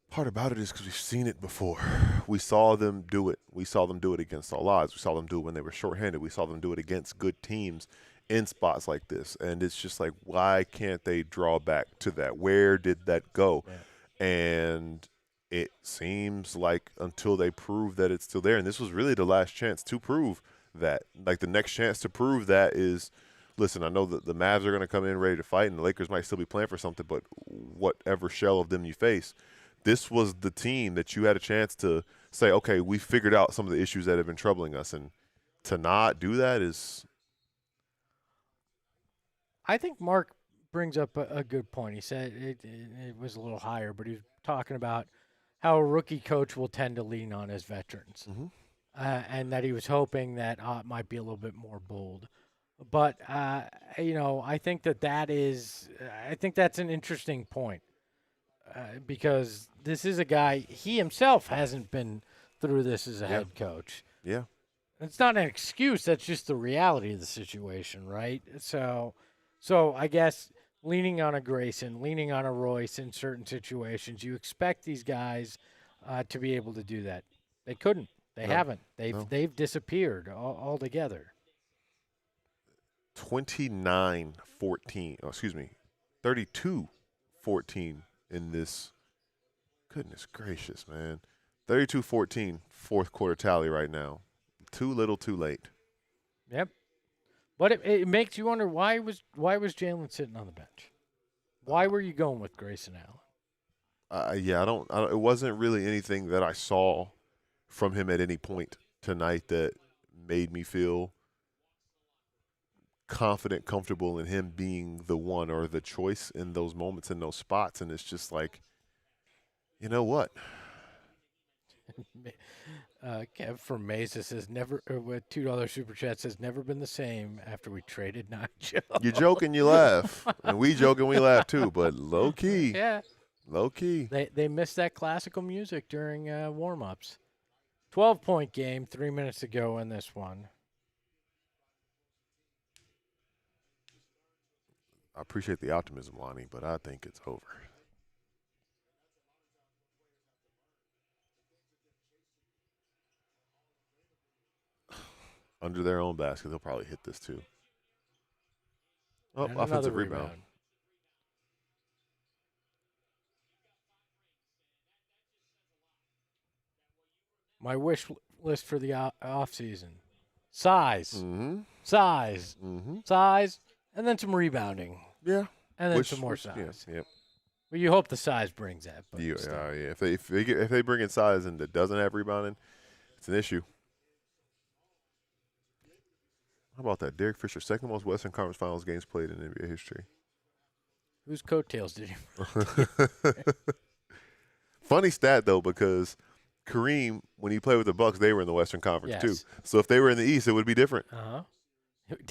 part about it is because we've seen it before. We saw them do it. We saw them do it against all odds. We saw them do it when they were shorthanded. We saw them do it against good teams in spots like this. And it's just like, why can't they draw back to that? Where did that go? Yeah. And it seems like until they prove that it's still there, and this was really the last chance to prove that. Like, the next chance to prove that is, listen, I know that the Mavs are going to come in ready to fight, and the Lakers might still be playing for something, but whatever shell of them you face, this was the team that you had a chance to say, okay, we figured out some of the issues that have been troubling us, and to not do that is – I think Mark brings up a good point. He said it was a little higher, but he was talking about how a rookie coach will tend to lean on his veterans, and that he was hoping that it might be a little bit more bold. But, I think I think that's an interesting point because this is a guy, he himself hasn't been through this as a head coach. Yeah. It's not an excuse. That's just the reality of the situation, right? So I guess leaning on a Grayson, leaning on a Royce in certain situations. You expect these guys to be able to do that. They couldn't. They No, haven't. no. They've disappeared altogether. 29-14. Oh, excuse me. 32-14 in this. Goodness gracious, man. 32-14 fourth quarter tally right now. Too little, too late. Yep. But it makes you wonder why was Jalen sitting on the bench? Why were you going with Grayson Allen? Yeah, I don't. It wasn't really anything that I saw from him at any point tonight that made me feel confident, comfortable in him being the one or the choice in those moments, in those spots. And it's just like, you know what? Kev from Mesa says never with $2 super chat says never been the same after we traded Nacho. You joke and you laugh, and we joke and we laugh too. But low key, Yeah, low key. they missed that classical music during warm ups. 12-point game, 3 minutes to go in this one. I appreciate the optimism, Lonnie, but I think it's over. Under their own basket, they'll probably hit this too. Oh, And offensive another rebound. My wish list for the off season: size, Mm-hmm. size, Mm-hmm. size, and then some rebounding, Yeah. and then some more Yeah. size. Yep. Well, you hope the size brings that. But Yeah. still. Yeah. If they bring in size and that doesn't have rebounding, it's an issue. How about that? Derek Fisher, second most Western Conference Finals games played in NBA history. Whose coattails did you? Funny stat though, because Kareem, when he played with the Bucks, they were in the Western Conference Yes. too. So if they were in the East, it would be different. Uh-huh.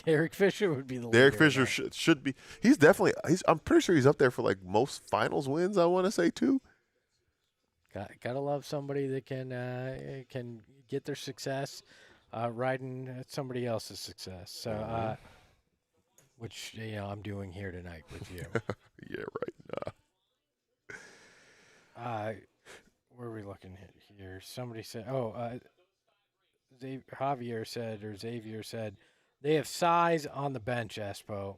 Derek Fisher would be the Derek leader in Fisher that. should be. He's definitely. I'm pretty sure he's up there for like most finals wins. I want to say too. Gotta love somebody that can get their success riding at somebody else's success. So, which I'm doing here tonight with you. Yeah, right. Where are we looking at here? Somebody said, Xavier said, they have size on the bench, Espo.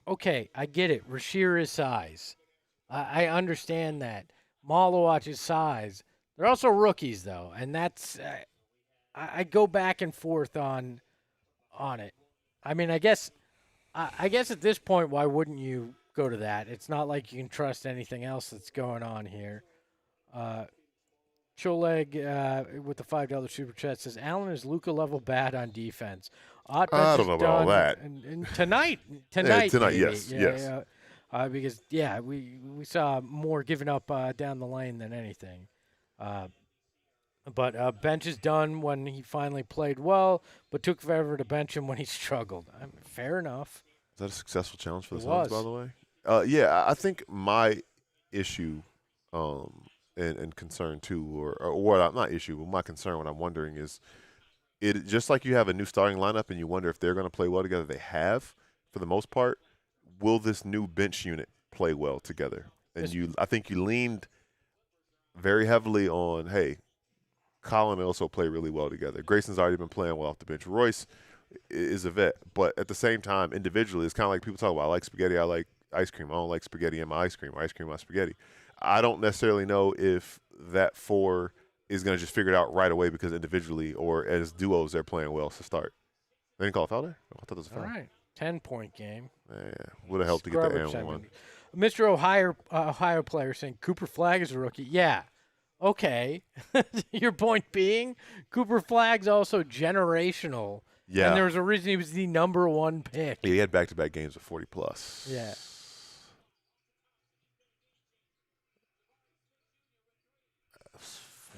Okay, I get it. Rasheer is size. I understand that. Malawach is size. They're also rookies, though, and that's I go back and forth on it. I mean, I guess at this point, why wouldn't you go to that? It's not like you can trust anything else that's going on here. Choleg with the $5 super chat says Allen is Luka level bad on defense. I don't know about all that. And tonight, Tonight, maybe. yes, Yeah, yes. because we saw more giving up down the lane than anything. But bench is done when he finally played well, but took forever to bench him when he struggled. Fair enough. Is that a successful challenge for the It Suns, was. by the way? Yeah, I think my issue and concern too, or what I'm not issue, but my concern, what I'm wondering is, it just like you have a new starting lineup and you wonder if they're going to play well together. They have, for the most part. Will this new bench unit play well together? And I think you leaned very heavily on, hey, Colin and also play really well together. Grayson's already been playing well off the bench. Royce is a vet, but at the same time, individually, it's kind of like people talk about, I like spaghetti, I like ice cream. I don't like spaghetti in my ice cream, or ice cream in my spaghetti. I don't necessarily know if that four is going to just figure it out right away because individually or as duos they're playing well to start. They didn't call a foul there? I thought it was a foul. All right. 10-point game. Yeah, would have helped to get the and one. Mr. Ohio player saying Cooper Flagg is a rookie. Yeah. Okay. Your point being, Cooper Flagg's also generational. Yeah. And there was a reason he was the number one pick. Yeah, he had back-to-back games of 40-plus. Yeah.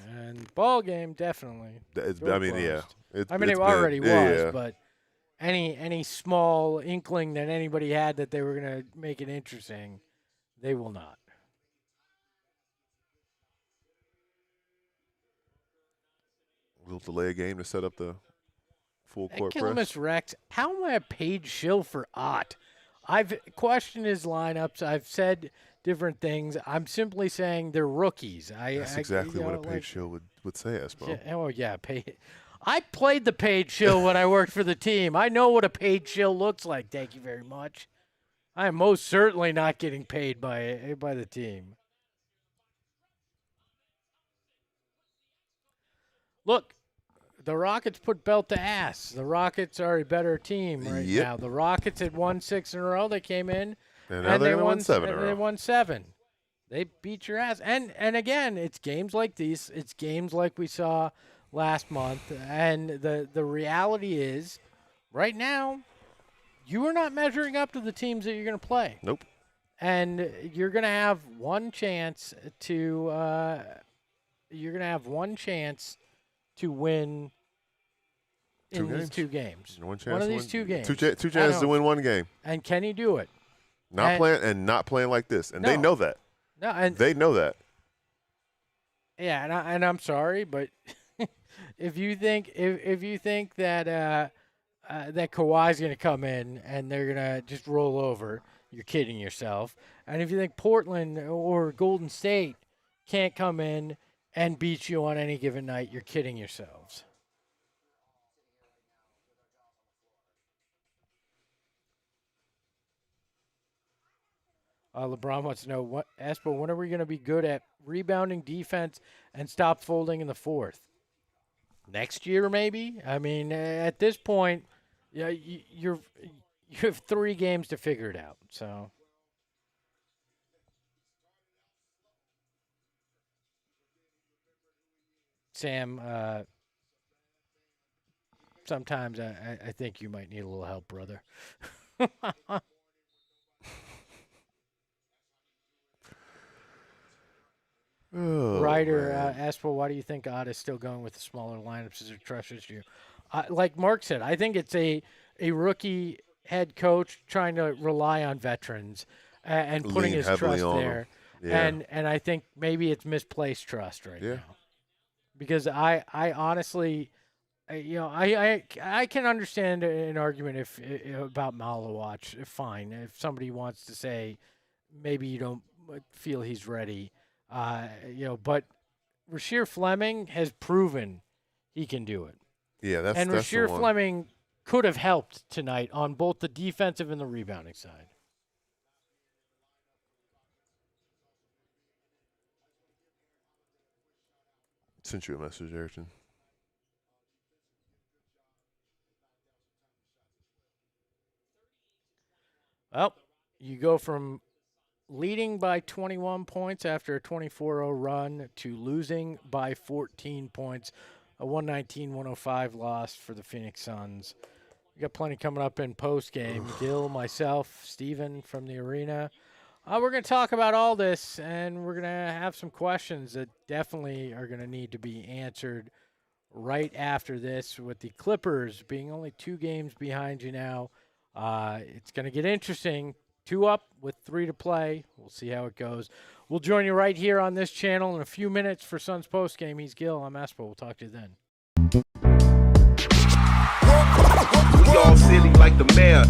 And ball game, definitely. I mean, yeah. It already was, but any small inkling that anybody had that they were going to make it interesting, they will not. We'll delay a game to set up the full court press. Kilomus Rex, how am I a paid shill for Ott? I've questioned his lineups. I've said different things. I'm simply saying they're rookies. That's exactly what a Page Shield would say, Espo. Yeah, oh, yeah. I played the Page Shield when I worked for the team. I know what a Page Shield looks like. Thank you very much. I am most certainly not getting paid by the team. Look, the Rockets put belt to ass. The Rockets are a better team right now. The Rockets had won 6 in a row. They came in and now they won 7 in a row. They won 7. They beat your ass. And again, it's games like these. It's games like we saw last month. And the reality is, right now, you are not measuring up to the teams that you're going to play. Nope. And you're going to have one chance to win in these 2 games. One of these 2 games. Two chances to win 1 game. And can you do it? Not playing like this. And they know that. No, and they know that. Yeah, and I'm sorry, but if you think that that Kawhi's going to come in and they're going to just roll over, you're kidding yourself. And if you think Portland or Golden State can't come in and beat you on any given night, you're kidding yourselves. LeBron wants to know, Espo, when are we going to be good at rebounding defense and stop folding in the 4th? Next year, maybe? I mean, at this point, yeah, you have 3 games to figure it out. So, Sam, sometimes I think you might need a little help, brother. Ryder asked, well, why do you think Ott is still going with the smaller lineups as a trust issue? Like Mark said, I think it's a rookie head coach trying to rely on veterans and putting his trust there. Yeah. And I think maybe it's misplaced trust right now. Because I honestly, I can understand an argument if about Malawatch. Fine. If somebody wants to say maybe you don't feel he's ready. But Rasheer Fleming has proven he can do it. Yeah, that's Rasheer Fleming could have helped tonight on both the defensive and the rebounding side. Sent you a message, Ayrton. Well, you go from leading by 21 points after a 24-0 run to losing by 14 points, a 119-105 loss for the Phoenix Suns. We got plenty coming up in post-game. Gil, myself, Steven from the arena. We're going to talk about all this, and we're going to have some questions that definitely are going to need to be answered right after this, with the Clippers being only 2 games behind you now. It's going to get interesting. 2 up with 3 to play. We'll see how it goes. We'll join you right here on this channel in a few minutes for Suns Post Game. He's Gil. I'm Espo. We'll talk to you then. We all silly like the mayor.